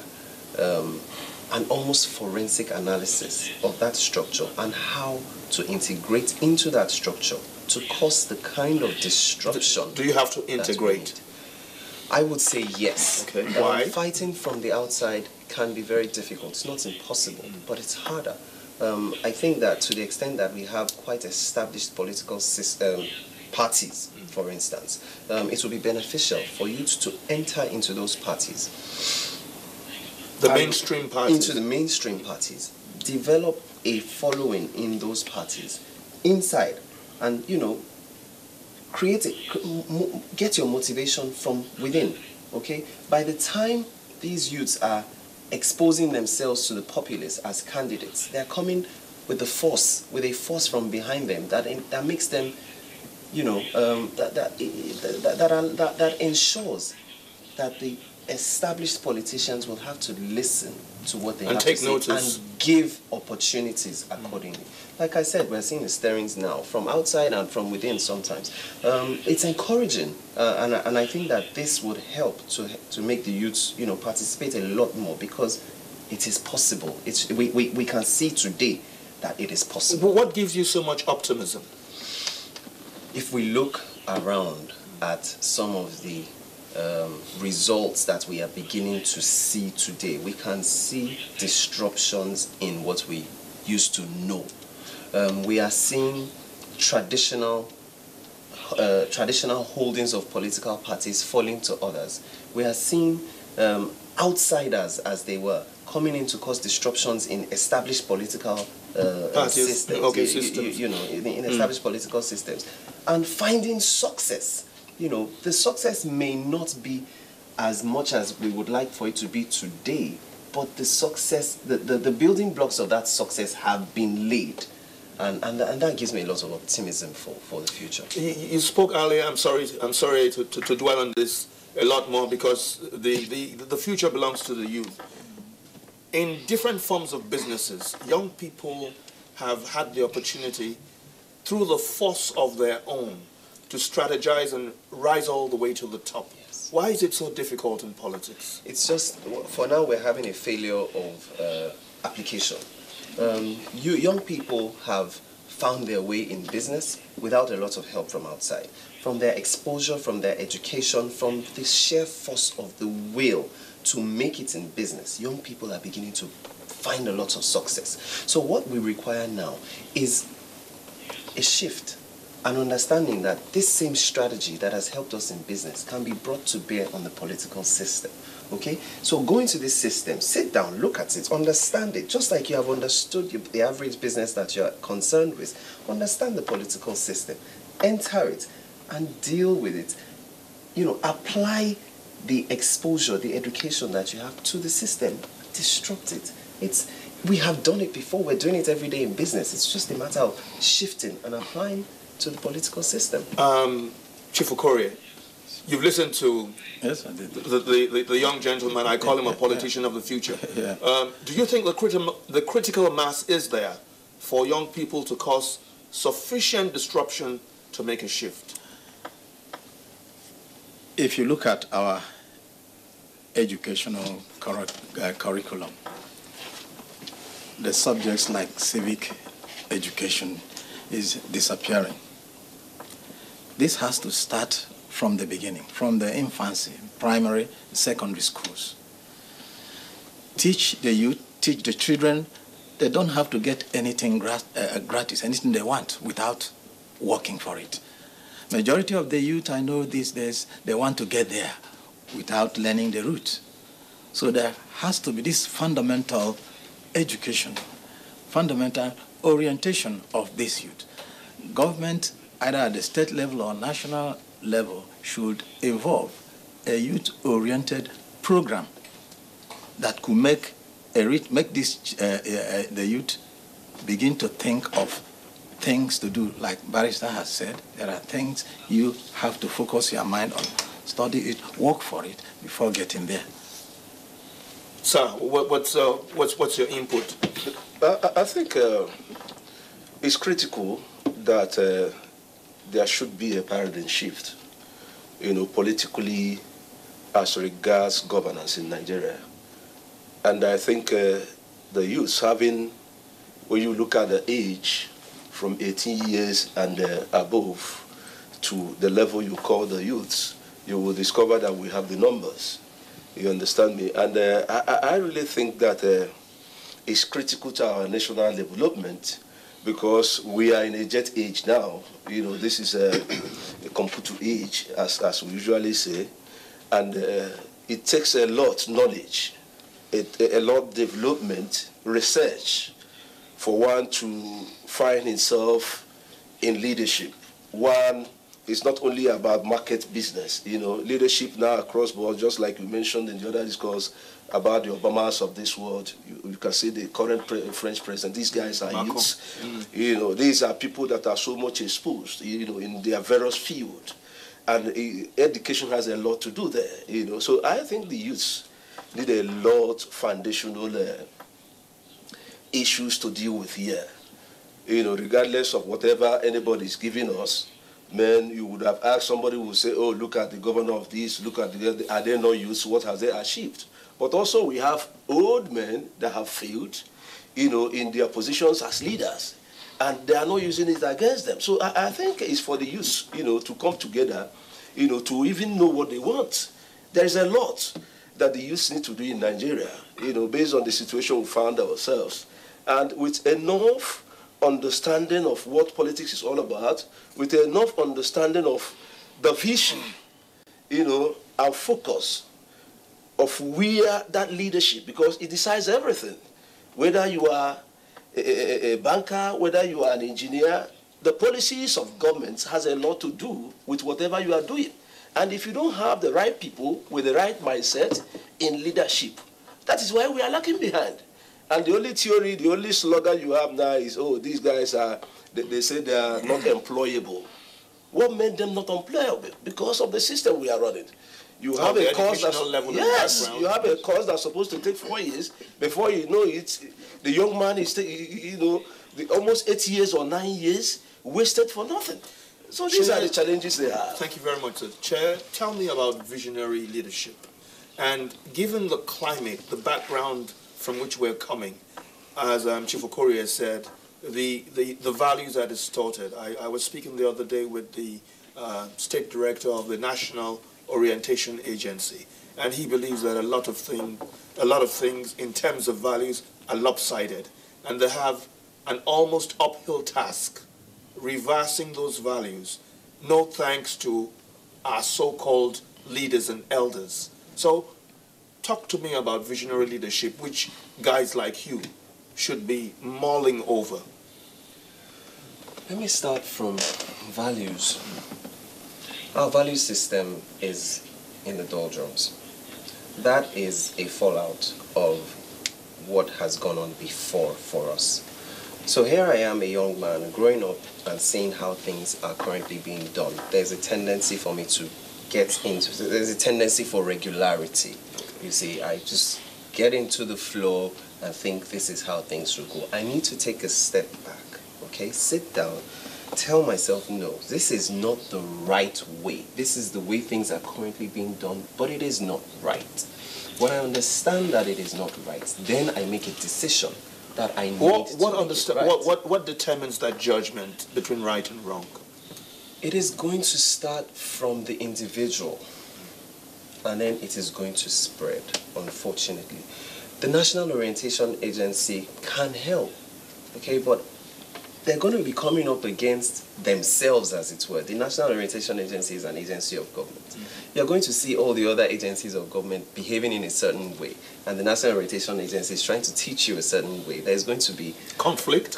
an almost forensic analysis of that structure and how to integrate into that structure to cause the kind of disruption. Do you have to integrate? I would say yes. Okay. Why? Fighting from the outside can be very difficult. It's not impossible, but it's harder. I think that to the extent that we have quite established political parties, for instance, it will be beneficial for youth to enter into those parties. The mainstream parties? Into the mainstream parties. Develop a following in those parties inside and, you know, get your motivation from within, okay? By the time these youths are exposing themselves to the populace as candidates, they're coming with a force from behind them that makes them, you know, that ensures that the established politicians will have to listen to what they have to say and give opportunities accordingly. Like I said, we're seeing the stirrings now from outside and from within sometimes. It's encouraging, and I think that this would help to make the youths, you know, participate a lot more because it is possible. We can see today that it is possible. What gives you so much optimism? If we look around at some of the results that we are beginning to see today, we can see disruptions in what we used to know. We are seeing traditional holdings of political parties falling to others. We are seeing outsiders, as they were, coming in to cause disruptions in established political systems. Okay, systems. You know, in established political systems, and finding success. You know, the success may not be as much as we would like for it to be today, but the success, the building blocks of that success have been laid. And that gives me a lot of optimism for the future. You spoke earlier, I'm sorry to dwell on this a lot more because the future belongs to the youth. In different forms of businesses, young people have had the opportunity through the force of their own to strategize and rise all the way to the top. Yes. Why is it so difficult in politics? It's just, for now, we're having a failure of application. Young people have found their way in business without a lot of help from outside. From their exposure, from their education, from the sheer force of the will to make it in business, young people are beginning to find a lot of success. So what we require now is a shift. An understanding that this same strategy that has helped us in business can be brought to bear on the political system, okay? So go into this system, sit down, look at it, understand it, just like you have understood the average business that you're concerned with. Understand the political system, enter it, and deal with it. You know, apply the exposure, the education that you have to the system, disrupt it. We have done it before, we're doing it every day in business. It's just a matter of shifting and applying to the political system. Chief Okorie, you've listened to the young gentleman. I call him a politician of the future. Yeah. Do you think the critical mass is there for young people to cause sufficient disruption to make a shift? If you look at our educational curriculum, the subjects like civic education is disappearing. This has to start from the beginning, from the infancy, primary, secondary schools. Teach the youth, teach the children. They don't have to get anything gratis, anything they want without working for it. Majority of the youth I know these days, they want to get there without learning the route. So there has to be this fundamental education, fundamental orientation of this youth. Government, either at the state level or national level, should evolve a youth-oriented program that could make the youth begin to think of things to do. Like Barrister has said, there are things you have to focus your mind on, study it, work for it before getting there. Sir, what's your input? I think it's critical that there should be a paradigm shift, politically as regards governance in Nigeria. And I think the youth when you look at the age from 18 years and above to the level you call the youths, you will discover that we have the numbers. You understand me? And I really think that it's critical to our national development, because we are in a jet age now. This is a computer age, as we usually say. And it takes a lot knowledge, a lot development, research, for one to find himself in leadership. One, it's not only about market business. Leadership now across board, just like you mentioned in the other discourse about the Obamas of this world. You can see the current French president. These guys are youths. These are people that are so much exposed, in their various fields. And education has a lot to do there, So I think the youths need a lot foundational issues to deal with here. Regardless of whatever anybody is giving us, man, you would have asked somebody who would say, oh, look at the governor of this, look at the, are they not youths, what have they achieved? But also we have old men that have failed, in their positions as leaders, and they are not using it against them. So I think it's for the youths, to come together, to even know what they want. There is a lot that the youths need to do in Nigeria, based on the situation we found ourselves. And with enough understanding of what politics is all about, with enough understanding of the vision, our focus of where that leadership, because it decides everything. Whether you are a banker, whether you are an engineer, the policies of governments has a lot to do with whatever you are doing. And if you don't have the right people with the right mindset in leadership, that is why we are lacking behind. And the only theory, the only slogan you have now is, oh, these guys are, they say they are not employable. What made them not employable? Because of the system we are running. You have a course that's, you have a course that's supposed to take 4 years. Before you know it, the young man is, almost 8 years or 9 years wasted for nothing. So these are the challenges they have. Thank you very much, sir. Chair, tell me about visionary leadership. And given the climate, the background from which we're coming, as Chief Okorie has said, the values are distorted. I was speaking the other day with the State Director of the National Orientation Agency, and he believes that a lot of things in terms of values are lopsided, and they have an almost uphill task reversing those values, no thanks to our so-called leaders and elders. So talk to me about visionary leadership, which guys like you should be mulling over. Let me start from values. Our value system is in the doldrums. That is a fallout of what has gone on before for us. So here I am, a young man, growing up and seeing how things are currently being done. There's a tendency for me to get into, there's a tendency for regularity. You see, I just get into the flow and think this is how things should go. I need to take a step back, okay? Sit down, tell myself, no, this is not the right way. This is the way things are currently being done, but it is not right. When I understand that it is not right, then I make a decision that I need what determines that judgment between right and wrong? It is going to start from the individual, and then it is going to spread, unfortunately. The National Orientation Agency can help, okay, but they're going to be coming up against themselves, as it were. The National Orientation Agency is an agency of government. You're going to see all the other agencies of government behaving in a certain way, and the National Orientation Agency is trying to teach you a certain way. There's going to be conflict.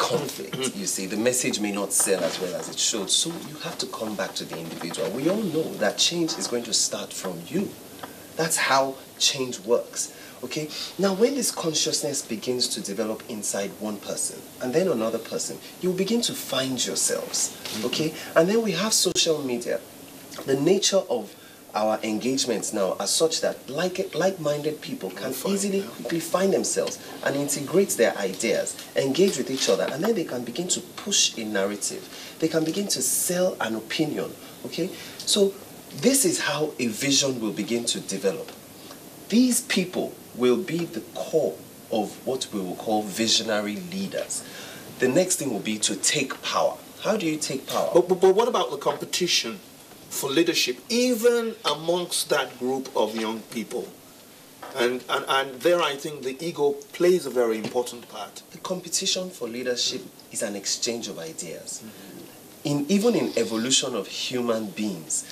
You see, the message may not sell as well as it should, so you have to come back to the individual. We all know that change is going to start from you. That's how change works. Okay, now when this consciousness begins to develop inside one person and then another person, you begin to find yourselves, okay? And then we have social media. The nature of our engagements now are such that like-minded people can easily, quickly find themselves and integrate their ideas, engage with each other, and then they can begin to push a narrative. They can begin to sell an opinion, okay? So this is how a vision will begin to develop. These people will be the core of what we will call visionary leaders. The next thing will be to take power. How do you take power? But what about the competition for leadership, even amongst that group of young people? And there I think the ego plays a very important part. The competition for leadership is an exchange of ideas. Even in evolution of human beings,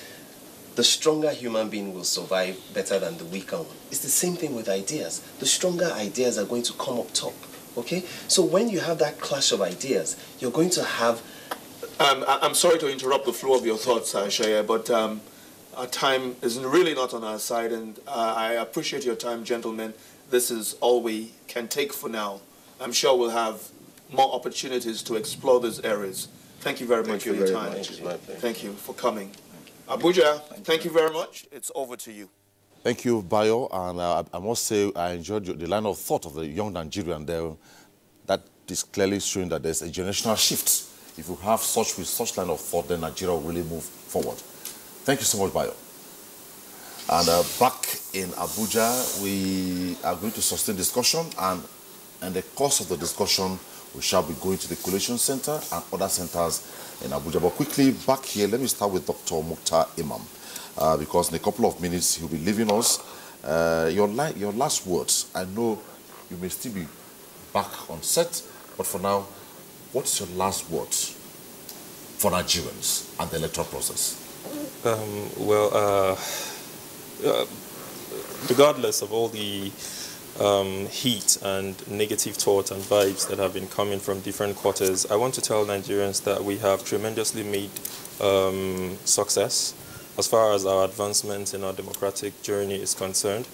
the stronger human being will survive better than the weaker one. It's the same thing with ideas. The stronger ideas are going to come up top, okay? So when you have that clash of ideas, you're going to have... I'm sorry to interrupt the flow of your thoughts, Shaya, but our time is really not on our side, and I appreciate your time, gentlemen. This is all we can take for now. I'm sure we'll have more opportunities to explore these areas. Thank you very much for your time. Thank you for coming. Abuja, thank you very much. It's over to you. Thank you, Bayo, and I must say I enjoyed the line of thought of the young Nigerian there. That is clearly showing that there's a generational shift. If you have such line of thought, then Nigeria will really move forward. Thank you so much, Bayo. And back in Abuja, we are going to sustain discussion, and in the course of the discussion, we shall be going to the Collation Center and other centers in Abuja. But quickly, back here, let me start with Dr. Mukhtar Imam, because in a couple of minutes, he'll be leaving us. Your last words, I know you may still be back on set, but for now, what's your last words for Nigerians and the electoral process? Regardless of all the heat and negative thoughts and vibes that have been coming from different quarters, I want to tell Nigerians that we have tremendously made success as far as our advancement in our democratic journey is concerned.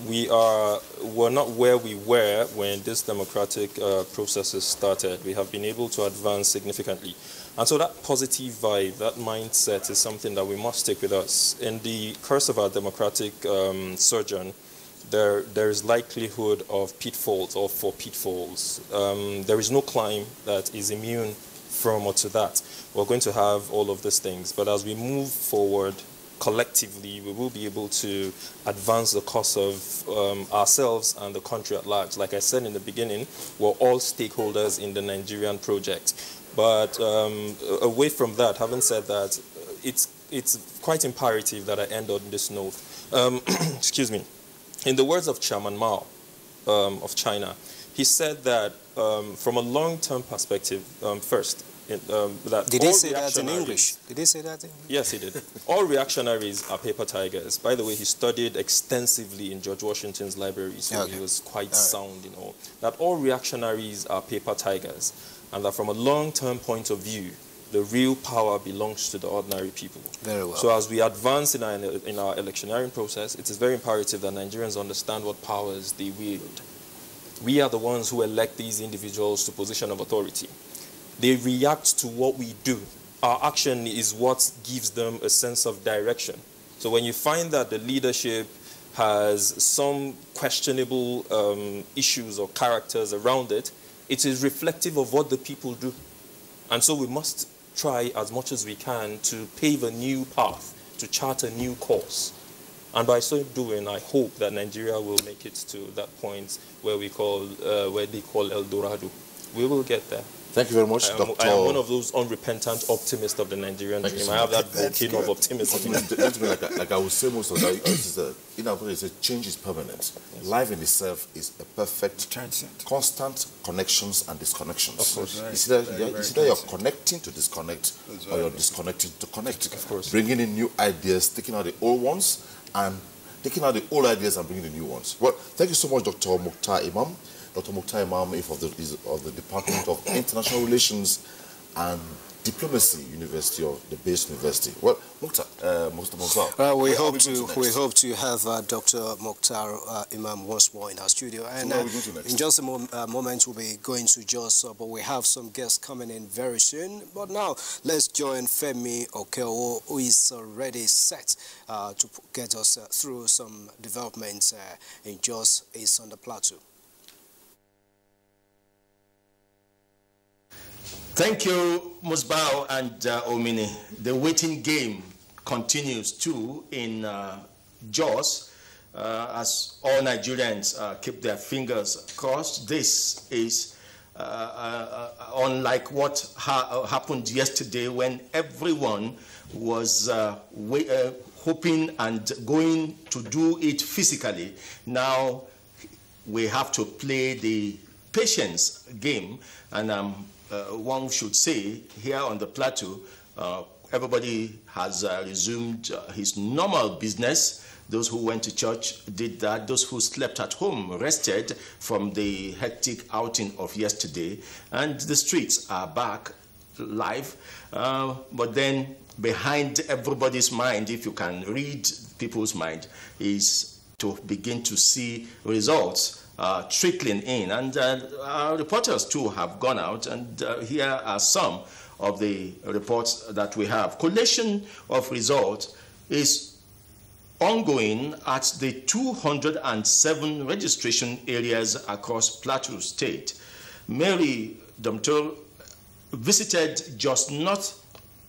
We're not where we were when this democratic processes started. We have been able to advance significantly. And so that positive vibe, that mindset is something that we must take with us. In the course of our democratic sojourn, there is likelihood of pitfalls or for pitfalls. There is no climb that is immune from or to that. We're going to have all of these things. But as we move forward, collectively, we will be able to advance the cause of ourselves and the country at large. Like I said in the beginning, we're all stakeholders in the Nigerian project. But away from that, having said that, it's quite imperative that I end on this note. Excuse me. In the words of Chairman Mao of China, he said that from a long-term perspective, first, did he say that in English? Did he say that in English? Yes, he did. All reactionaries are paper tigers. By the way, he studied extensively in George Washington's library, so he was quite sound in all. That all reactionaries are paper tigers, and that from a long-term point of view, the real power belongs to the ordinary people. Very well. So as we advance in our electioneering process, it is very imperative that Nigerians understand what powers they wield. We are the ones who elect these individuals to position of authority. They react to what we do. Our action is what gives them a sense of direction. So when you find that the leadership has some questionable issues or characters around it, it is reflective of what the people do. And so we must try as much as we can to pave a new path, to chart a new course. And by so doing, I hope that Nigeria will make it to that point where they call El Dorado. We will get there. Thank you very much, Dr. I am one of those unrepentant optimists of the Nigerian dream. I have that volcano of optimism. Like I would say most of that, change is permanent. Yes. Life in itself is a perfect, constant connections and disconnections. Of course. Right. It's either you're connecting to disconnect or you're disconnecting to connect. Of course. Bringing in new ideas, taking out the old ones, and taking out the old ideas and bringing the new ones. Well, thank you so much, Dr. Mukhtar Imam. Dr. Mukhtar Imam is of the Department of International Relations and Diplomacy University, or the base university. Well, Mukhtar, we hope to have Dr. Mukhtar Imam once more in our studio. And in just a moment, we'll be going to Jos, but we have some guests coming in very soon. But now, let's join Femi Okeo, who is already set to get us through some developments in Jos. Is on the plateau. Thank you, Musbao and Omini. The waiting game continues too in Jos as all Nigerians keep their fingers crossed. This is unlike what happened yesterday, when everyone was hoping and going to do it physically. Now we have to play the patience game, and one should say here on the plateau, everybody has resumed his normal business. Those who went to church did that. Those who slept at home rested from the hectic outing of yesterday. And the streets are back live. But then behind everybody's mind, if you can read people's mind, is to begin to see results trickling in. And our reporters too have gone out, and here are some of the reports that we have. Collation of results is ongoing at the 207 registration areas across Plateau State. Mary Domtor visited Jos North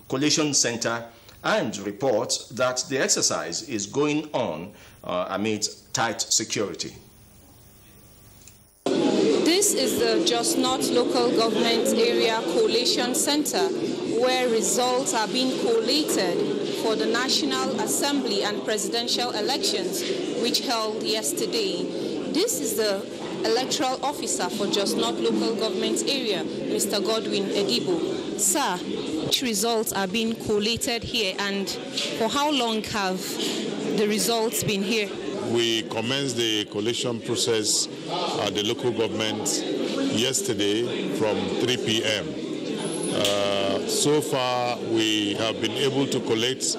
Collation Center and reports that the exercise is going on amid tight security. This is the Jos North Local Government Area Collation Center, where results are being collated for the National Assembly and presidential elections, which held yesterday. This is the electoral officer for Jos North Local Government Area, Mr. Godwin Edibo. Sir, which results are being collated here, and for how long have the results been here? We commenced the collation process at the local government yesterday from 3 p.m. So far, we have been able to collect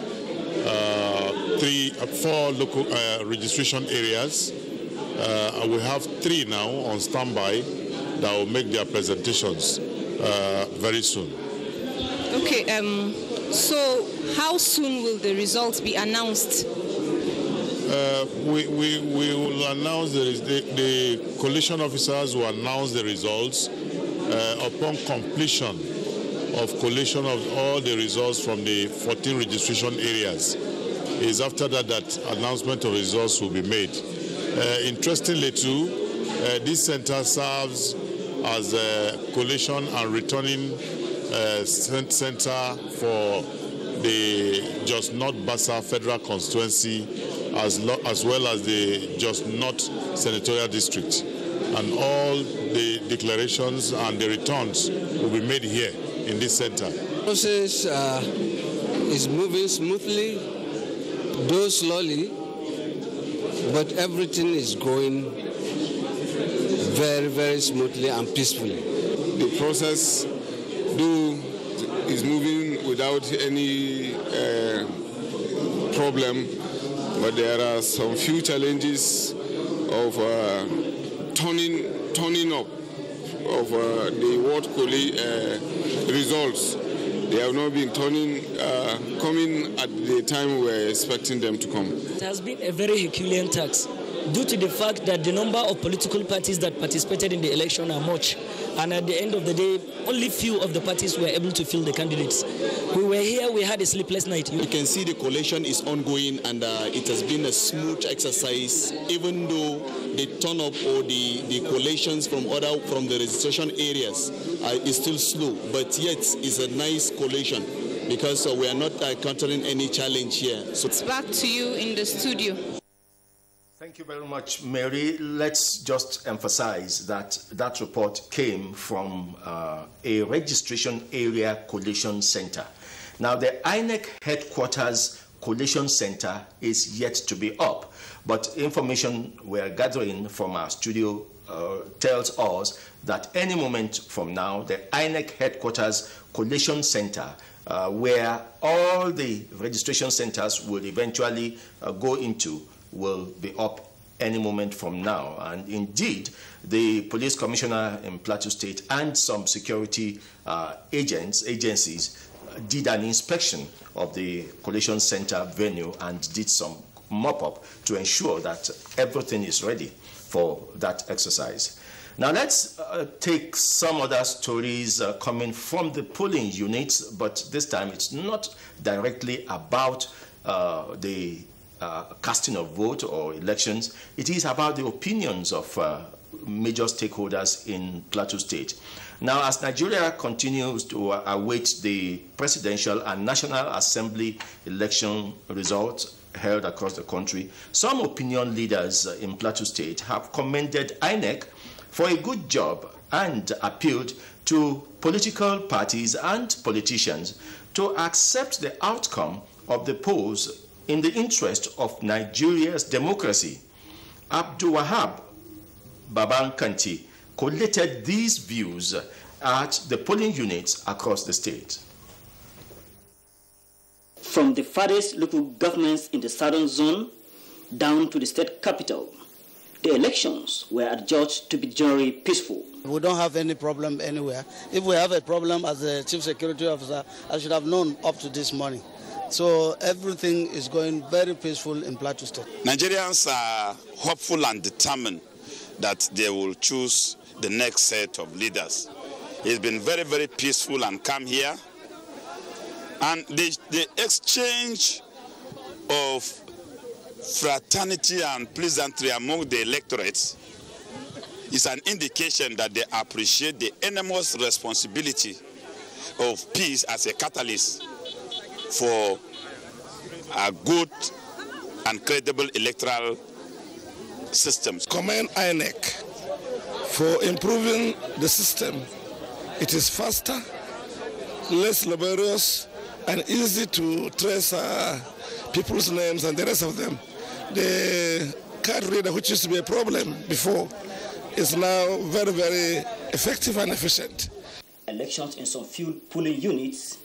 4 local registration areas. We have 3 now on standby that will make their presentations very soon. Okay, so how soon will the results be announced? We will announce the collation officers will announce the results upon completion of collation of all the results from the 14 registration areas. Is after that announcement of results will be made. Interestingly too, this center serves as a collation and returning center for the Jos North Bassa Federal Constituency, as well as the Jos North Senatorial District. And all the declarations and the returns will be made here in this center. The process is moving smoothly, though slowly, but everything is going very, very smoothly and peacefully. The process is moving without any problem, but there are some few challenges of turning up of the ward results. They have not been coming at the time we were expecting them to come. It has been a very Herculean task due to the fact that the number of political parties that participated in the election are much. And at the end of the day, only few of the parties were able to fill the candidates. We were here, we had a sleepless night. You can see the collation is ongoing, and it has been a smooth exercise, even though the turn-up or the collations from the registration areas is still slow, but yet it's a nice collation because we are not encountering any challenge here. So it's back to you in the studio. Thank you very much, Mary. Let's just emphasize that that report came from a registration area collation center. Now, the INEC headquarters collation center is yet to be up, But information we're gathering from our studio tells us that any moment from now, the INEC headquarters collation center, where all the registration centers will eventually go into, will be up any moment from now. And indeed, the police commissioner in Plateau State and some security agencies did an inspection of the collation center venue and did some mop-up to ensure that everything is ready for that exercise. Now let's take some other stories coming from the polling units, but this time it's not directly about the casting of vote or elections. It is about the opinions of major stakeholders in Plateau State. Now, as Nigeria continues to await the presidential and National Assembly election results held across the country, some opinion leaders in Plateau State have commended INEC for a good job and appealed to political parties and politicians to accept the outcome of the polls in the interest of Nigeria's democracy. Abdul Wahab Babankanti collated these views at the polling units across the state. From the farthest local governments in the southern zone down to the state capital, the elections were adjudged to be generally peaceful. We don't have any problem anywhere. If we have a problem as a chief security officer, I should have known up to this morning. So everything is going very peaceful in Plateau State. Nigerians are hopeful and determined that they will choose the next set of leaders. It's been very, very peaceful and calm here. And the exchange of fraternity and pleasantry among the electorates is an indication that they appreciate the enormous responsibility of peace as a catalyst for a good and credible electoral systems. Commend INEC for improving the system. It is faster, less laborious, and easy to trace people's names and the rest of them. The card reader, which used to be a problem before, is now very, very effective and efficient. Elections in some few polling units,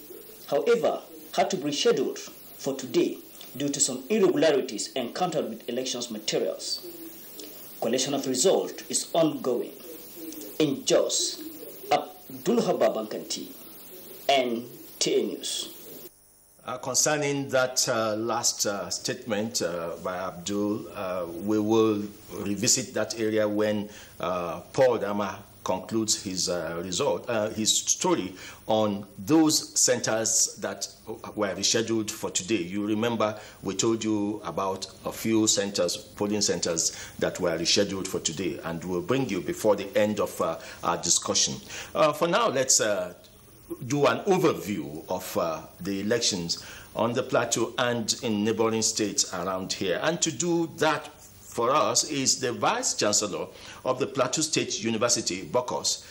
however, had to be rescheduled for today due to some irregularities encountered with elections materials. Collation of results is ongoing. In Jos, Abdul Hababankanti, NTA News. Concerning that last statement by Abdul, we will revisit that area when Paul Dama concludes his his story on those centers that were rescheduled for today. You remember we told you about a few centers, polling centers that were rescheduled for today, and we'll bring you before the end of our discussion. For now, let's do an overview of the elections on the plateau and in neighboring states around here. And to do that for us is the Vice Chancellor of the Plateau State University, Bokos,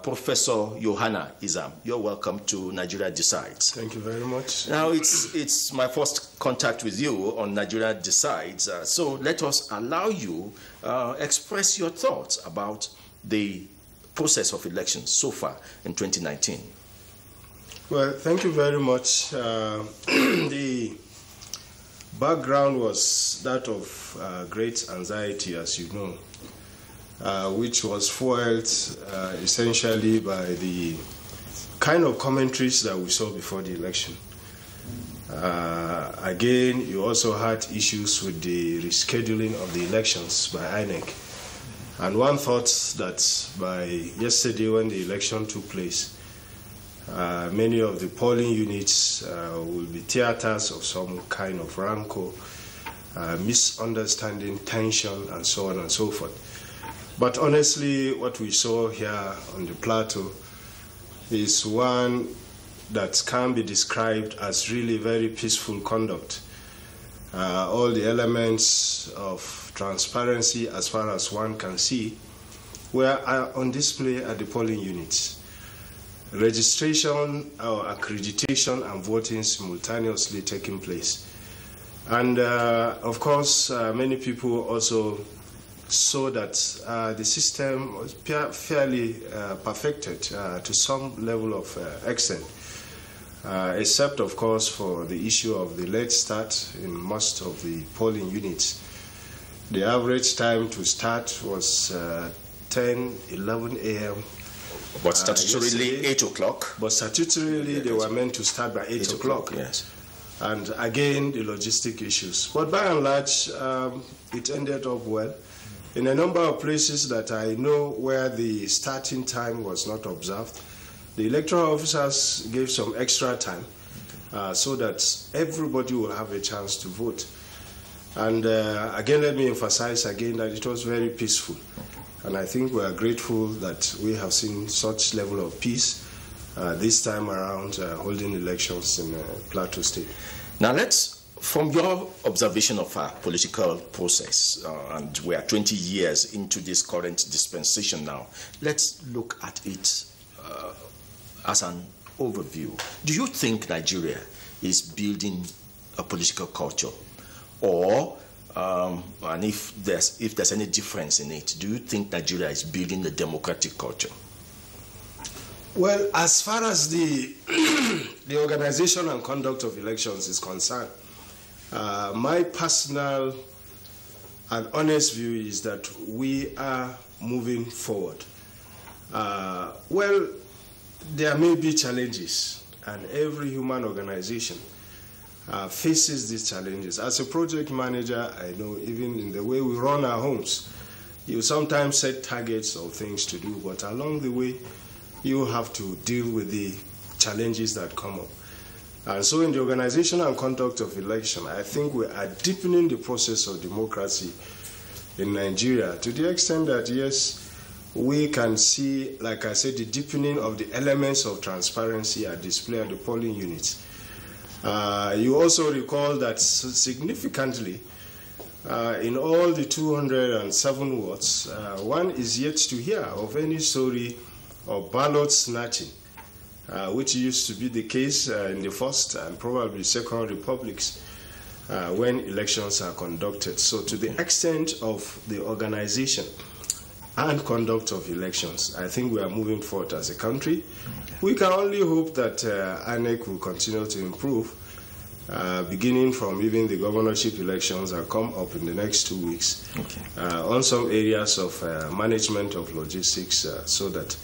Professor Johanna Izam. You're welcome to Nigeria Decides. Thank you very much. Now, it's my first contact with you on Nigeria Decides, so let us allow you express your thoughts about the process of elections so far in 2019. Well, thank you very much. The background was that of great anxiety, as you know, which was fueled essentially by the kind of commentaries that we saw before the election. Again, you also had issues with the rescheduling of the elections by INEC. And one thought that by yesterday when the election took place, many of the polling units will be theaters of some kind of rancor, misunderstanding, tension, and so on and so forth. But honestly, what we saw here on the plateau is one that can be described as really very peaceful conduct. All the elements of transparency, as far as one can see, were on display at the polling units. Registration or accreditation and voting simultaneously taking place. And of course, many people also saw that the system was fairly perfected to some level of extent, except of course for the issue of the late start in most of the polling units. The average time to start was 10, 11 a.m. But statutorily 8 o'clock. But statutorily they were meant to start by 8 o'clock. Yes. And again, the logistic issues. But by and large, it ended up well. In a number of places that I know where the starting time was not observed, the electoral officers gave some extra time so that everybody will have a chance to vote. And again, let me emphasize again that it was very peaceful. And I think we are grateful that we have seen such level of peace this time around holding elections in Plateau State. Now from your observation of our political process, and we are 20 years into this current dispensation now, let's look at it as an overview. Do you think Nigeria is building a political culture? Or, and if there's any difference in it, do you think Nigeria is building a democratic culture? Well, as far as the organization and conduct of elections is concerned, my personal and honest view is that we are moving forward. Well, there may be challenges, and every human organization faces these challenges. As a project manager, I know even in the way we run our homes, you sometimes set targets or things to do, but along the way, you have to deal with the challenges that come up. And so in the organization and conduct of election, I think we are deepening the process of democracy in Nigeria to the extent that, yes, we can see, like I said, the deepening of the elements of transparency at display at the polling units. You also recall that significantly, in all the 207 wards, one is yet to hear of any story of ballot snatching, which used to be the case in the first and probably second republics when elections are conducted. So to the extent of the organization and conduct of elections, I think we are moving forward as a country. We can only hope that INEC will continue to improve, beginning from even the governorship elections that come up in the next 2 weeks, on some areas of management of logistics so that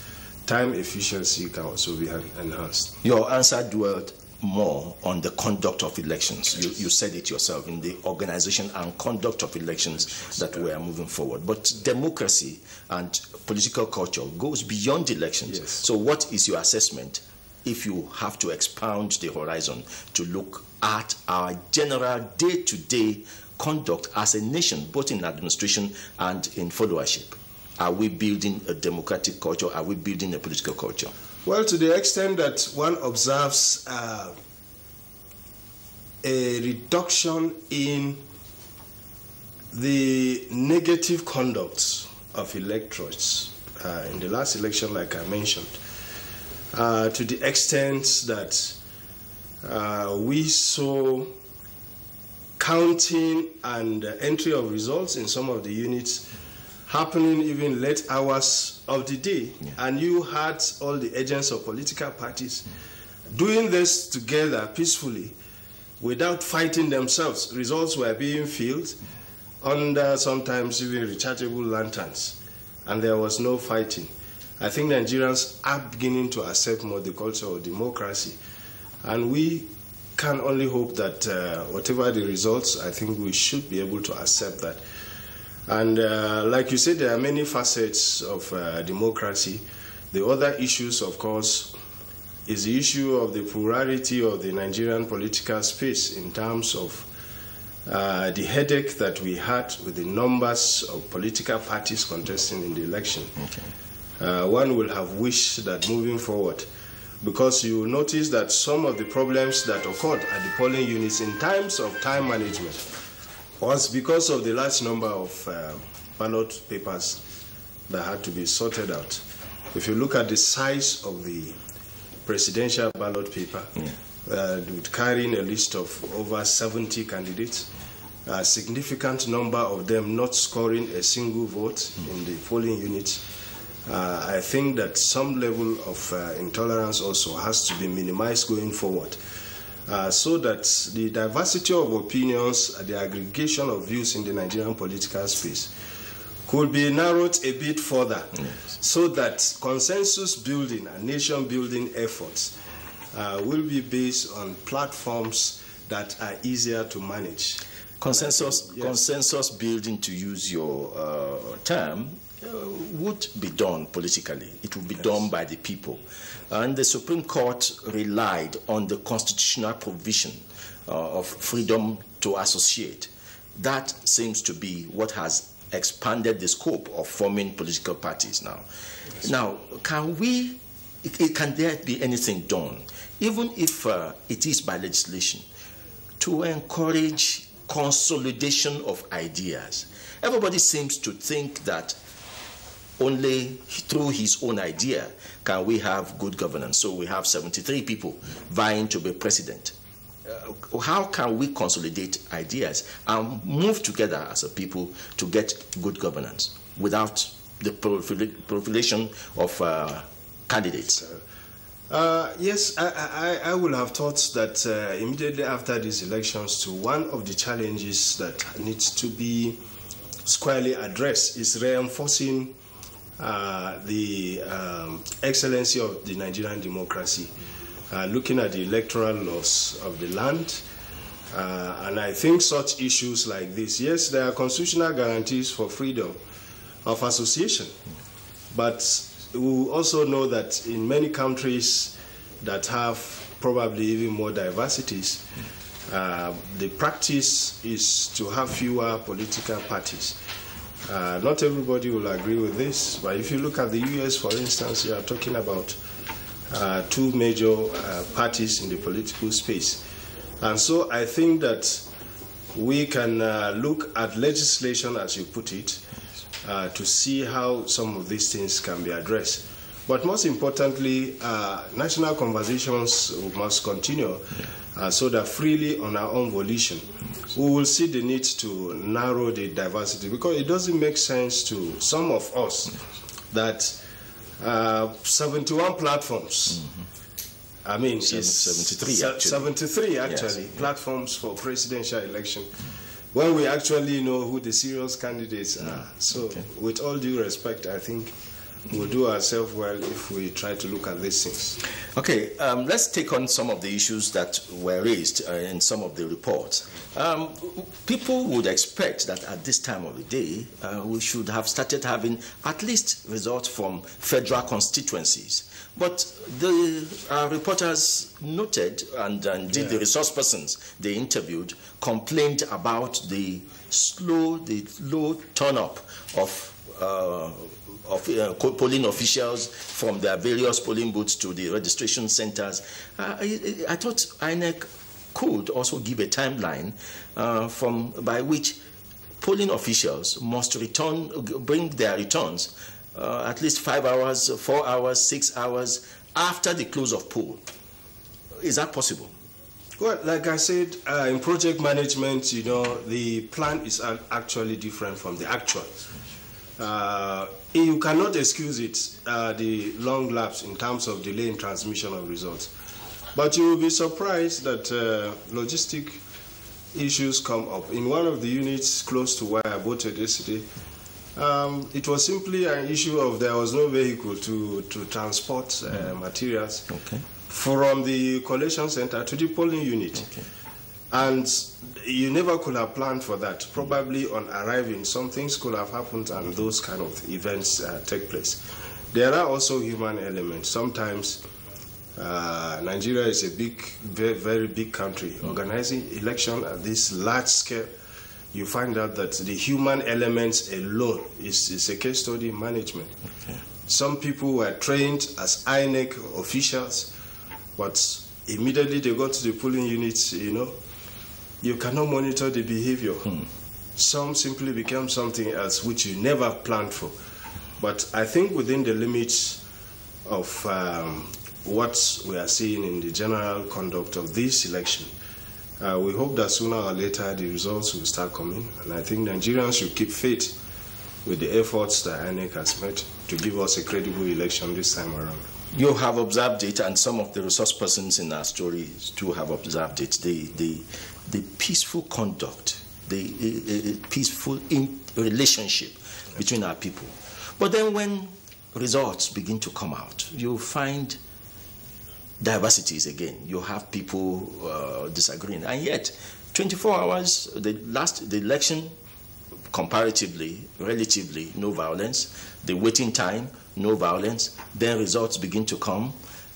time efficiency can also be enhanced. Your answer dwelled more on the conduct of elections. You said it yourself, in the organization and conduct of elections that we are moving forward. But democracy and political culture goes beyond elections. Yes. So what is your assessment if you have to expound the horizon to look at our general day-to-day conduct as a nation, both in administration and in followership? Are we building a democratic culture? Are we building a political culture? Well, to the extent that one observes a reduction in the negative conduct of electorates in the last election, like I mentioned, to the extent that we saw counting and entry of results in some of the units happening even late hours of the day. And you had all the agents of political parties doing this together peacefully without fighting themselves. Results were being filled under sometimes even rechargeable lanterns, and there was no fighting. I think Nigerians are beginning to accept more the culture of democracy, and we can only hope that whatever the results, I think we should be able to accept that. And like you said, there are many facets of democracy. The other issues, of course, is the issue of the plurality of the Nigerian political space in terms of the headache that we had with the numbers of political parties contesting in the election. One will have wished that moving forward, because you will notice that some of the problems that occurred at the polling units in terms of time management was because of the large number of ballot papers that had to be sorted out. If you look at the size of the presidential ballot paper, carrying a list of over 70 candidates, a significant number of them not scoring a single vote in the polling units. I think that some level of intolerance also has to be minimized going forward, so that the diversity of opinions, the aggregation of views in the Nigerian political space could be narrowed a bit further, so that consensus building and nation building efforts will be based on platforms that are easier to manage. Consensus building, to use your term, would be done politically. It would be done by the people. And the Supreme Court relied on the constitutional provision of freedom to associate. That seems to be what has expanded the scope of forming political parties now. Now, can there be anything done, even if it is by legislation, to encourage consolidation of ideas? Everybody seems to think that only through his own idea can we have good governance. So we have 73 people vying to be president. How can we consolidate ideas and move together as a people to get good governance without the proliferation of candidates? Yes, I would have thought that immediately after these elections, one of the challenges that needs to be squarely addressed is reinforcing the excellency of the Nigerian democracy, looking at the electoral laws of the land. And I think such issues like this, yes, there are constitutional guarantees for freedom of association, but we also know that in many countries that have probably even more diversities, the practice is to have fewer political parties. Not everybody will agree with this, but if you look at the US, for instance, you are talking about two major parties in the political space. And so I think that we can look at legislation, as you put it, to see how some of these things can be addressed. But most importantly, national conversations must continue so that freely on our own volition, we will see the need to narrow the diversity, because it doesn't make sense to some of us that 71 platforms, I mean, 73 actually, platforms for presidential election, when we actually know who the serious candidates are. So with all due respect, I think we'll do ourselves well if we try to look at these things. Okay, let's take on some of the issues that were raised in some of the reports. People would expect that at this time of the day, we should have started having at least results from federal constituencies. But the reporters noted, and indeed the resource persons they interviewed complained about the low turn-up of polling officials from their various polling booths to the registration centers. I thought INEC could also give a timeline by which polling officials must bring their returns at least 5 hours, 4 hours, 6 hours after the close of poll. Is that possible? Well, like I said, in project management, the plan is actually different from the actual. You cannot excuse it, the long lapse in terms of delay in transmission of results. But you will be surprised that logistic issues come up. In one of the units close to where I voted yesterday, it was simply an issue of there was no vehicle to transport materials from the collection center to the polling unit. And you never could have planned for that. Probably on arriving, some things could have happened and those kind of events take place. There are also human elements. Sometimes Nigeria is a very, very big country. Organizing election at this large scale, you find out that the human elements alone is a case study in management. Some people were trained as INEC officials, but immediately they got to the polling units, you cannot monitor the behavior. Some simply became something else which you never planned for. But I think within the limits of what we are seeing in the general conduct of this election, we hope that sooner or later the results will start coming, and I think Nigerians should keep faith with the efforts that INEC has made to give us a credible election this time around. You have observed it, and some of the resource persons in our story too have observed it, the peaceful conduct, the peaceful relationship between our people. But then when results begin to come out, you find diversities again. You have people disagreeing, and yet 24 hours, the election, comparatively, relatively, no violence. The waiting time, no violence. Then results begin to come,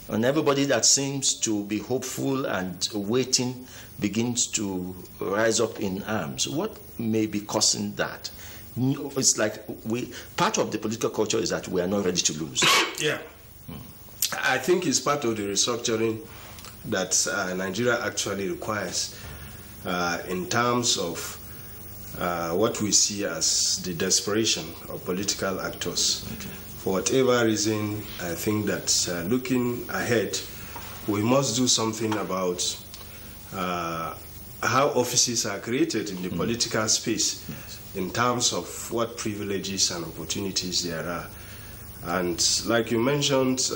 and everybody that seems to be hopeful and waiting begins to rise up in arms. What may be causing that? It's like part of the political culture is that we are not ready to lose. Yeah. I think it's part of the restructuring that Nigeria actually requires in terms of what we see as the desperation of political actors. Okay. For whatever reason, I think that looking ahead, we must do something about how offices are created in the political space, in terms of what privileges and opportunities there are. And like you mentioned,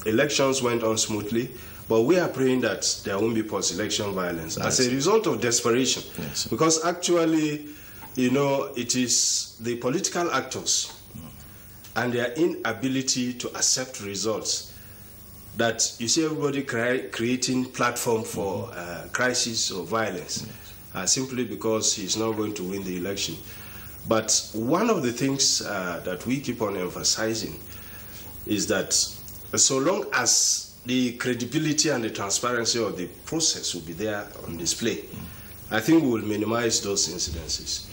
elections went on smoothly, but we are praying that there won't be post-election violence as a result of desperation. Yes. Because actually, it is the political actors and their inability to accept results that you see everybody creating platform for crisis or violence, simply because he's not going to win the election. But one of the things that we keep on emphasizing is that so long as the credibility and the transparency of the process will be there on display, I think we will minimize those incidences.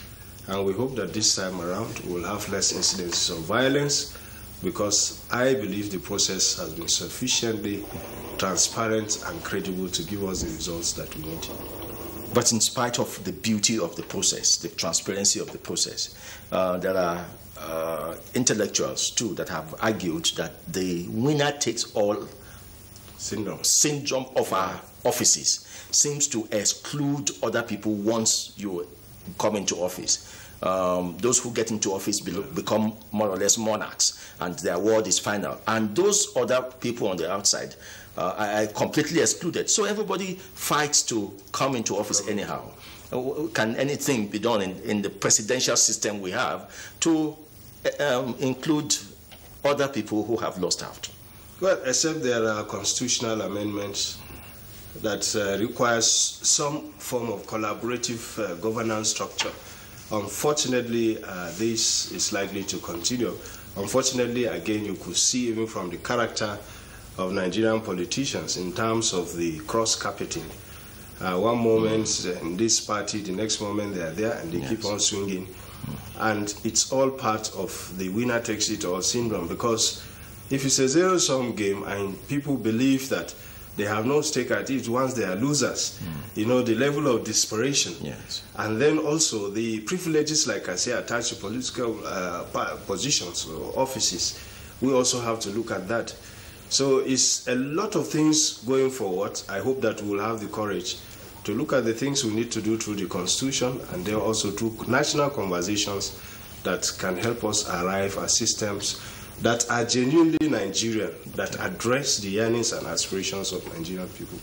And we hope that this time around we will have less incidences of violence, because I believe the process has been sufficiently transparent and credible to give us the results that we need. But in spite of the beauty of the process, the transparency of the process, there are intellectuals too that have argued that the winner takes all syndrome of our offices seems to exclude other people once you come into office. Those who get into office become more or less monarchs, and their word is final. And those other people on the outside are completely excluded. So everybody fights to come into office anyhow. Can anything be done in the presidential system we have to include other people who have lost out? Well, except there are constitutional amendments that requires some form of collaborative governance structure. Unfortunately, this is likely to continue. Unfortunately, again, you could see even from the character of Nigerian politicians in terms of the cross-carpeting. One moment in this party, the next moment they are there, and they keep on swinging. And it's all part of the winner takes it all syndrome, because if it's a zero-sum game and people believe that they have no stake at it once they are losers, the level of desperation. Yes. And then also the privileges, like I say, attached to political positions or offices, we also have to look at that. So it's a lot of things going forward. I hope that we'll have the courage to look at the things we need to do through the Constitution, and then also through national conversations that can help us arrive at systems that are genuinely Nigerian, that address the yearnings and aspirations of Nigerian people.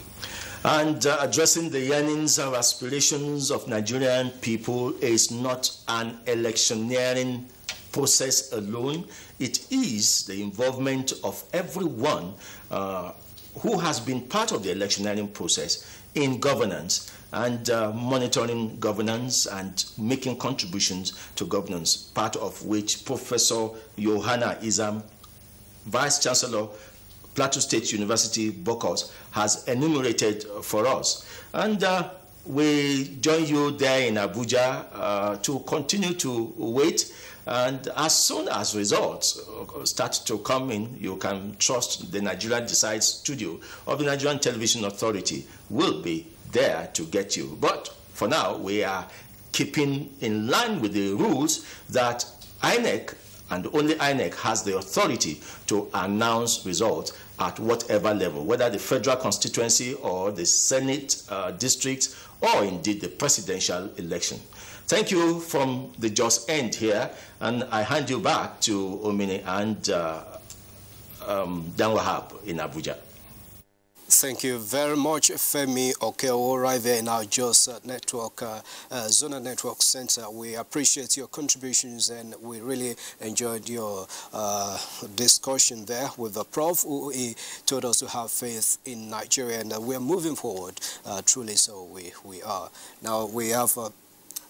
And addressing the yearnings and aspirations of Nigerian people is not an electioneering process alone. It is the involvement of everyone who has been part of the electioneering process in governance and monitoring governance and making contributions to governance, part of which Professor Johanna Izam, Vice Chancellor, Plateau State University, Bokos, has enumerated for us. And we join you there in Abuja to continue to wait. And as soon as results start to come in, you can trust the Nigeria Decides studio of the Nigerian Television Authority will be there to get you. But for now, we are keeping in line with the rules that INEC And only INEC has the authority to announce results at whatever level, whether the federal constituency or the Senate district, or indeed the presidential election. Thank you from the just end here, and I hand you back to Omini and Dan Wahab in Abuja. Thank you very much, Femi Okewo, right there in our JOS Network, Zonal Network Center. We appreciate your contributions, and we really enjoyed your discussion there with the Prof, who he told us to have faith in Nigeria, and we are moving forward, truly so we are. Now we have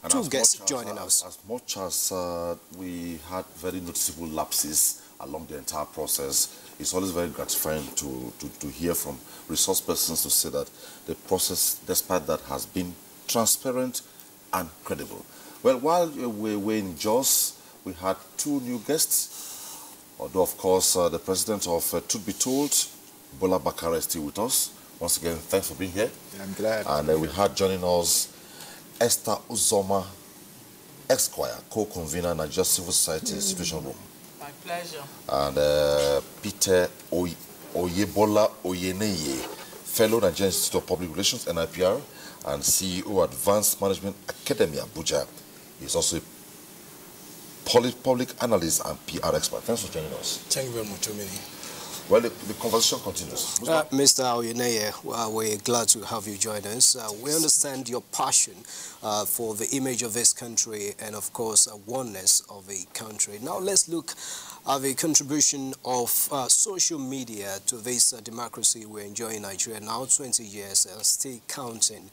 two guests joining us. As much as we had very noticeable lapses along the entire process, it's always very gratifying to hear from resource persons to say that the process, despite that, has been transparent and credible. Well, while we were in JOS, we had two new guests, although, of course, the president of Truth Be Told, Bola Bakare, is still with us. Once again, thanks for being here. Yeah, I'm glad. And we had joining us Esther Uzoma, Esquire, co-convener, Nigeria Civil Society Situation Room. My pleasure. And Peter Oyebola Oyeneye, fellow Nigerian Institute of Public Relations, NIPR, and CEO Advanced Management Academy, Abuja. He's also a public analyst and PR expert. Thanks for joining us. Thank you very much, Omini. Well, the conversation continues. Mr. Oyeneye, we're glad to have you join us. We understand your passion for the image of this country and, of course, oneness of the country. Now, let's look at the contribution of social media to this democracy we enjoy in Nigeria now, 20 years, and still counting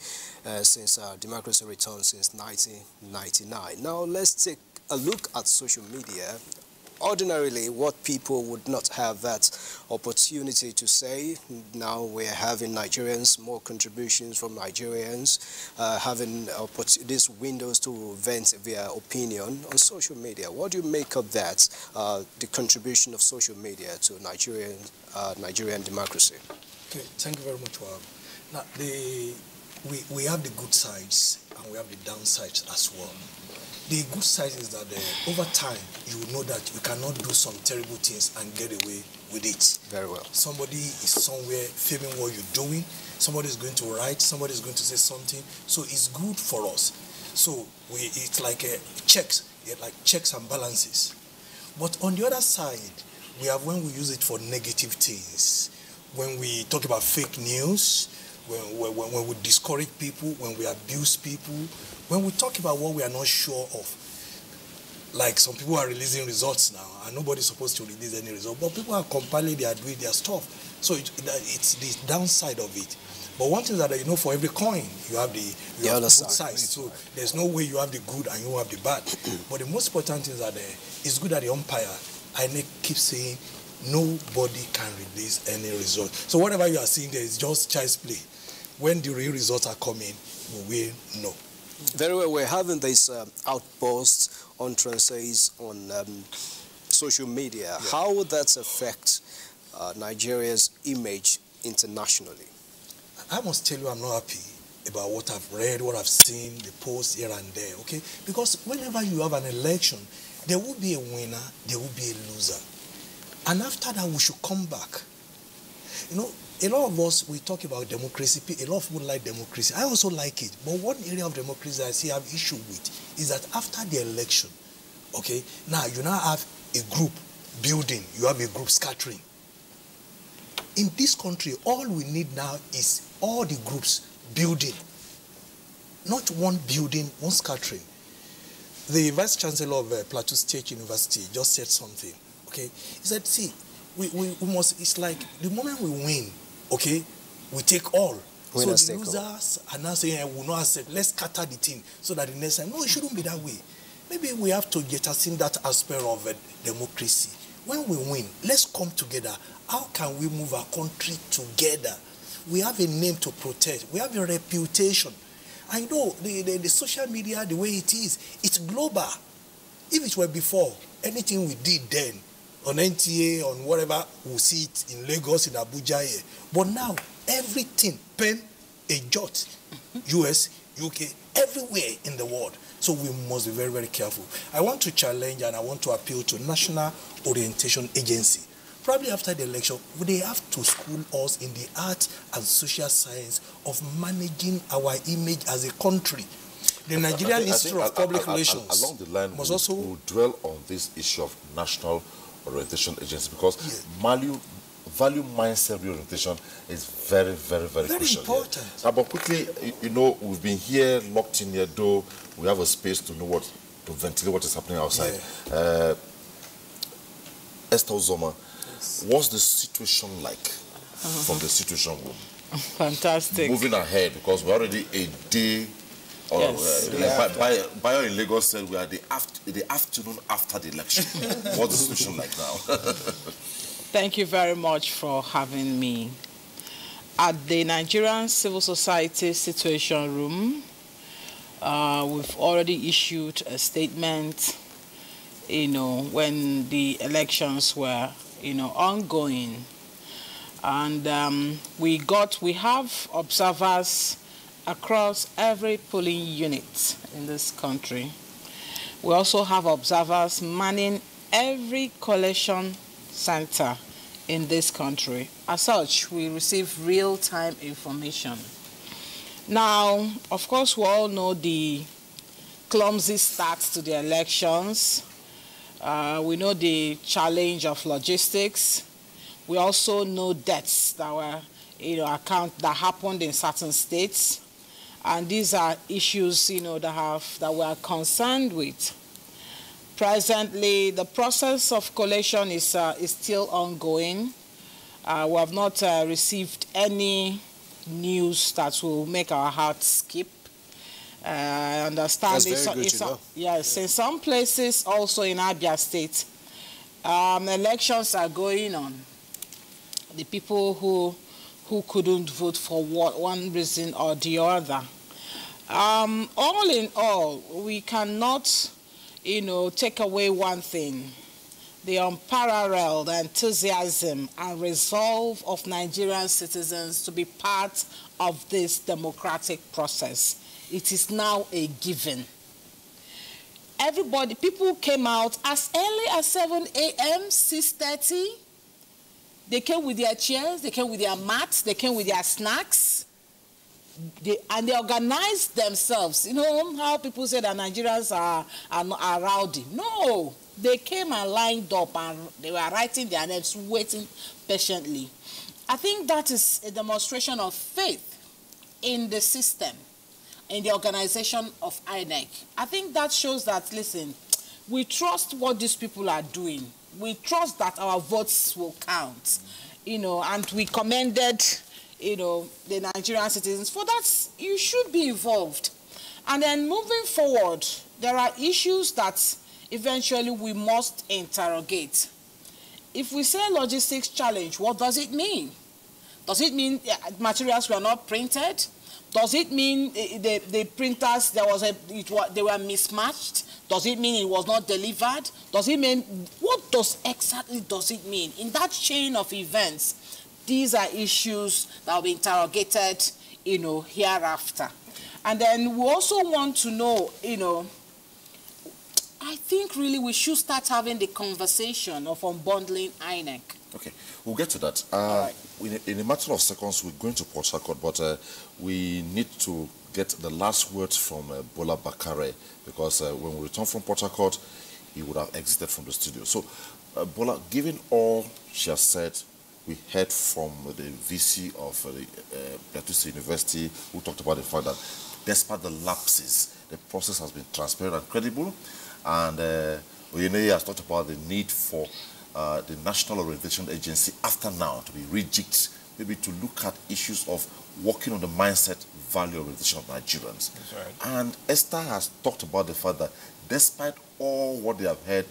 since democracy returned since 1999. Now, let's take a look at social media. Ordinarily, what people would not have that opportunity to say, now we're having Nigerians, more contributions from Nigerians, having these windows to vent their opinion on social media. What do you make of that, the contribution of social media to Nigerian democracy? Okay, thank you very much, Wahab. Now, we have the good sides and we have the downsides as well. The good side is that over time, you will know that you cannot do some terrible things and get away with it. Very well. Somebody is somewhere filming what you're doing. Somebody is going to write. Somebody is going to say something. So it's good for us. So it's like checks and balances. But on the other side, we have when we use it for negative things. When we talk about fake news, when we discourage people, when we abuse people, when we talk about what we are not sure of. Like some people are releasing results now, and nobody's supposed to release any result, but people are compiling, they are doing their stuff. So it's the downside of it. But one thing that for every coin, you have the other side. So there's no way you have the good and you have the bad. But the most important thing is that it's good that the umpire, I keep saying, nobody can release any result. So whatever you are seeing there is just child's play. When the real results are coming, we will know. Very well, we're having this outburst on utterances on social media. Yeah. How would that affect Nigeria's image internationally? I must tell you I'm not happy about what I've read, what I've seen, the posts here and there, okay? Because whenever you have an election, there will be a winner, there will be a loser. And after that, we should come back. A lot of us, we talk about democracy. A lot of people like democracy. I also like it. But one area of democracy I see I have issue with is that after the election, okay, now you now have a group building, you have a group scattering. In this country, all we need now is all the groups building. Not one building, one scattering. The Vice Chancellor of Plateau State University just said something, okay? He said, see, we must, it's like the moment we win, okay, we take all. So the losers are now saying, I will not accept, let's scatter the thing so that the next time, no, it shouldn't be that way. Maybe we have to jettison that aspect of democracy. When we win, let's come together. How can we move our country together? We have a name to protect. We have a reputation. I know the social media, the way it is, it's global. If it were before, anything we did then, on NTA, on whatever, we'll see it in Lagos, in Abuja here. But now, everything, pen, a jot, US, UK, everywhere in the world. So we must be very, very careful. I want to challenge and I want to appeal to National Orientation Agency. Probably after the election, they have to school us in the art and social science of managing our image as a country. The Nigerian Institute of Public Relations along the line must also will dwell on this issue of National Orientation Agency, because value mindset reorientation is very, very, very crucial. Important. Now, but quickly, you know, we've been here, locked in here, though we have a space to know to ventilate what is happening outside. Esther Uzoma, what's the situation like from the situation room? Fantastic. Moving ahead, because we're already a day. Bayo in Lagos said we are the afternoon after the election. What's the situation like now? Thank you very much for having me. At the Nigerian Civil Society Situation Room, we've already issued a statement, when the elections were, ongoing. And we have observers across every polling unit in this country. We also have observers manning every collation center in this country. As such, we receive real-time information. Now, of course, we all know the clumsy start to the elections. We know the challenge of logistics. We also know deaths that were, that happened in certain states. And these are issues, that we are concerned with. Presently, the process of collation is still ongoing. We have not received any news that will make our hearts skip. I understand. That's very good to know. Yes, in some places, also in Abia State, elections are going on. The people who couldn't vote for one reason or the other. All in all, we cannot, take away one thing: the unparalleled enthusiasm and resolve of Nigerian citizens to be part of this democratic process. It is now a given. People came out as early as 7 a.m., 6:30. They came with their chairs, they came with their mats, they came with their snacks. And they organized themselves. You know how people say that Nigerians are rowdy? No, they came and lined up and they were writing their names, waiting patiently. I think that is a demonstration of faith in the system, in the organization of INEC. I think that shows that, listen, we trust what these people are doing. We trust that our votes will count, and we commended, the Nigerian citizens. For that, you should be involved. And then moving forward, there are issues that eventually we must interrogate. If we say logistics challenge, what does it mean? Does it mean materials were not printed? Does it mean the printers, they were mismatched? Does it mean it was not delivered? Does it mean, what exactly does it mean? In that chain of events, these are issues that will be interrogated, hereafter. And then we also want to know, I think really we should start having the conversation of unbundling INEC. Okay, we'll get to that. In a matter of seconds, we're going to Port Harcourt, but we need to get the last words from Bola Bakare, because when we return from Port Harcourt, he would have exited from the studio. So, Bola, given all she has said, we heard from the VC of the Plateau State University, who talked about the fact that despite the lapses, the process has been transparent and credible. And Oyene has talked about the need for the National Orientation Agency after now to be rejigged, maybe to look at issues of working on the mindset, value orientation of Nigerians. That's right. And Esther has talked about the fact that despite all what they have heard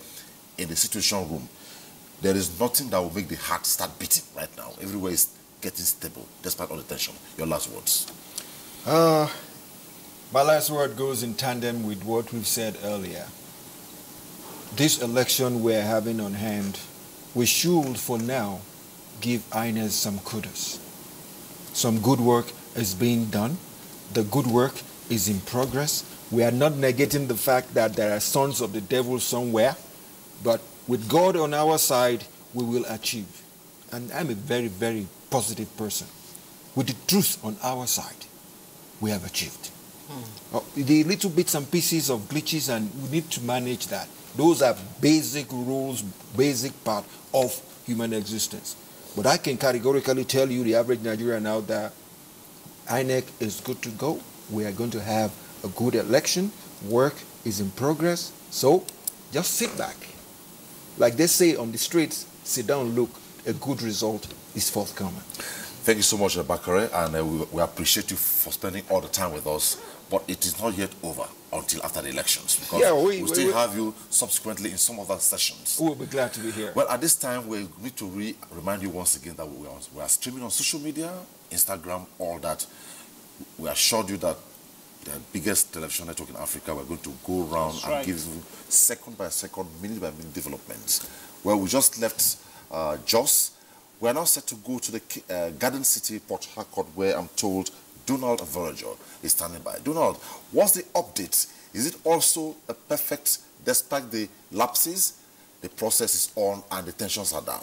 in the Situation Room, there is nothing that will make the heart start beating right now. Everywhere is getting stable, despite all the tension. Your last words. My last word goes in tandem with what we've said earlier. This election we're having on hand, we should, for now, give INEC some kudos. Some good work is being done. The good work is in progress. We are not negating the fact that there are sons of the devil somewhere, but with God on our side, we will achieve. And I'm a very, very positive person. With the truth on our side, we have achieved. The little bits and pieces of glitches, and we need to manage that. Those are basic rules, basic part of human existence. But I can categorically tell you, the average Nigerian out there, INEC is good to go. We are going to have a good election. Work is in progress. So just sit back. Like they say on the streets, sit down, look, a good result is forthcoming. Thank you so much, Bakare, and we appreciate you for spending all the time with us. But it is not yet over until after the elections, because we still have you subsequently in some other sessions. We'll be glad to be here. Well, at this time, we need to remind you once again that we are streaming on social media, Instagram, all that. We assured you that the biggest television network in Africa, we're going to go around and give you second by second, minute by minute developments. Well, we just left Jos. We are now set to go to the Garden City, Port Harcourt, where I'm told Donald Voyager is standing by. Donald, what's the update? Is it also a perfect, despite the lapses, the process is on and the tensions are down?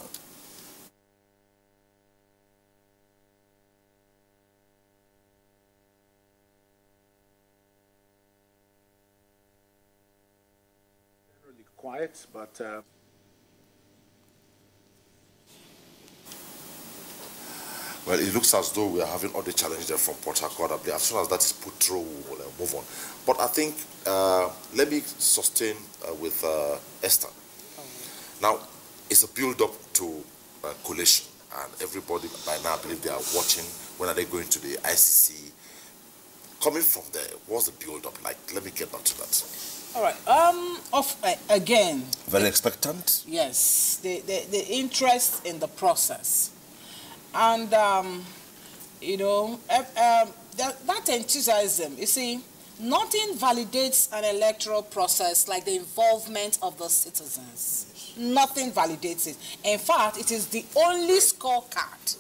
Generally quiet, but... Well, it looks as though we are having all the challenges there from Port Harcourt. As soon as that is put through, we'll move on. But I think, let me sustain with Esther. Now, it's a build-up to collation, and everybody by now, I believe they are watching. When are they going to the ICC? Coming from there, what's the build-up like? Let me get back to that. All right. Again. Very expectant? Yes. The interest in the process. And, you know, that enthusiasm, you see, nothing validates an electoral process like the involvement of the citizens. Nothing validates it. In fact, it is the only scorecard,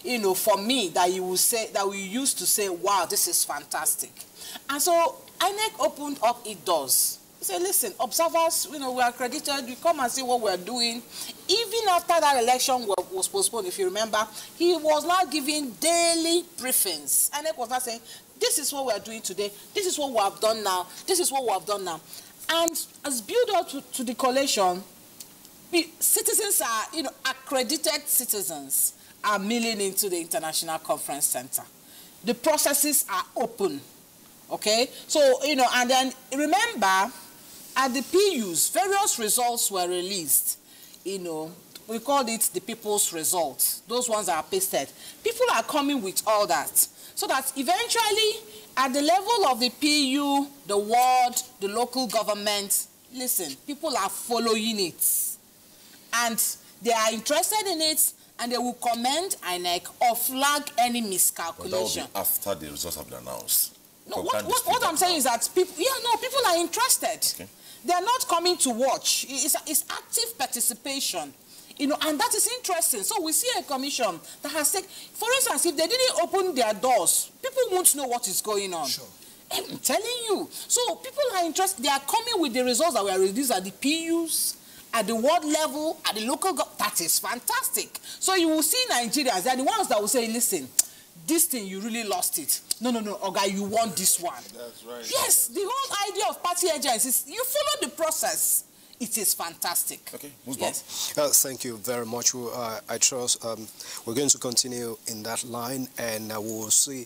you know, for me that you will say, that we used to say, wow, this is fantastic. And so INEC opened up its doors. Say, listen, observers, you know, we are accredited, we come and see what we're doing. Even after that election was postponed, if you remember, he was not giving daily briefings. And it was not saying, this is what we are doing today, this is what we have done now, this is what we have done now. And as build up to the collation, citizens are, you know, accredited citizens are milling into the International Conference Center. The processes are open, okay? So, you know, and then remember, at the PUs, various results were released. You know, we called it the people's results. Those ones are pasted. People are coming with all that. So that eventually, at the level of the PU, the ward, the local government, listen, people are following it. And they are interested in it, and they will comment INEC or flag any miscalculation. But that will be after the results have been announced. No, what I'm saying is that people, people are interested. Okay. They are not coming to watch. It's active participation, you know, and that is interesting. So we see a commission that has taken, for instance, if they didn't open their doors, people won't know what is going on. Sure. I'm telling you. So people are interested. They are coming with the results that were released at the PUs, at the world level, at the local government. That is fantastic. So you will see Nigerians, they are the ones that will say, listen, this thing, you really lost it. No, Oga, you want this one. That's right. Yes, the whole idea of party agents is you follow the process. It is fantastic. Okay, yes. Thank you very much. I trust we're going to continue in that line, and we will see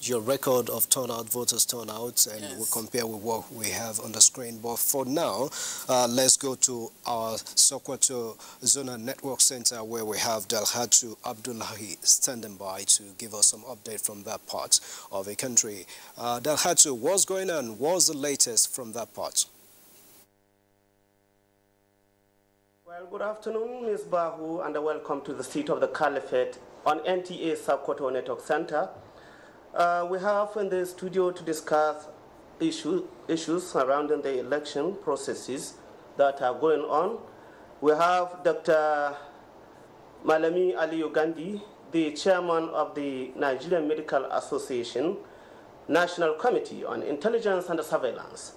your record of turnout, voters turnout, and we'll compare with what we have on the screen. But for now, let's go to our Sokoto Zonal Network Center, where we have Dalhatu Abdullahi standing by to give us some update from that part of the country. Dalhatu, what's going on? What's the latest from that part? Well, good afternoon, Ms. Bahu, and welcome to the seat of the Caliphate on NTA Sokoto Network Center. We have in the studio to discuss issues surrounding the election processes that are going on. We have Dr. Malami Ali Ugandi, the chairman of the Nigerian Medical Association, National Committee on Intelligence and Surveillance.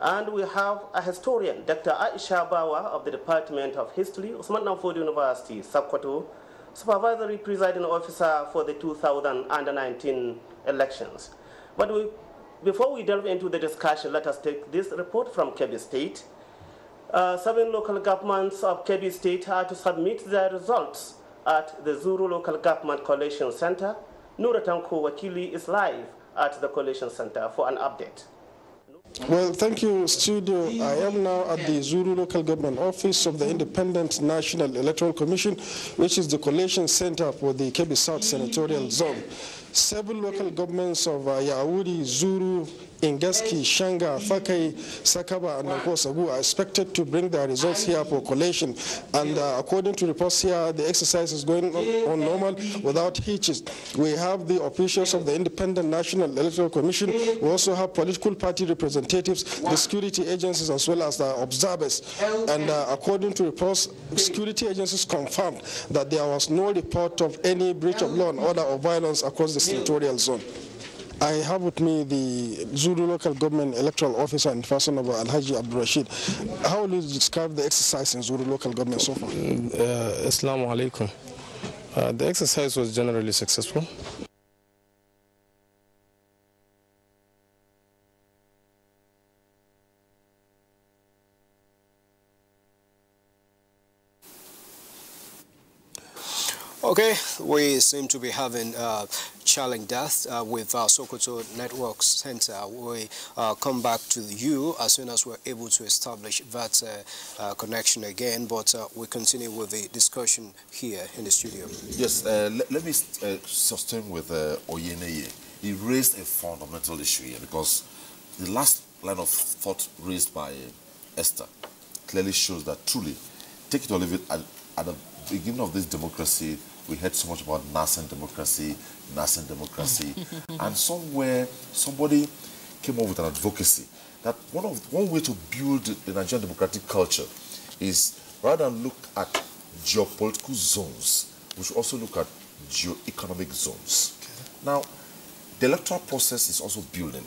And we have a historian, Dr. Aisha Bawa of the Department of History, Usman Namfod University, Sokoto, supervisory presiding officer for the 2019 elections. But before we delve into the discussion, let us take this report from Kebbi State. 7 local governments of Kebbi State are to submit their results at the Zuru Local Government Collation Center. Nuratanko Wakili is live at the Collation Center for an update. Well, thank you, studio. I am now at the Zuru Local Government Office of the Independent National Electoral Commission, which is the collation center for the Kebbi South Senatorial Zone. 7 local governments of Yaouri, Zuru, Ingaski, Shanga, Fakai, Sakaba, and Nkosagu are expected to bring their results here for collation. And according to reports here, the exercise is going on normal without hitches. We have the officials of the Independent National Electoral Commission. We also have political party representatives, the security agencies, as well as the observers. And according to reports, security agencies confirmed that there was no report of any breach of law and order or violence across the senatorial zone. I have with me the Zulu Local Government Electoral Officer in person of Alhaji Abdul Rashid. How will you describe the exercise in Zulu Local Government so far? Assalamu alaikum. The exercise was generally successful. Okay, we seem to be having challenge death with Sokoto Network Center. We come back to you as soon as we're able to establish that connection again, but we continue with the discussion here in the studio. Yes, let me sustain with Oyeneye. He raised a fundamental issue here because the last line of thought raised by Esther clearly shows that truly, take it or leave it, at the beginning of this democracy, we heard so much about nascent democracy, and somewhere somebody came up with an advocacy that one way to build the Nigerian democratic culture is rather than look at geopolitical zones, we should also look at geo-economic zones. Okay. Now, the electoral process is also building.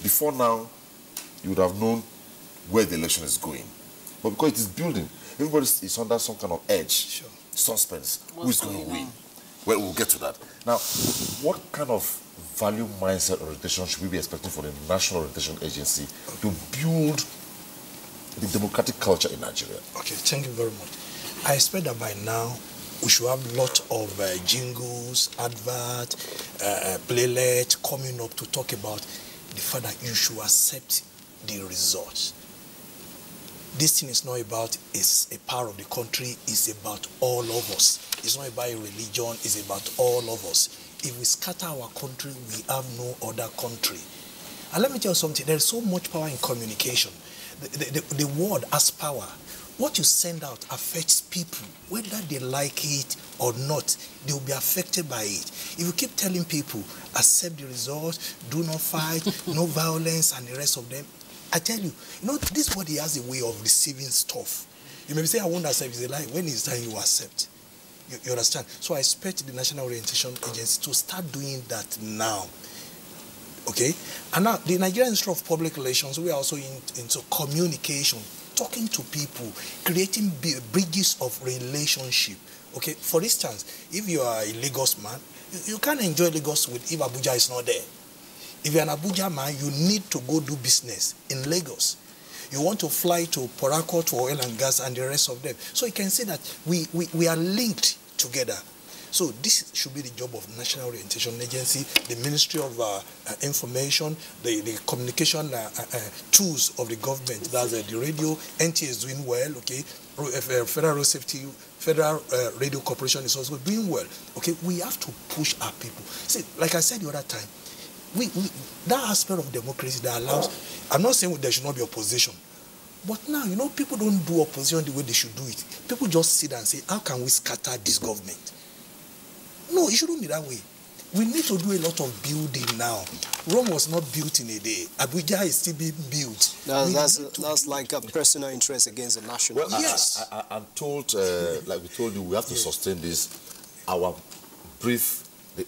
Before now, you would have known where the election is going, but because it is building, everybody is under some kind of edge. Sure. Suspense. Who is going to win? Well, we'll get to that. Now, what kind of value mindset orientation should we be expecting for the National Orientation Agency to build the democratic culture in Nigeria? Okay, thank you very much. I expect that by now we should have a lot of jingles, advert, playlet coming up to talk about the fact that you should accept the results. This thing is not about a part of the country, it's about all of us. It's not about a religion, it's about all of us. If we scatter our country, we have no other country. And let me tell you something, there is so much power in communication. The word has power. What you send out affects people, whether they like it or not, they will be affected by it. If you keep telling people, accept the results, do not fight, no violence, and the rest of them, I tell you, this body has a way of receiving stuff. You may say, I won't accept. It's a lie. When it's time, you accept. You understand? So I expect the National Orientation Agency to start doing that now. Okay? And now, the Nigerian Institute of Public Relations, we are also into communication, talking to people, creating bridges of relationship. Okay? For instance, if you are a Lagos man, you can't enjoy Lagos if Abuja is not there. If you're an Abuja man, you need to go do business in Lagos. You want to fly to Port Harcourt for oil and gas and the rest of them. So you can see that we are linked together. So this should be the job of National Orientation Agency, the Ministry of Information, the communication tools of the government. That's the radio. NTA is doing well, okay? Federal Road Safety, Federal Radio Corporation is also doing well. Okay, we have to push our people. See, like I said the other time, that aspect of democracy that allows, I'm not saying there should not be opposition, but now, people don't do opposition the way they should do it. People just sit and say, how can we scatter this government? No, it shouldn't be that way. We need to do a lot of building now. Rome was not built in a day. Abuja is still being built. That's like a personal interest against the national. Well, yes. I'm told, like we told you, we have to sustain this. Our brief, the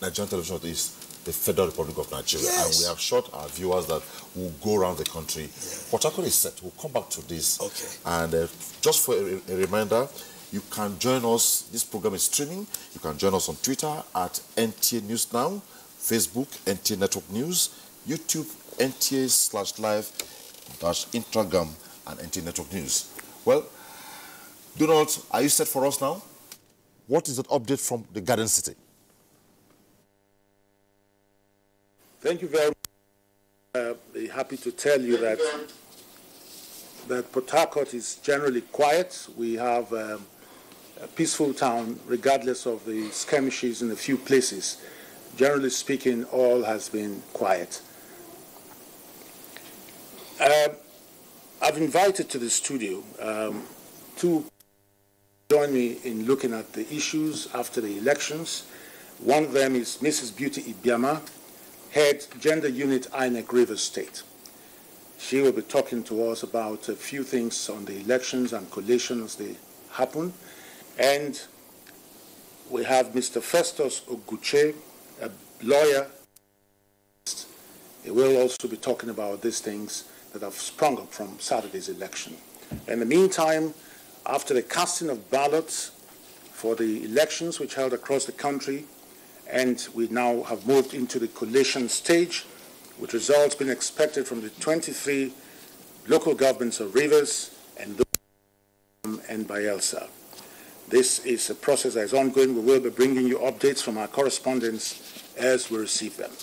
Nigerian television is the Federal Republic of Nigeria. Yes. And we have shot our viewers that will go around the country. Yeah. Port Harcourt is set. We'll come back to this. Okay. And just for a reminder, you can join us. This program is streaming. You can join us on Twitter at NTA News Now, Facebook, NTA Network News, YouTube, NTA/live-Instagram, and NTA Network News. Well, Donald, are you set for us now? What is that update from the Garden City? Thank you very much. I'm happy to tell you that Port Harcourt is generally quiet. We have a peaceful town, regardless of the skirmishes in a few places. Generally speaking, all has been quiet. I've invited to the studio to join me in looking at the issues after the elections. One of them is Mrs. Beauty Ibiama, Head Gender Unit INEC Rivers State. She will be talking to us about a few things on the elections and collations as they happen. And we have Mr. Festus Oguche, a lawyer. He will also be talking about these things that have sprung up from Saturday's election. In the meantime, after the casting of ballots for the elections which held across the country, and we now have moved into the collation stage, with results being expected from the 23 local governments of Rivers and Bayelsa. This is a process that is ongoing. We will be bringing you updates from our correspondents as we receive them.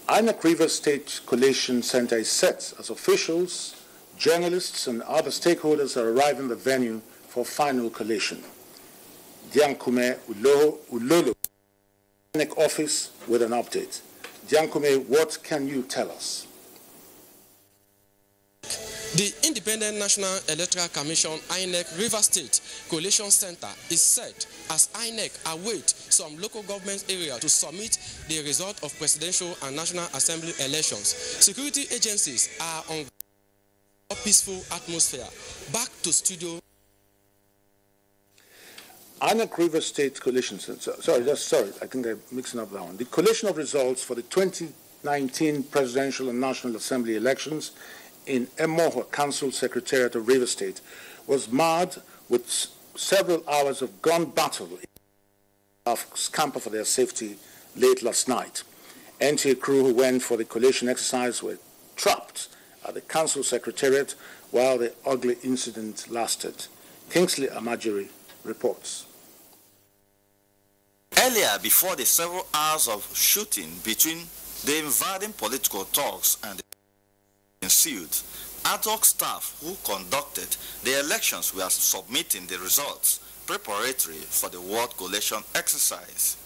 INEC Rivers State Collation Center is set as officials, journalists, and other stakeholders are arriving at the venue for final collation. Diankume Ulolo, INEC office with an update. Diankume, what can you tell us? The Independent National Electoral Commission INEC River State Collation Center is set as INEC awaits some local government area to submit the result of presidential and National Assembly elections. Security agencies are on a peaceful atmosphere. Back to studio. INEC River State Collation Center. Sorry, I think I'm mixing up that one. The collation of results for the 2019 presidential and National Assembly elections in Emoho Council Secretariat of River State was marred with several hours of gun battle of scamper for their safety late last night. NTA crew who went for the collation exercise were trapped at the Council Secretariat while the ugly incident lasted. Kingsley Amajiri reports. Earlier, before the several hours of shooting between the invading political talks and the ensued, ad hoc staff who conducted the elections were submitting the results preparatory for the ward collation exercise.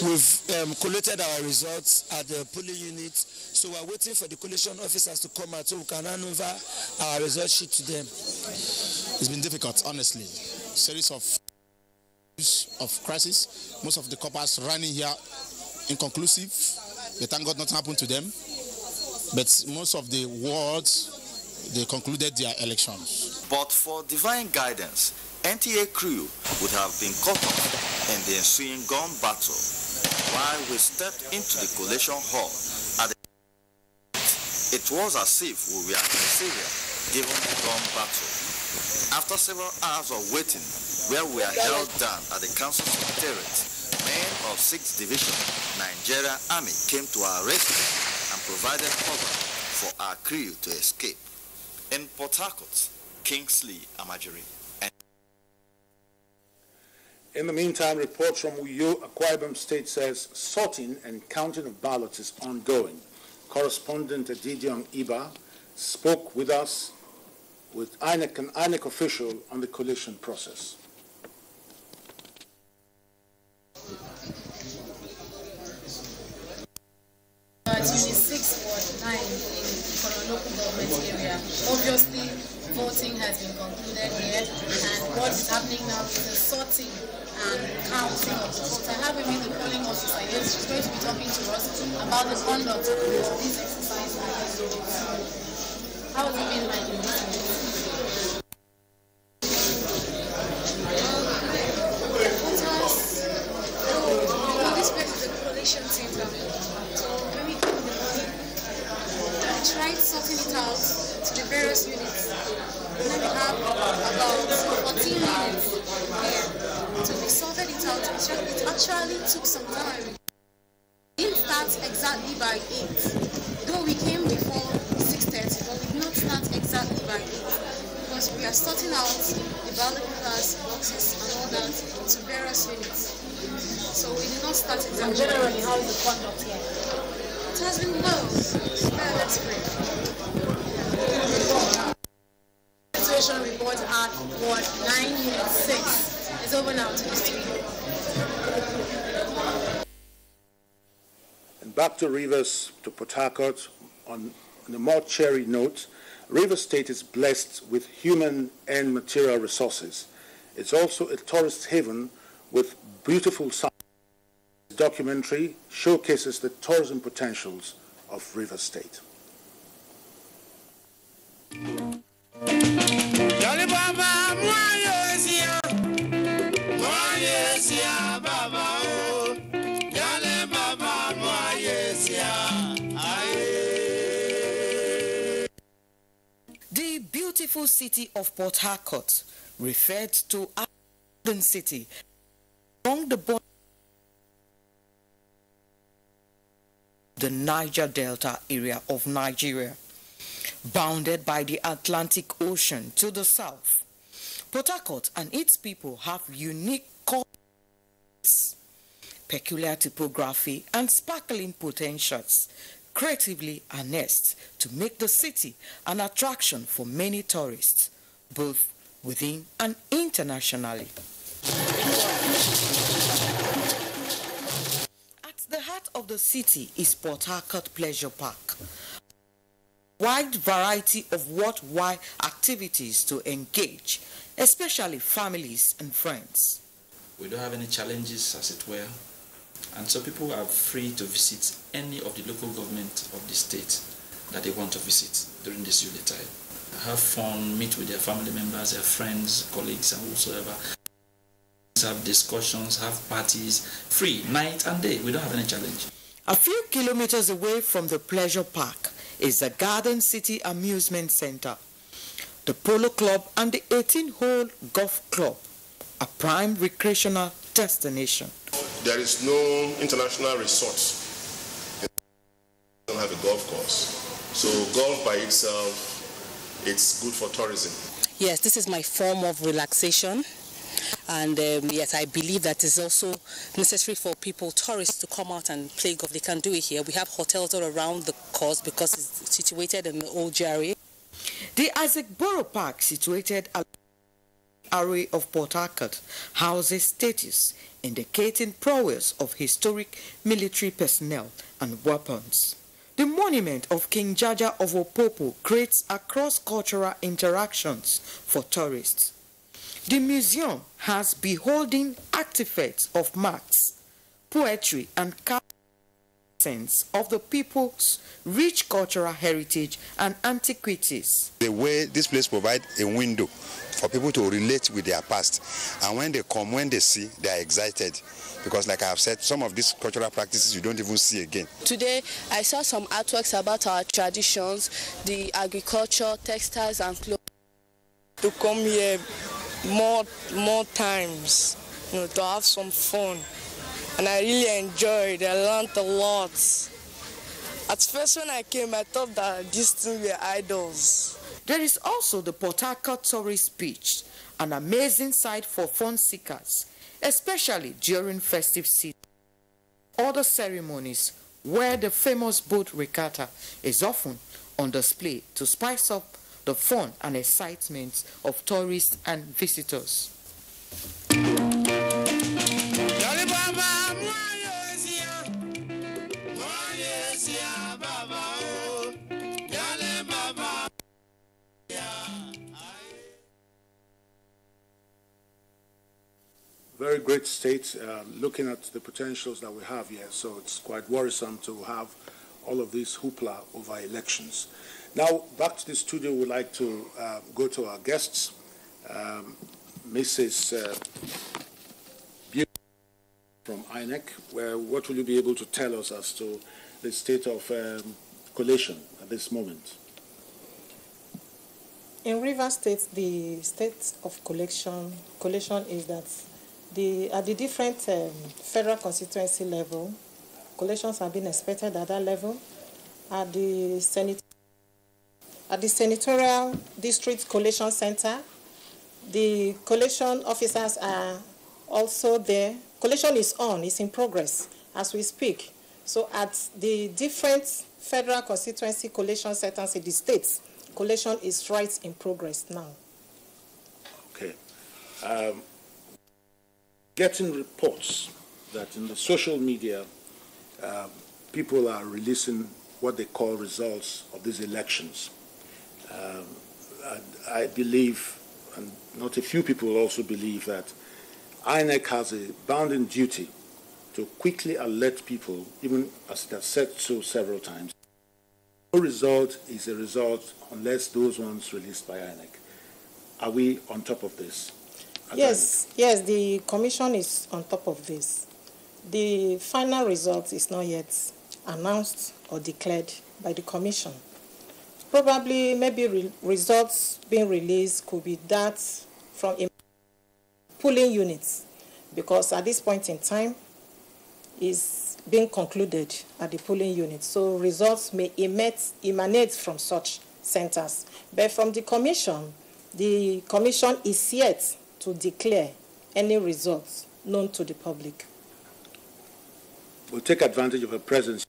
We've collated our results at the polling unit, so we're waiting for the collation officers to come out so we can hand over our result sheet to them. It's been difficult, honestly. Series of crisis. Most of the coppers running here inconclusive. But thank God nothing happened to them. But most of the wards, they concluded their elections. But for divine guidance, NTA crew would have been caught up in the ensuing gun battle while we stepped into the collation hall. It was as if we were in Syria given the gun battle. After several hours of waiting, where we are held down at the council secretariat, men of 6th Division, Nigerian Army came to our rescue and provided cover for our crew to escape. In Port Harcourt, Kingsley Amajiri. In the meantime, reports from Uyo, Akwa Ibom State says sorting and counting of ballots is ongoing. Correspondent Adidion Iba spoke with us with an INEC official on the collation process. Unit 6 Ward 9 in the local government area. Obviously, voting has been concluded here, and what is happening now is the sorting and counting of the votes. I have with me the polling officer here. She's going to be talking to us about the conduct of this exercise. How has it been like in this? With respect to the collation It actually took some time. We didn't start exactly by 8. Though we came before 6:30, but we did not start exactly by 8. Because we are sorting out the ballot papers, boxes, and all that to various units. So we did not start exactly. And generally, how is the conduct here? It has been well. Let's pray. Situation report at Ward 9, Unit 6 is over now to the studio. And back to Rivers, to Port Harcourt, on a more cheery note, Rivers State is blessed with human and material resources. It's also a tourist haven with beautiful sights. This documentary showcases the tourism potentials of Rivers State. The beautiful city of Port Harcourt, referred to as Golden City, along the Niger Delta area of Nigeria, bounded by the Atlantic Ocean to the south. Port Harcourt and its people have unique cultures, peculiar topography, and sparkling potentials, creatively harnessed to make the city an attraction for many tourists, both within and internationally. At the heart of the city is Port Harcourt Pleasure Park. Wide variety of worthwhile activities to engage, especially families and friends. We don't have any challenges, as it were, and so people are free to visit any of the local government of the state that they want to visit during this holiday time. Have fun, meet with their family members, their friends, colleagues, and whatsoever. Have discussions, have parties, free, night and day. We don't have any challenge. A few kilometers away from the pleasure park is the Garden City Amusement Center, the Polo Club, and the 18-hole golf club, a prime recreational destination. There is no international resort that don't have a golf course. So golf by itself, it's good for tourism. Yes, this is my form of relaxation. And yes, I believe that is also necessary for people, tourists, to come out and play golf. They can do it here. We have hotels all around the course because it's situated in the old GRA. The Isaac Borough Park, situated along the array of Port Harcourt, houses statues indicating prowess of historic military personnel and weapons. The monument of King Jaja of Opopo creates a cross-cultural interactions for tourists. The museum has beholding artifacts of marks, poetry, and sense of the people's rich cultural heritage and antiquities. The way this place provides a window for people to relate with their past, and when they come, when they see, they are excited, because like I have said, some of these cultural practices you don't even see again. Today I saw some artworks about our traditions, the agriculture, textiles and clothing. To come here more times, to have some fun, and I really enjoyed. I learned a lot. At first when I came, I thought that these things were idols. There is also the Port Harcourt Tourist Beach, an amazing site for fun seekers, especially during festive season. Other ceremonies where the famous boat regatta is often on display to spice up the fun and excitement of tourists and visitors. Very great state, looking at the potentials that we have here, so it's quite worrisome to have all of this hoopla over elections. Now, back to the studio, we'd like to go to our guests. Mrs. Beauty from INEC, what will you be able to tell us as to the state of collation at this moment? In Rivers State, the state of collation is that At the different federal constituency level, collations have been expected at that level. At the senatorial district collation center, the collation officers are also there. Collation is on, it's in progress as we speak. So at the different federal constituency collation centers in the states, collation is right in progress now. Okay. Getting reports that in the social media, people are releasing what they call results of these elections. I believe, and not a few people also believe, that INEC has a bounden duty to quickly alert people, even as it has said so several times. No result is a result unless those ones released by INEC. Are we on top of this? Yes, yes, the commission is on top of this. The final result is not yet announced or declared by the commission. Probably, maybe results being released could be that from polling units, because at this point in time, is being concluded at the polling unit. So results may emanate from such centers. But from the commission is yet to declare any results known to the public. We'll take advantage of a presence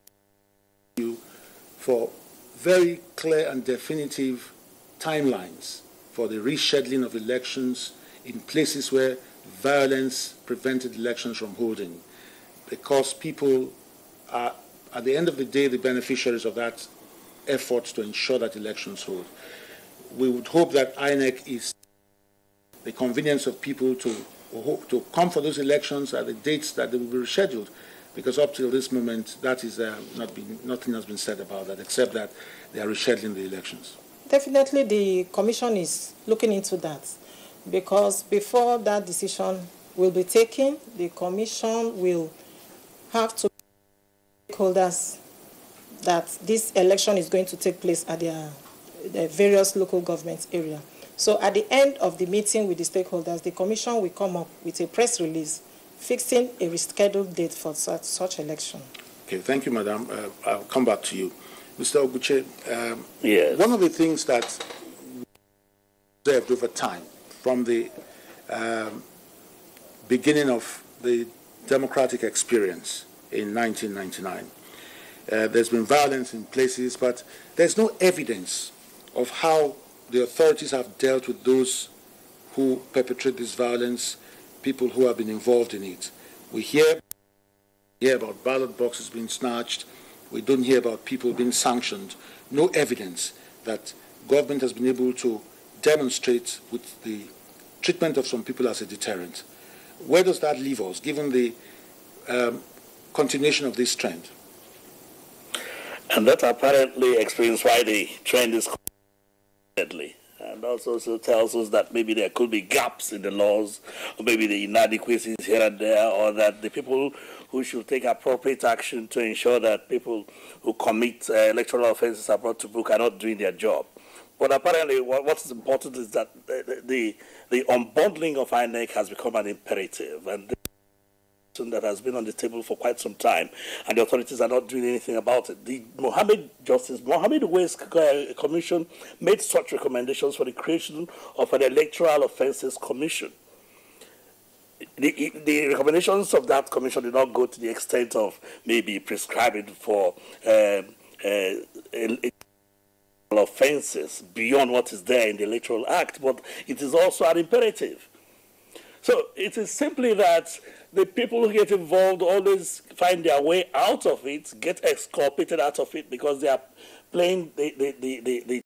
for very clear and definitive timelines for the rescheduling of elections in places where violence prevented elections from holding, because people are, at the end of the day, the beneficiaries of that effort to ensure that elections hold. We would hope that INEC is the convenience of people to come for those elections at the dates that they will be rescheduled, because up till this moment, that is nothing has been said about that, except that they are rescheduling the elections. Definitely, the commission is looking into that, because before that decision will be taken, the commission will have to stakeholders that this election is going to take place at their various local government area. So at the end of the meeting with the stakeholders, the commission will come up with a press release fixing a rescheduled date for such election. Okay, thank you, Madam. I'll come back to you. Mr. Oguche, yes. One of the things that we observed over time from the beginning of the democratic experience in 1999, there's been violence in places, but there's no evidence of how the authorities have dealt with those who perpetrate this violence, people who have been involved in it. We hear about ballot boxes being snatched. We don't hear about people being sanctioned. No evidence that government has been able to demonstrate with the treatment of some people as a deterrent. Where does that leave us, given the continuation of this trend? And that apparently explains why the trend is deadly. And also tells us that maybe there could be gaps in the laws, or maybe the inadequacies here and there, or that the people who should take appropriate action to ensure that people who commit electoral offenses are brought to book are not doing their job. But apparently what is important is that the unbundling of INEC has become an imperative, and that has been on the table for quite some time, and the authorities are not doing anything about it. The Justice Mohammed West Commission made such recommendations for the creation of an electoral offences commission. The recommendations of that commission did not go to the extent of maybe prescribing for offences beyond what is there in the Electoral Act, but it is also an imperative. So it is simply that the people who get involved always find their way out of it, get exculpated out of it, because they are playing the